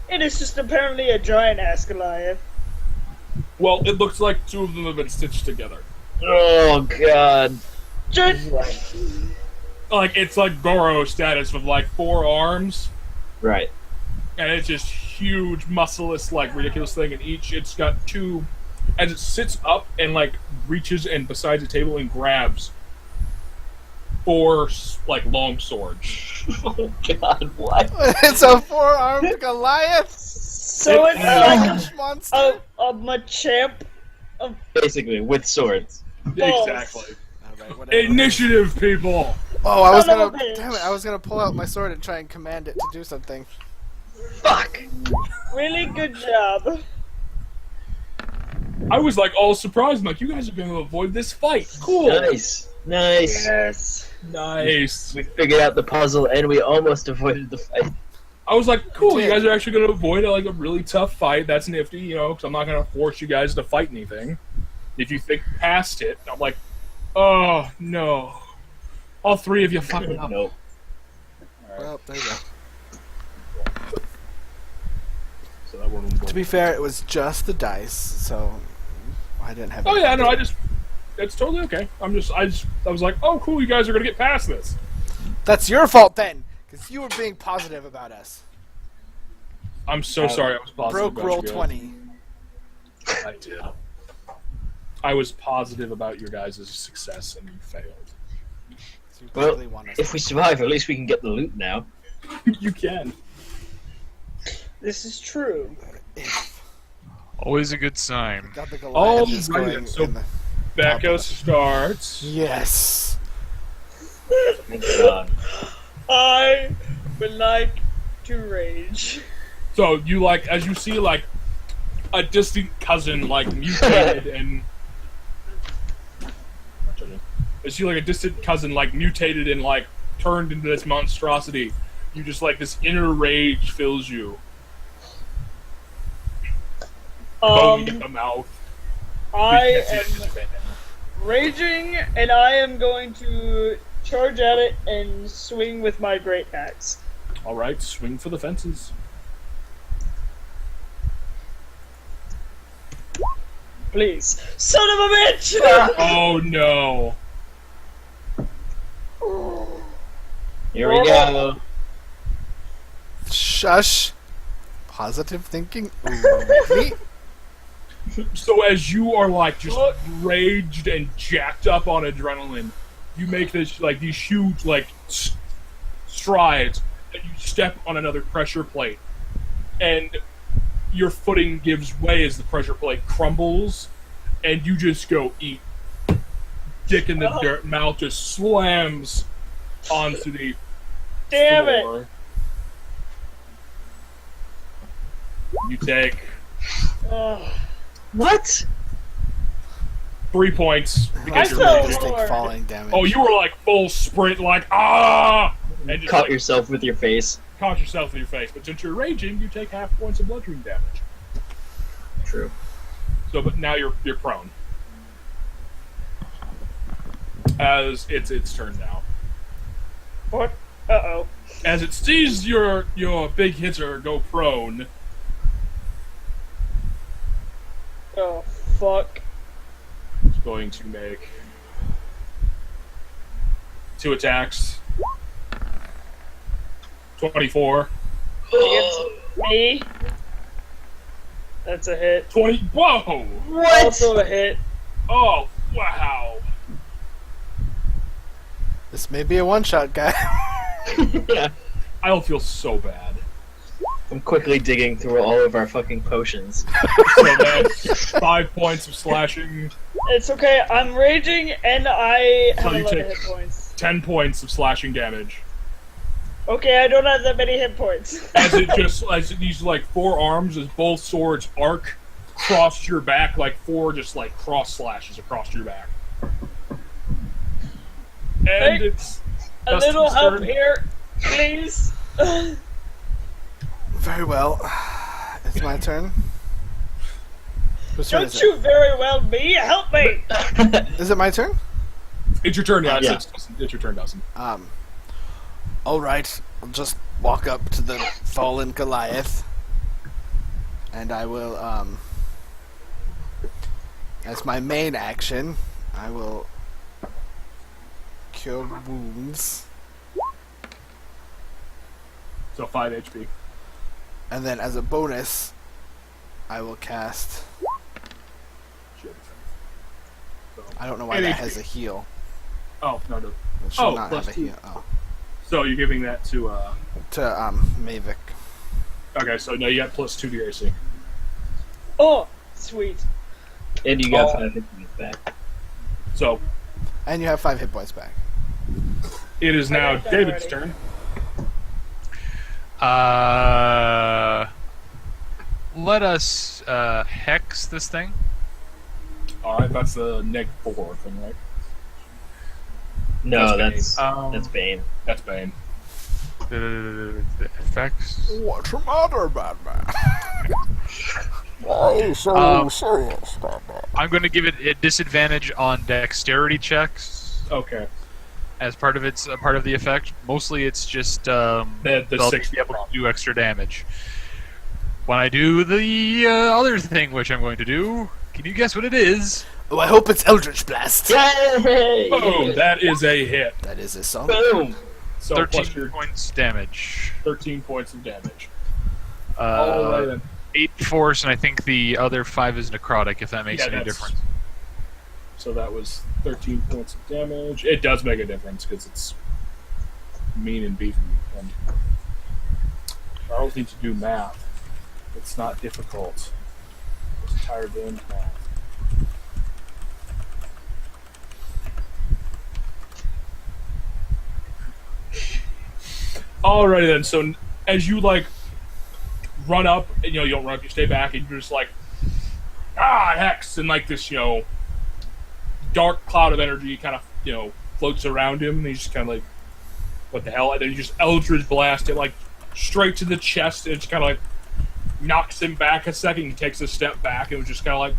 It is just apparently a giant-ass Goliath. Well, it looks like two of them have been stitched together. Oh god. Just Like it's like Goro status with like 4 arms, Right. and it's just huge, muscleless, like ridiculous thing. And each it's got 2. As it sits up and like reaches and besides the table and grabs 4 like long swords. Oh god, what? It's a 4-armed Goliath! so it's Elvish monster! a Machamp. Basically, with swords. Balls. Exactly. Alright, whatever. Initiative, people. Oh, I was Son of gonna. a bitch. Damn it! I was gonna pull out my sword and try and command it to do something. Fuck! Really good job. I was like all surprised. I'm like, you guys are going to avoid this fight. Cool. Nice. Nice. Yes. Nice. We figured out the puzzle and we almost avoided the fight. I was like, cool. You did. guys are actually going to avoid like a really tough fight. That's nifty, you know, because I'm not going to force you guys to fight anything. If you think past it, I'm like, oh no, all 3 of you fucking up. Nope. Well, there you go. So that one To be fair, it was just the dice, so I didn't have. Oh any yeah, no, idea. it's totally okay. I was like, oh cool, you guys are gonna get past this. That's your fault then, because you were being positive about us. I'm so sorry. I was positive. Broke about roll you guys. 20. I did. I was positive about your guys' success, and you failed. So you Well, really want us. if we survive, at least we can get the loot now. You can. This is true. Always a good sign. Got the Oh, Goliath is right, going so- in the... Becca starts. Yes. Thank God. I would like to rage. So you like, as you see, like a distant cousin, like mutated and. As you like a distant cousin, like mutated and like turned into this monstrosity. You just like this inner rage fills you. Bone in the mouth. I am raging, and I am going to charge at it and swing with my great axe. All right, swing for the fences. Please, son of a bitch! Oh no! Here we go. Shush. Positive thinking. Only. So as you are like just raged and jacked up on adrenaline, you make this like these huge like strides, and you step on another pressure plate, and your footing gives way as the pressure plate crumbles, and you just go eat. Dick in the dirt, mouth just slams onto the Damn it! floor. You take Ugh. What? 3 points because I you're felt- raging. Take Lord. falling damage. Oh, you were like full sprint, like ah, and just Caught like, yourself with your face. caught yourself in your face. But since you're raging, you take half points of bludgeoning damage. True. So, but now you're prone. As it's turn now. What? Uh-oh. As it sees your big hitter go prone, Oh, fuck. it's going to make 2 attacks. 24. Against me? That's a hit. 20. Whoa! What? Also a hit. Oh, wow. This may be a one-shot guy. I don't feel so bad. I'm quickly digging through all of our fucking potions. So that's 5 points of slashing, It's okay, I'm raging and I So have you 11 take- hit points. 10 points of slashing damage. Okay, I don't have that many hit points. As these like 4 arms, as both swords arc across your back, like 4 just like cross slashes across your back. And Hey, it's A little Dustin's help turn. here, please. Very well. It's my turn. Whose turn Don't is you very well me? Help me! it? Is it my turn? It's your turn, yeah. Yeah. It's your turn, Dustin. All right. I'll just walk up to the fallen Goliath, and I will, as my main action, I will cure wounds, So 5 HP. and then as a bonus, I will cast. I don't know why And that HP. has a heal. Oh, no. It should Oh, not plus have a 2. heal. Oh. So you're giving that to, To Mavic. okay, so now you got plus 2 to your AC. Oh, sweet. And you got Oh. 5 hit points back. So And you have 5 hit points back. it is now got that David's already. turn. Let us hex this thing. Alright, that's the -4 thing, right? No, That's that's Bane. That's Bane. The effects. What's the matter, Batman? Why are you so Um, serious, Batman? I'm going to give it a disadvantage on dexterity checks Okay. as part of its part of the effect. Mostly, it's just The they'll 6 be able to do extra damage. When I do the other thing, which I'm going to do, can you guess what it is? Oh, I hope it's Eldritch Blast. Yay! Boom! That is a hit. That is a song. Boom! So 13 plus your points damage. 13 points of damage. Alright then. 8 force, and I think the other 5 is necrotic, if that makes Yeah, any that's- difference. So that was 13 points of damage. It does make a difference because it's mean and beefy. And Charles needs to do math. It's not difficult. I'm just tired of doing math. Alrighty then. So as you like run up, and, you don't run up, you stay back, and you're just like, hex, and like this, dark cloud of energy kind of, floats around him, and he's just kind of like, what the hell? And then you just Eldritch Blast it, like, straight to the chest, and it just kind of like knocks him back a second. He takes a step back, and it just kind of like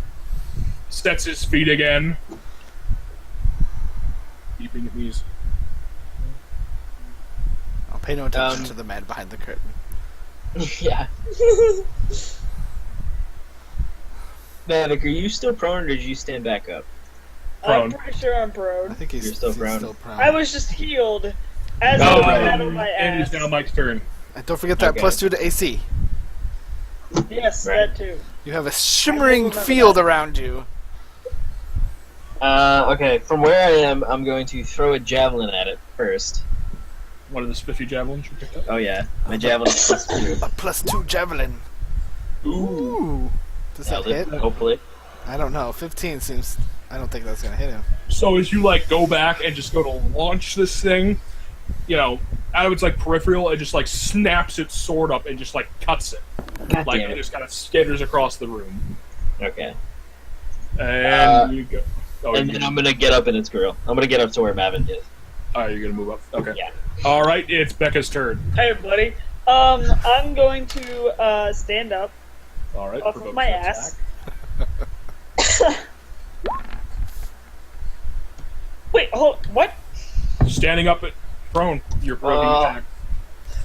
sets his feet again. Keeping at these. I'll pay no attention to the man behind the curtain. Yeah. Mavic, are you still prone or did you stand back up? I'm Prone. pretty sure I'm I prone. think he's You're still he's prone. still prone. I was just healed. As Oh, I had on my and ass. it's now Mike's turn. And don't forget that Okay. +2 to AC. Yes, Right. that too. You have a shimmering remember field that. around you. Okay, from where I am, I'm going to throw a javelin at it first. One of the spiffy javelins you picked up. Oh yeah, my javelin is +2. A +2 javelin. Ooh. Does that hit? Hopefully. I don't know. 15 seems. I don't think that's gonna hit him. So as you like go back and just go to launch this thing, out of its like peripheral, it just like snaps its sword up and just like cuts it. God Like damn it it. just kind of skitters across the room. Okay. And you go. Oh, And then I'm gonna get up in its grill. I'm gonna get up to where Mavin is. Alright, you're gonna move up. Okay. Yeah. Alright, it's Becca's turn. Hey, buddy. I'm going to stand up Alright. off of my ass. Wait, hold. What? Standing up at prone, you're provoking attack.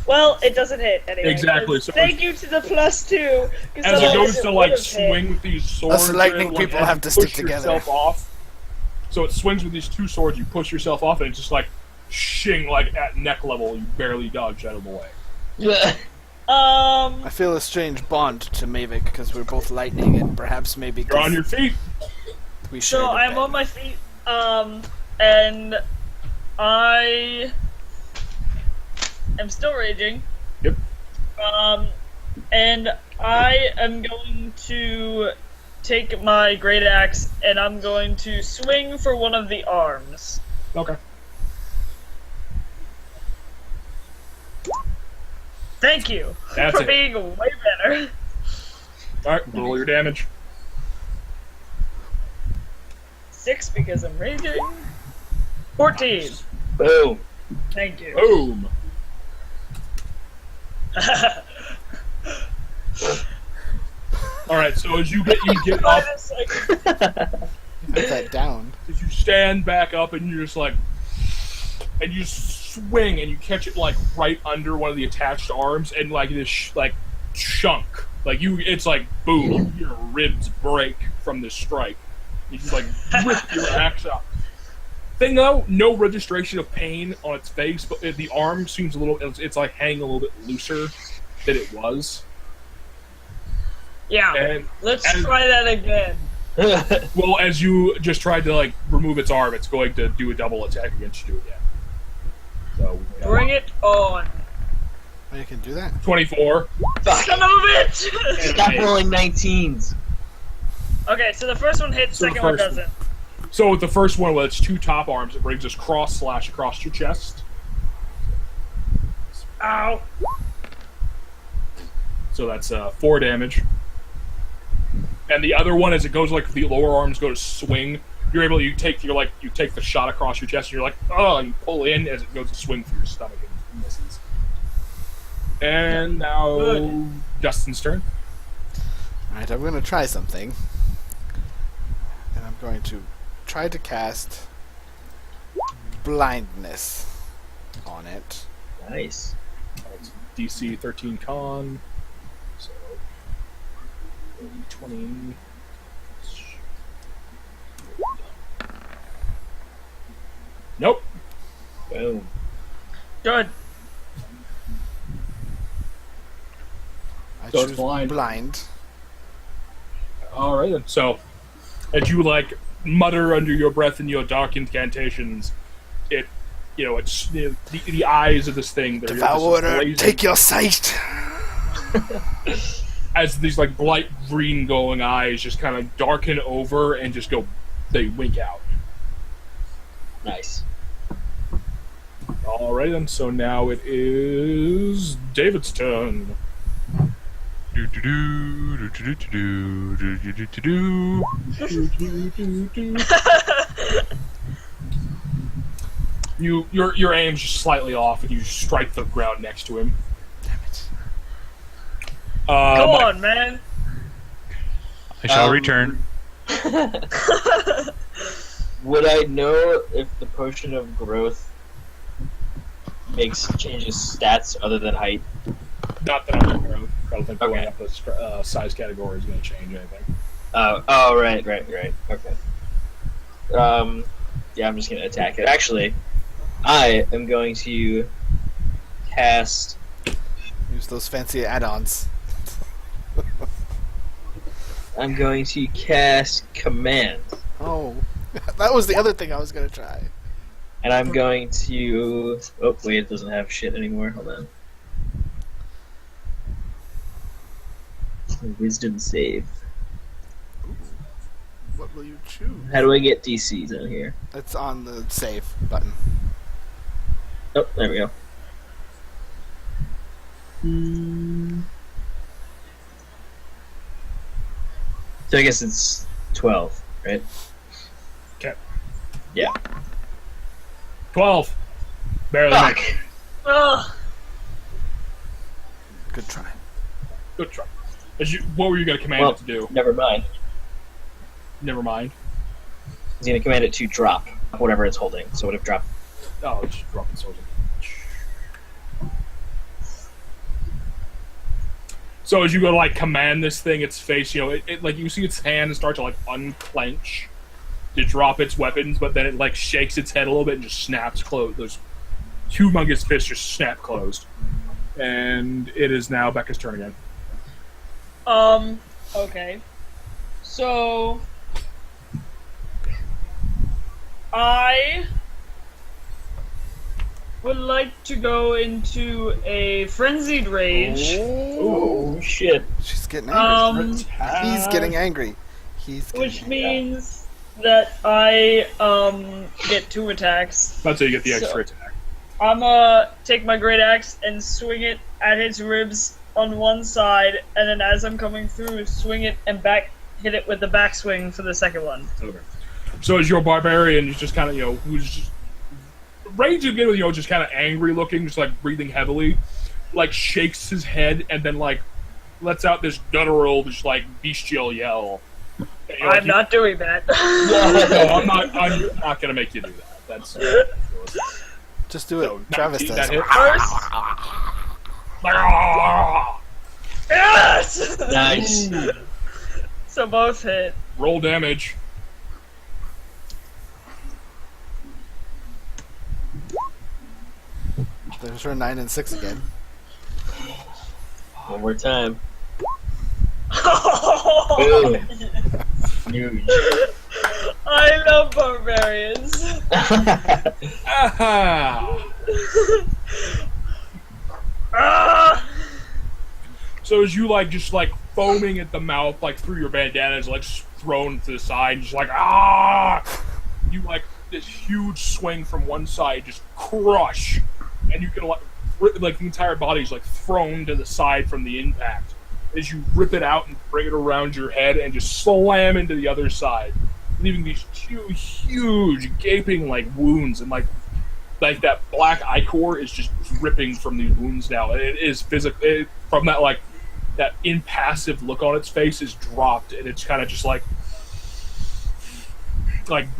Well, it doesn't hit anyway. Exactly, so Thank you to the +2. 'Cause As it otherwise goes to like would've hit. swing with these swords, Us lightning like, people as have you to stick push together. yourself off. So it swings with these 2 swords. You push yourself off, and it's just like shing, like at neck level. You barely dodge out of the way. I feel a strange bond to Mavic because we're both lightning and perhaps maybe You're on your feet. we share So the I'm bed. on my feet, and I am still raging. Yep. And I am going to take my great axe and I'm going to swing for one of the arms. Okay. Thank you That's for it. being way better. All right. Roll your damage. sticks because I'm raging. 14. Boom. Thank you. Boom. All right. So as you get up, Put that down. as you stand back up, and you're just like, and you swing, and you catch it like right under one of the attached arms, and like this like chunk, like it's like boom, you hear ribs break from this strike. You just like rip your axe out. Thing though, no registration of pain on its face, but the arm seems a little. It's like hanging a little bit looser than it was. Yeah. And Let's try that again. well, as you just tried to like remove its arm, it's going to do a double attack against you again. So Bring it on. Oh, you can do that? 24. Fuck. Son of a bitch! Stop rolling 19s. Okay, so the first one hits, So the second one first- doesn't. So with the first one, with its two top arms, it brings this cross slash across your chest. Ow. So that's 4 damage. And the other one, as it goes like the lower arms go to swing, you're able to you take the shot across your chest, and you're like, oh, and you pull in as it goes to swing through your stomach and misses. And now Good. Justin's turn. Alright, I'm going to try something. And I'm going to try to cast blindness on it. Nice. It's DC 13 con. So 20. Nope. Boom. Good. I So it's choose blind. blind. All right then. So, as you like mutter under your breath in your dark incantations, it's the eyes of this thing. They're just Devourer, blazing take your sight! as these like bright green glowing eyes just kind of darken over and just go. They wink out. Nice. All right then. So now it is David's turn. Your aim's just slightly off, and you strike the ground next to him. Damn it. Go Mike, on, man. I shall Um, return. Would I know if the potion of growth changes stats other than height? Not that I'm aware of. I don't think going Okay. up a size category is going to change anything. Right. Okay. Yeah, I'm just gonna attack it. Actually, I am going to cast. Use those fancy add-ons. I'm going to cast command, Oh, that was the other thing I was going to try. and I'm going to. Oh wait, it doesn't have shit anymore. Hold on. Wisdom save. What will you choose? How do I get DCs on here? It's on the save button. Oh, there we go. So I guess it's 12, right? Okay. Yeah. 12. Barely. Fuck. Make it. Ugh. Good try. Good try. What were you going to command Well, it to do? never mind. Never mind. He's gonna command it to drop whatever it's holding. So it would have dropped. Oh, just drop the sword. So as you go to like command this thing, its face, it like you see its hand start to like unclench to drop its weapons, but then it like shakes its head a little bit and just snaps closed. Those humongous fists just snap closed, and it is now Becca's turn again. Okay. So I would like to go into a frenzied rage. Oh shit! She's getting angry. Um, He's getting angry. He's getting Which angry. means that I get 2 attacks. That's how you get the So- extra attack. I'm gonna take my great axe and swing it at its ribs on one side, and then as I'm coming through, swing it and hit it with the backswing for the second one. Okay. So as your barbarian is just kind of, who's just Rage again with, just kind of angry looking, just like breathing heavily, like shakes his head and then like lets out this guttural, just like bestial yell. And, I'm not doing that. No, I'm not gonna make you do that. That's Just do it. so, Travis 19, does. that hit. First, Like, ah! yes. Nice. So both hit. Roll damage. There's her 9 and 6 again. One more time. Oh, Boom. Huge. I love barbarians. Aha! Ah! So as you just foaming at the mouth, like through your bandana, is like thrown to the side, just like you this huge swing from one side, just crush, and you can the entire body's thrown to the side from the impact as you rip it out and bring it around your head and just slam into the other side, leaving these huge gaping wounds, and that black ichor is just dripping from these wounds now. And it is physical from that that impassive look on its face is dropped, and it's kind of just like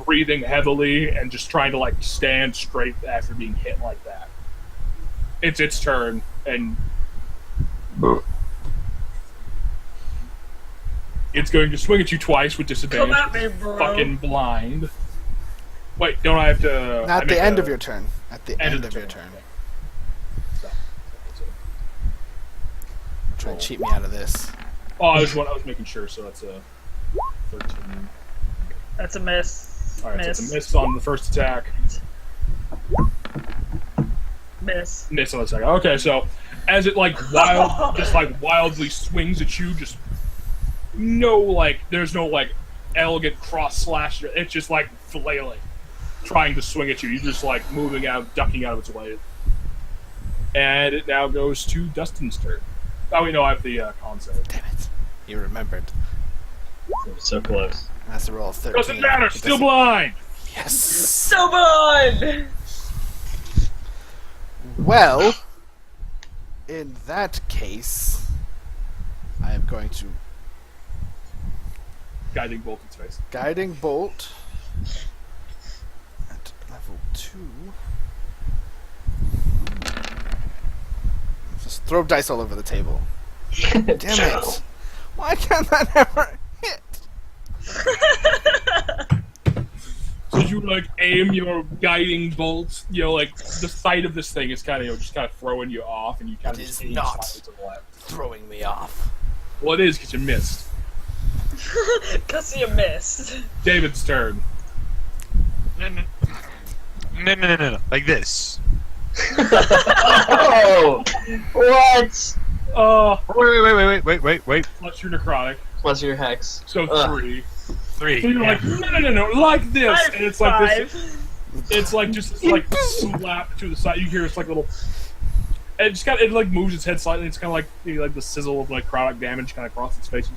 breathing heavily and just trying to stand straight after being hit like that. It's its turn, and it's going to swing at you twice with disadvantage. Come at me, bro. Fucking blind. Wait, don't I have to? Not at the end of your turn. At the end of your the turn. So, Try and cheat me out of this. oh, I was making sure. So that's a 13. That's a miss. All right, miss. so it's a miss on the first attack. Miss. Miss on the second. Okay, so as it wildly swings at you, just there's no elegant cross slash. It's just flailing, trying to swing at you. You're just moving out, ducking out of its way. And it now goes to Dustin's turn. Oh wait, no, I have the con save. Damn it. You remembered. So close. That's a roll of 13. Doesn't matter. It Still doesn't- blind. Yes. So blind. Well, in that case, I am going to Guiding bolt its face. Guiding Bolt at level 2. Just throw dice all over the table. Damn it! Why can't that ever hit? So you aim your guiding bolt. The sight of this thing is kind of just throwing you off, and you kind of It just is aim not. slightly to the left. Throwing me off. Well, it is because you missed. Cause you missed. David's turn. No. Like this. Oh! What? Wait. Plus your necrotic, Plus your hex. so Ugh. 3. 3. So you're no, like this, and it's this. It's just slap to the side. You hear it's little. And it just it moves its head slightly. It's kind of maybe the sizzle of necrotic damage kind of across its face.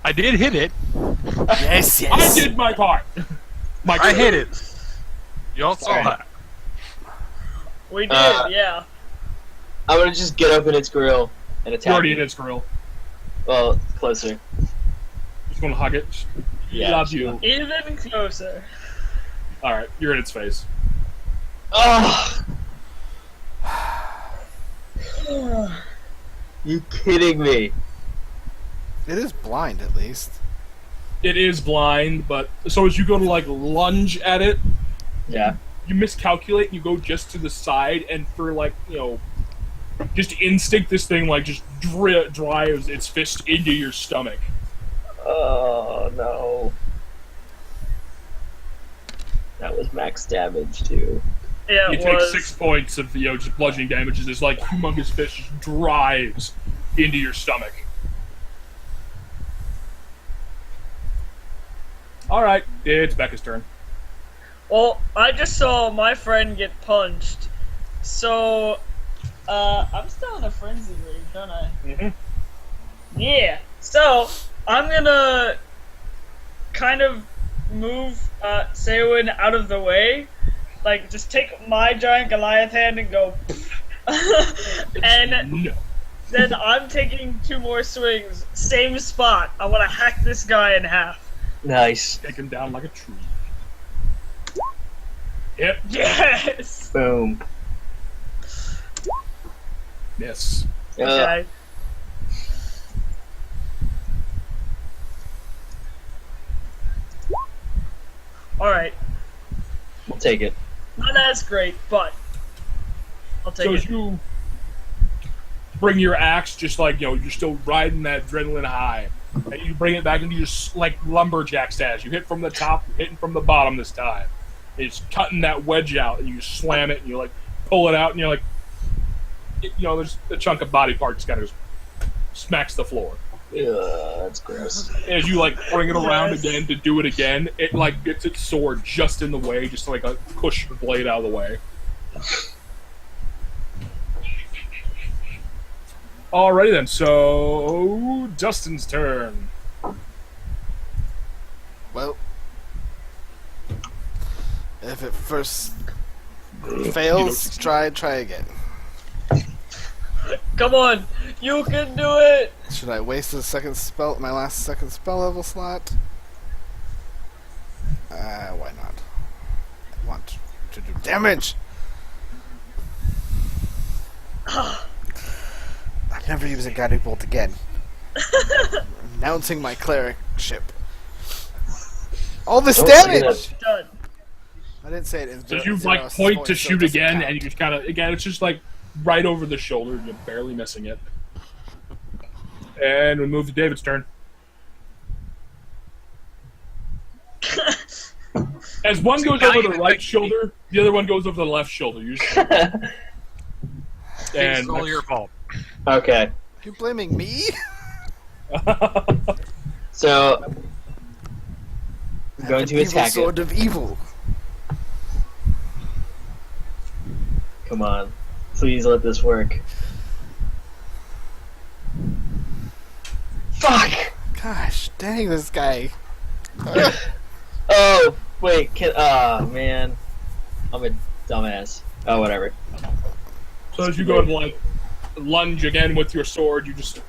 I did hit it. Yes, I yes. did my part. I hit it. Y'all saw Alright. that. We did, yeah. I'm gonna just get up in its grill and You're attack already it. in its grill. Well, closer. Just gonna hug it. Yeah, Love sure. you. Even closer. Alright, you're in its face. Oh! You kidding me? It is blind, at least. It is blind, but so as you go to lunge at it, Yeah. you miscalculate and you go just to the side, and for just instinct, this thing just drives its fist into your stomach. Oh no. That was max damage too. Yeah, You it take was. 6 points of just bludgeoning damage as this humongous fist just drives into your stomach. Alright, it's Becca's turn. Well, I just saw my friend get punched. So, I'm still in a frenzy rage, don't I? Mm-hmm. Yeah. So, I'm gonna kind of move Seowyn out of the way. Like, just take my giant Goliath hand and go. And No. then I'm taking 2 more swings. Same spot. I want to hack this guy in half. Nice. Take him down like a tree. Yep. Yes! Boom. Miss. Okay. Alright. I'll take it. Not as great, but I'll take So it. as you bring your axe, just like, you know, you're still riding that adrenaline high, and you bring it back into your like lumberjack status. You hit from the top, you're hitting from the bottom this time. It's cutting that wedge out, and you slam it, and you like pull it out, and you're like, you know, there's a chunk of body part just kind of smacks the floor. Ugh, that's gross. As you like bring it around Yes. again to do it again, it like gets its sword just in the way, just to, like push the blade out of the way. Alrighty then, so Dustin's turn. Well, if it first fails, try again. Come on! You can do it! Should I waste my last second spell level slot? Why not? I want to do damage! I'm never using Guiding Bolt again. Announcing my cleric ship. All this Don't say damage! Done. I didn't say it in So you zero like point to so shoot it doesn't again, count. and you just kind of again, it's just like right over the shoulder, you're barely missing it. And we move to David's turn. As one goes over the right shoulder, the other one goes over the left shoulder. You just, It's and all your fault. Okay. You blaming me? So I'm going An to evil attack sword it. of evil. Come on. Please let this work. Fuck! Gosh, dang this guy. Oh, wait, man. I'm a dumbass. Oh, whatever. so as you go to like lunge again with your sword, you just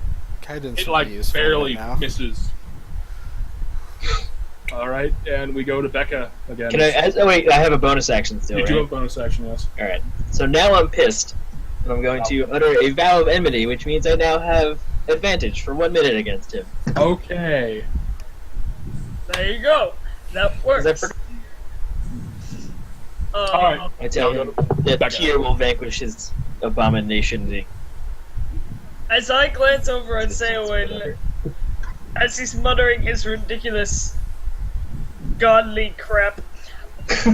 Guidance it would like be useful barely right now. misses. All right, and we go to Becca again. Wait, I have a bonus action still, You right? do have a bonus action, yes. Alright. So now I'm pissed. And I'm going to utter a vow of enmity, which means I now have advantage for 1 minute against him. Okay. There you go. That works. Is that Alright. I tell Now him go to that Becca. Tyr will vanquish his abomination. As I glance over at Seowyn, as he's muttering his ridiculous godly crap,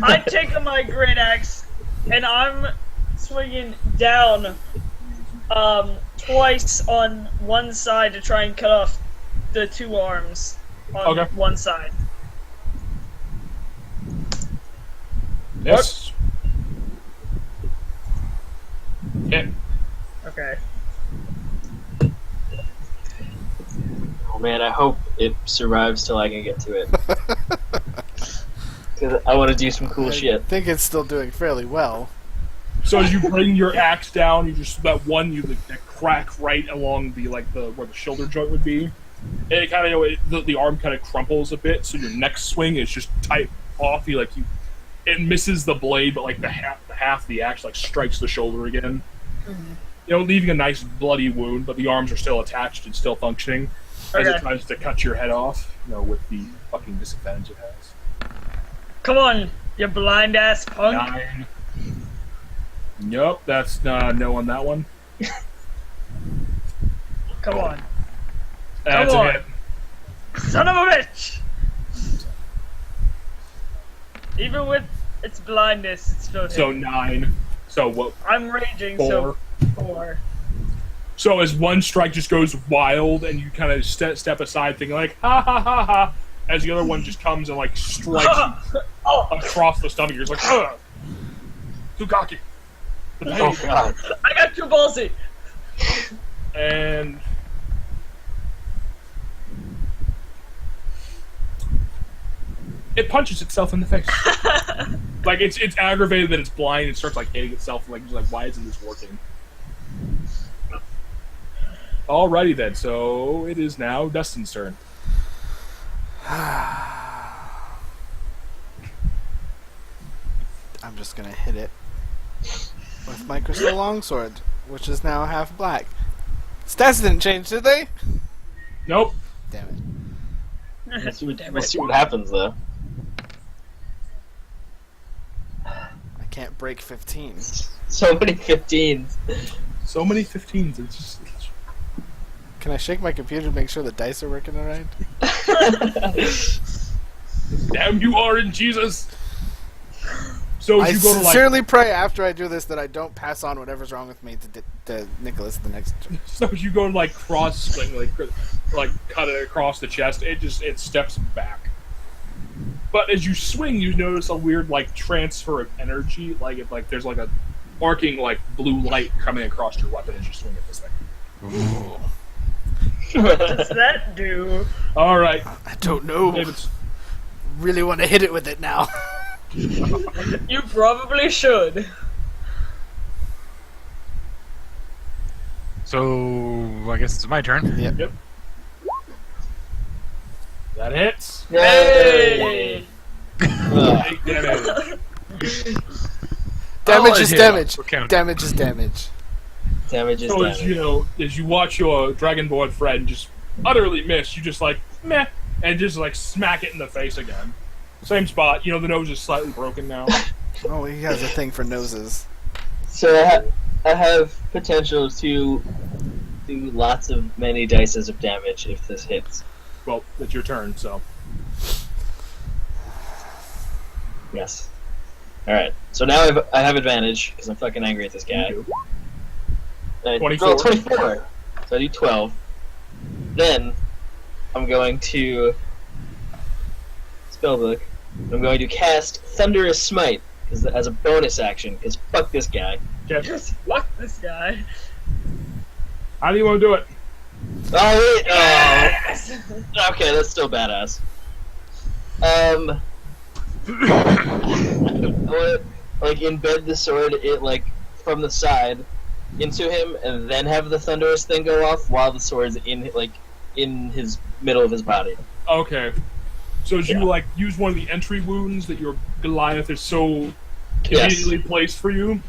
I take my great axe and I'm swinging down twice on one side to try and cut off the 2 arms on Okay. one side. Yes. Hit. Okay. Oh man, I hope it survives till I can get to it. Because I want to do some cool I shit. think it's still doing fairly well. So as you bring your axe down, you just that one you like, that crack right along the where the shoulder joint would be. And it kind of the arm kind of crumples a bit, so your next swing is just tight off. It misses the blade, but like the half of the axe like strikes the shoulder again. You know, leaving a nice bloody wound, but the arms are still attached and still functioning. As Okay. it tries to cut your head off, you know, with the fucking disadvantage it has. Come on, you blind ass punk. 9. Nope, that's no on that one. Come on. That's Come a on. hit. Son of a bitch! Even with its blindness, it's still So hitting. 9. So what? I'm raging, 4. so 4. So as one strike just goes wild, and you kind of step aside, thinking like ha ha ha ha, as the other one just comes and like strikes you Oh, across the stomach. You're just like, ugh, Tsukaki. Oh god. I got too ballsy! And it punches itself in the face. Like it's aggravated that it's blind. It starts like hitting itself. Like just like why isn't this working? Alrighty then. So it is now Dustin's turn. I'm just gonna hit it with my crystal longsword, which is now half black. Stats didn't change, did they? Nope. Damn it. Let's see what happens though. I can't break 15. So many 15s. So many 15s. It's just. Can I shake my computer to make sure the dice are working alright? Damn you, Orange Jesus! So I you go to like. sincerely pray after I do this that I don't pass on whatever's wrong with me to Nicholas the next turn. So as you go to like cross swing, like cut it across the chest, it steps back. But as you swing, you notice a weird like transfer of energy, like there's like a arcing like blue light coming across your weapon as you swing at this thing. What does that do? All right, I don't know. David's. Really want to hit it with it now. You probably should. So I guess it's my turn. Yep. That hits. Hey! Take damage. Damage I'll is hit. damage. We're counting. Damage is damage. Damage is So as damage. as you watch your Dragonborn friend just utterly miss, you just like meh, and just like smack it in the face again. Same spot. The nose is slightly broken now. Oh, he has a thing for noses. So I have potential to do lots of many dices of damage if this hits. Well, it's your turn, so. Yes. Alright, so now I have advantage, because I'm fucking angry at this guy. You do. I 24. roll 24. So I do 12. Then, I'm going to... Spellbook. I'm going to cast Thunderous Smite, as a bonus action, because fuck this guy. Okay. Just fuck this guy. How do you want to do it? Oh, wait! Yes! Okay, that's still badass. I want to, like, embed the sword, from the side into him, and then have the thunderous thing go off while the sword's in his middle of his body. Okay. So as you Yeah. use one of the entry wounds that your Goliath is so conveniently placed for you,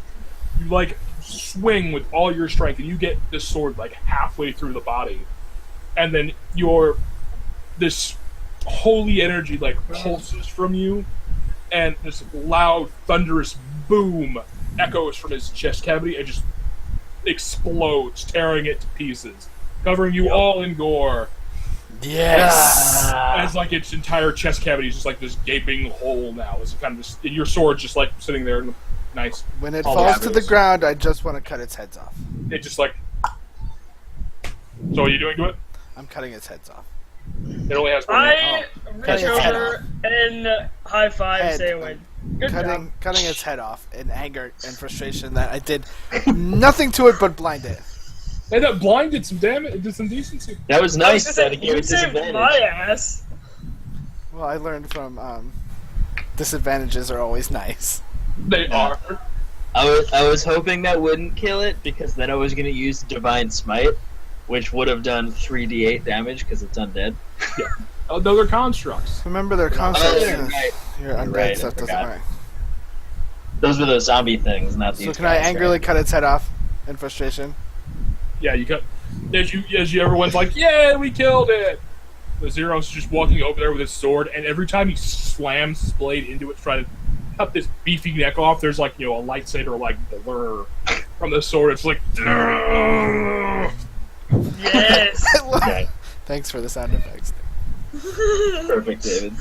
you swing with all your strength, and you get this sword halfway through the body, and then this holy energy pulses from you, and this loud thunderous boom echoes from his chest cavity and just explodes, tearing it to pieces, covering you all in gore. Yes. As its entire chest cavity is just this gaping hole now. It's kind of just, your sword's just sitting there, nice. When it all falls to the happens. ground, I just want to cut its heads off. It just So what are you doing to it? I'm cutting its heads off. It only has one hand. I reach Cutting its head over and high five Head. Saywin. Good job. Cutting its head off in anger and frustration that I did nothing to it but blind it. And that blinded some damage, did some decency. That was I was nice gonna that say, it gave you it saved disadvantage. my ass. Well, I learned from disadvantages are always nice. They are. I was hoping that wouldn't kill it, because then I was going to use Divine Smite, which would have done 3d8 damage, because it's undead. Oh, those are constructs. Remember their concepts. Oh, yeah, right. Your undead Right, I stuff doesn't forgot. work. Those were those zombie things, not these So can I guys, angrily right? cut its head off in frustration? Yeah, you cut. As you everyone's yeah, we killed it. The Zero's just walking over there with his sword, and every time he slams his blade into it, trying to cut this beefy neck off, there's a lightsaber blur from the sword. It's Yes. Okay, Thanks for the sound effects. perfect, David.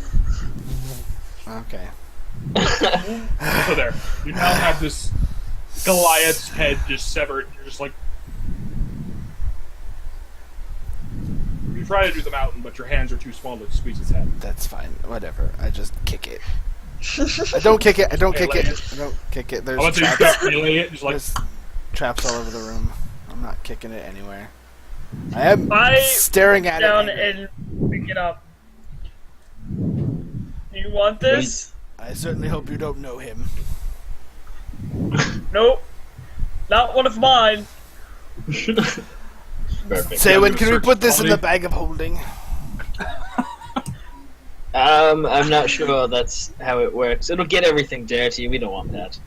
Okay. so there. You now have this Goliath's head just severed. You're just you try to do the mountain, but your hands are too small to squeeze its head. That's fine. Whatever. I just kick it. I don't kick it. I don't kick it. Melee. I don't kick it. There's I want to you traps. got relay it, just There's traps all over the room. I'm not kicking it anywhere. I am I staring at down it. and pick it up. You want this? I certainly hope you don't know him. Nope. Not one of mine. Perfect. Saywin, can we search put this in body? the bag of holding? I'm not sure that's how it works. It'll get everything dirty. We don't want that.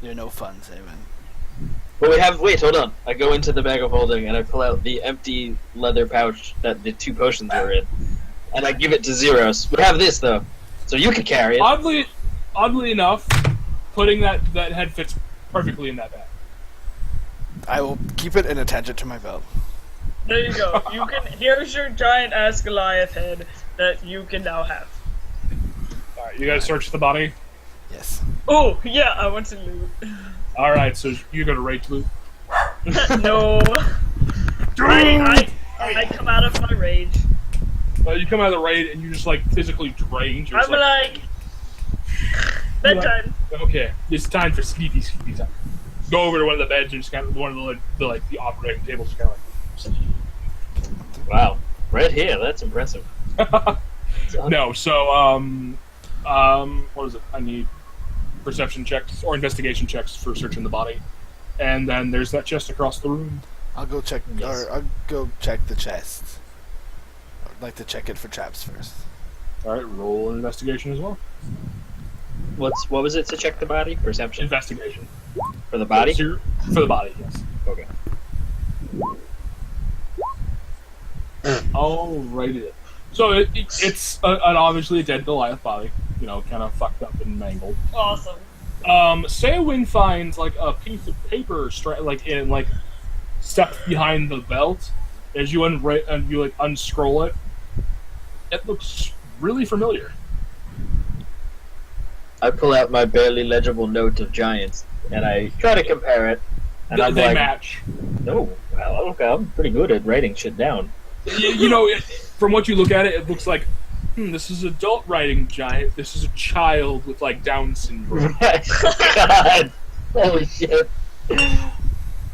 You're no fun, Saywin. But we have. Wait, hold on. I go into the bag of holding and I pull out the empty leather pouch that the 2 potions were in, and I give it to Zeros. We have this though, so you can carry it. Oddly enough, putting that head fits perfectly in that bag. I will keep it and attach it to my belt. There you go. You can. Here's your giant ass Goliath head that you can now have. All right, you guys search the body. Yes. Oh yeah, I want to loot. All right, so you go to rage loot. No. I come out of my rage. You come out of the raid and you just like physically drained. You're I'm just like bedtime. okay, it's time for sleepy time. Go over to one of the beds and just kind of one of the operating tables, just kind of Wow, red hair. That's impressive. like. No, so what is it? I need perception checks or investigation checks for searching the body, and then there's that chest across the room. I'll go check, Yes. or I'll go check the chest. I'd like to check it for traps first. All right, roll an investigation as well. What was it to check the body? Perception Investigation for the body. So for the body, yes. Okay. Alrighty. So it's an obviously a dead Goliath body, you know, kind of fucked up and mangled. Awesome. Saywin finds like a piece of paper, stuck behind the belt. As you unscroll it, it looks really familiar. I pull out my barely legible note of giants and I try to compare it. And I'm They like, match. no, well, okay, I'm pretty good at writing shit down. You know, from what you look at it, it looks like this is adult writing giant. This is a child with like Down syndrome. God, holy shit!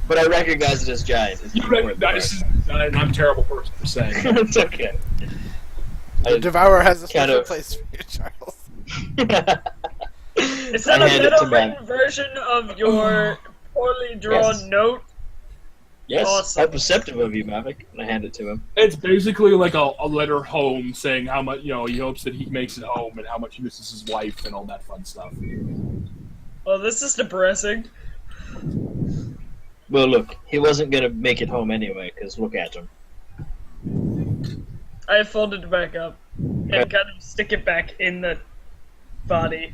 But I recognize it as giant. It's You important recognize, and I'm a terrible person for saying that. part. It's okay. The Devourer has a kind special of- place for you, Charles. Is that I a hand it to better Matt. written version of your poorly drawn Yes. note? Yes, Awesome. how perceptive of you, Mavic. And I hand it to him. It's basically like a letter home saying how much, you know, he hopes that he makes it home and how much he misses his wife and all that fun stuff. Well, this is depressing. Well, look, he wasn't gonna make it home anyway, because look at him. I folded it back up and kind of stick it back in the body.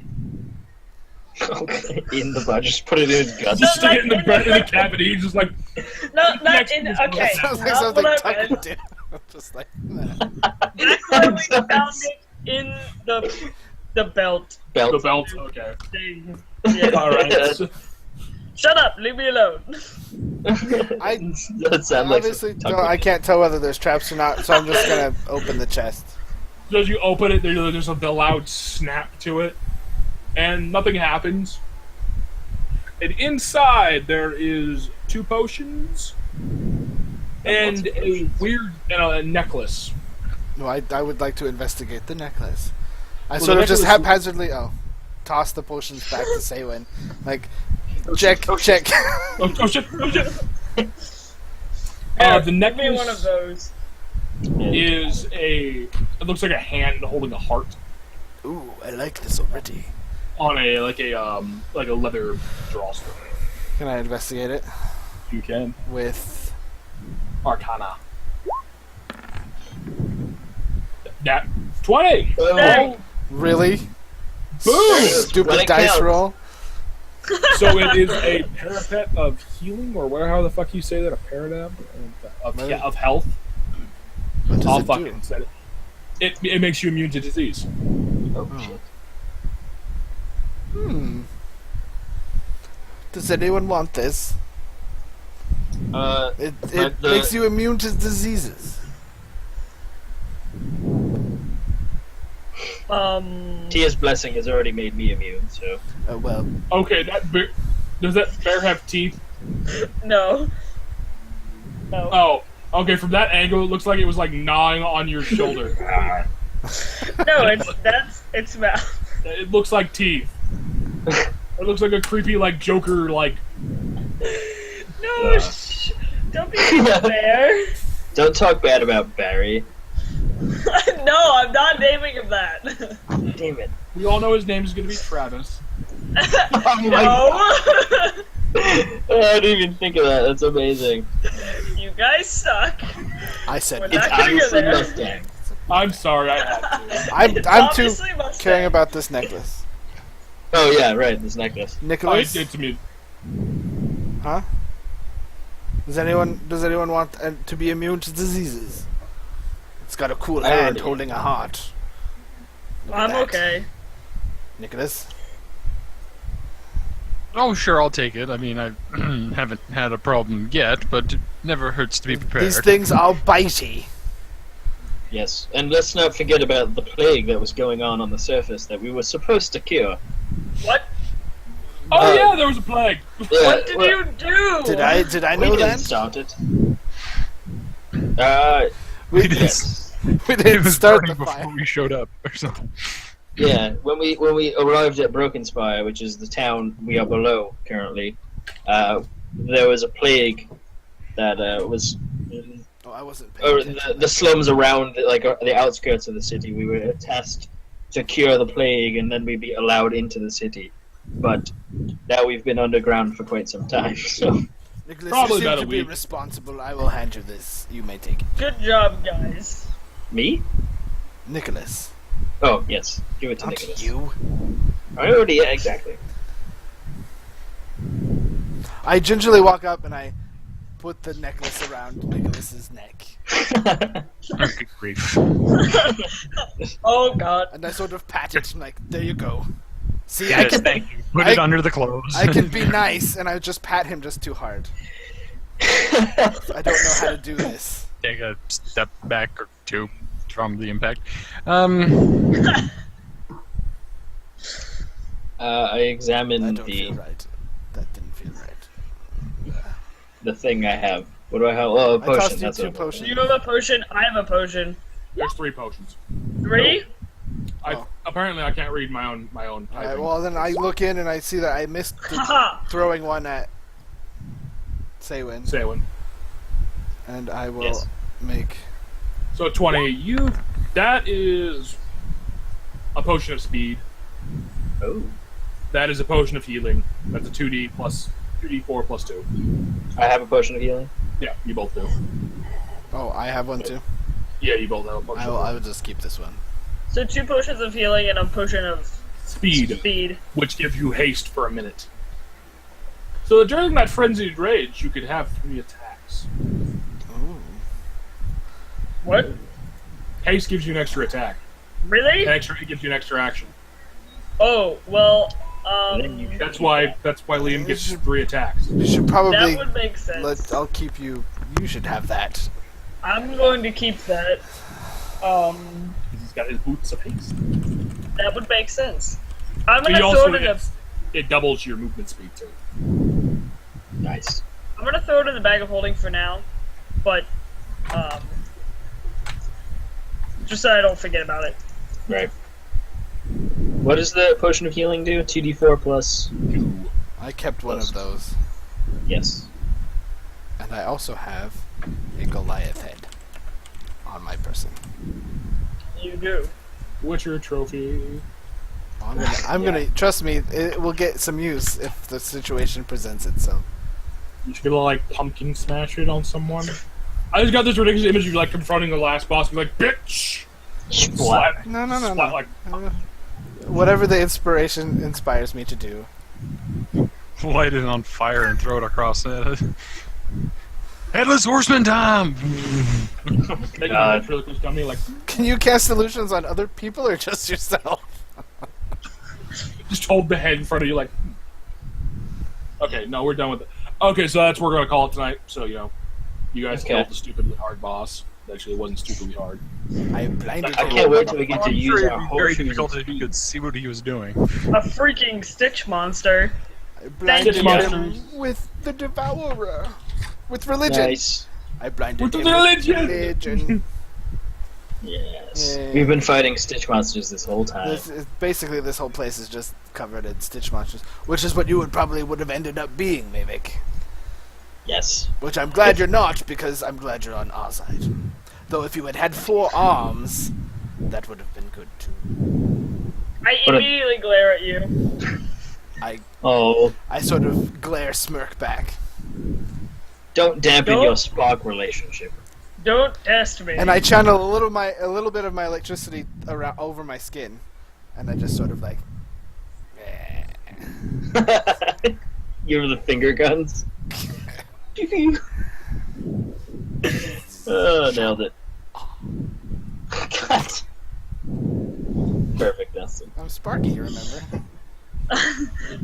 Okay, in the butt, just put it in his guts. Just stick it in the cavity, just like Not Next in. is- Okay, Sounds like not something what I Tuck meant. would do. Just like that. That's why we found it in the belt Belt. the belt. Okay, thing. Yeah. all right. So, Shut up! Leave me alone. I that sounds like obviously some don't, Tuck I would do. can't tell whether there's traps or not, so I'm just gonna open the chest. so as you open it, there's a loud snap to it, and nothing happens. And inside there is 2 potions and a weird a necklace. No, I would like to investigate the necklace. I Well, sort the of just necklace- haphazardly toss the potions back to Saywin. Like, check. Oh shit! Oh shit! Here, The give me necklace one of those. is it looks like a hand holding a heart Ooh, I like this already. on a leather drawstring. Can I investigate it You can with? Arcana. That 20. Oh, Really? Boom! Stupid When it dice counts. roll. So it is a parapet of healing, or how the fuck you say that? A paradab of health. What does I'll it fucking do? say it. It makes you immune to disease. oh shit. Does anyone want this? It But the- makes you immune to diseases. Tia's blessing has already made me immune, so. Oh well. Okay, does that bear have teeth? No. No. Oh, okay. From that angle, it looks like it was like gnawing on your shoulder. No, it's mouth. It looks like teeth. It looks like a creepy, like, Joker, like... No, don't be there. Don't talk bad about Barry. No, I'm not naming him that. Damn it. We all know his name is going to be Travis. No. I didn't even think of that. That's amazing. You guys suck. I said We're It's not gonna go obviously there. Mustang. I'm sorry, I had to. I'm It's I'm too obviously Mustang. caring about this necklace. Oh yeah, right. This necklace. Nicholas, It's me. huh? Does anyone want to be immune to diseases? It's got a cool I hand already- holding a heart. Look at I'm that. okay. Nicholas. Oh, sure, I'll take it. I mean, I haven't had a problem yet, but it never hurts to be prepared. These things are bitey. Yes, and let's not forget about the plague that was going on the surface that we were supposed to cure. What? Oh, yeah, there was a plague. Yeah, What did you do? Did I We know didn't that? start it. We didn't- Yes. We It didn't was start burning the before fire. we showed up, or something. Yeah, when we arrived at Broken Spire, which is the town we are below currently, there was a plague that was Oh, I wasn't paying attention. the slums around the outskirts of the city. We were tasked to cure the plague, and then we'd be allowed into the city. But now we've been underground for quite some time. So Nicholas, Probably you seem about to a be week. responsible. I will hand you this. You may take it. Good job, guys. me? Nicholas. Oh yes, give it to Not Nicholas. you. I already exactly. I gingerly walk up and I put the necklace around Nicholas's neck. Oh, good grief. Oh god. And I sort of pat it and like, there you go. See, I Yes, can thank you. Put it I- under the clothes. I can be nice and I just pat him just too hard. I don't know how to do this. Take a step back or two from the impact. I That examined don't feel right. That didn't feel right. the thing I have. What do I have? Oh, a I potion. tossed you That's two what it was. You have a potion, I have a potion. There's 3 potions. 3? Oh. Apparently, I can't read my own Alright, typing. well then I look in and I see that I missed the Haha! throwing one at Saywin, Saywin. and I will Yes. make. So 20. That is a potion of speed. Oh, That is a potion of healing. That's a 2d4 plus 2. I have a potion of healing. Yeah, you both do. Oh, I have one too. Yeah, you both have a potion. I will just keep this one. So 2 potions of healing and a potion of Speed, speed. which gives you haste for a minute. So during that frenzied rage, you could have 3 attacks. Ooh. What? Haste gives you an extra attack. Really? It gives you an extra action. Oh, well, Then you- That's why Liam gets 3 attacks. You should probably. that would make sense. I'll keep you. You should have that. I'm going to keep that. He's got his boots of haste. That would make sense. I'm He gonna also throw it in a, gets, it doubles your movement speed too. Nice. I'm gonna throw it in the bag of holding for now, but just so I don't forget about it. Right. What does the potion of healing do? 2d4 plus. I kept one of those, Yes. and I also have a Goliath head on my person. You do. Witcher trophy. I'm gonna trust me. It will get some use if the situation presents itself. You should be able to like pumpkin smash it on someone. I just got this ridiculous image of you like confronting the last boss and be like, bitch! Slap. No, no, no, Slap, no. like, Whatever the inspiration inspires me to do. Light it on fire and throw it across it. Headless Horseman time! making God. a ventriloquist dummy, like, Can you cast illusions on other people or just yourself? just hold the head in front of you, like. Okay, no, we're done with it. Okay, so that's what we're gonna call it tonight. So you guys Okay. killed the stupidly hard boss. Actually, it wasn't stupidly hard. I blinded I him. can't wait till we get I'm to use sure our it'd be whole very shoes difficult of if you speed. could see what he was doing. A freaking Stitch monster. I blinded Stitch him monsters. with the Devourer. With religion. Nice. I blinded With him religion. with religion. Yes. Yeah. We've been fighting Stitch monsters this whole time. Basically, this whole place is just covered in Stitch monsters, which is what you would have ended up being, Mavic. Yes. Which I'm glad you're not, because I'm glad you're on our side. Though if you had had 4 arms, that would have been good too. I immediately glare at you. Oh, I sort of glare smirk back. don't dampen Don't- your Spock relationship. Don't test me. And I channel a little bit of my electricity around over my skin, and I just sort of like, Give her the finger guns. Oh, nailed it. God. Perfect, Dustin. I'm Sparky, you remember?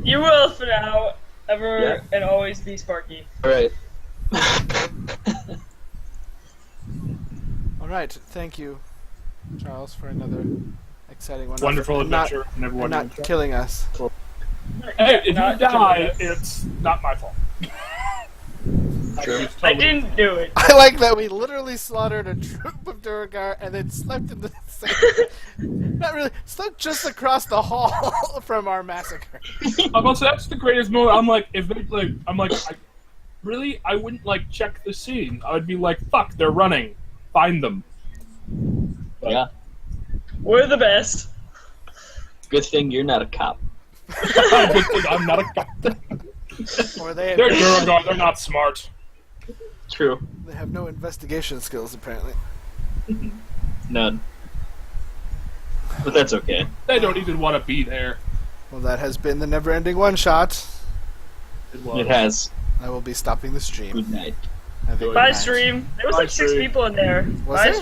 You will for now, ever Yeah. and always be Sparky. Alright. All right, thank you, Charles, for another exciting one. Wonderful And not- adventure. And and everyone not enjoyed. killing us. Hey, if you Not die, killing us. it's not my fault. True. It's I totally- didn't do it. I like that we literally slaughtered a troop of Duragar and then slept in the same. Not really, slept just across the hall from our massacre. Almost, that's the greatest moment. I'm like, if they like, really, I wouldn't like check the scene. I would be like, fuck, they're running, find them. Yeah. We're the best. Good thing you're not a cop. Good thing I'm not a cop. Or they They're have, Duragar, they're not smart. True. they have no investigation skills, apparently. None. But that's okay. They don't even want to be there. Well, that has been the never-ending one-shot. It was. It has. I will be stopping the stream. Good night. Have a good Bye, night. stream. There was Bye, like 6 stream. people in there. Was Bye, there?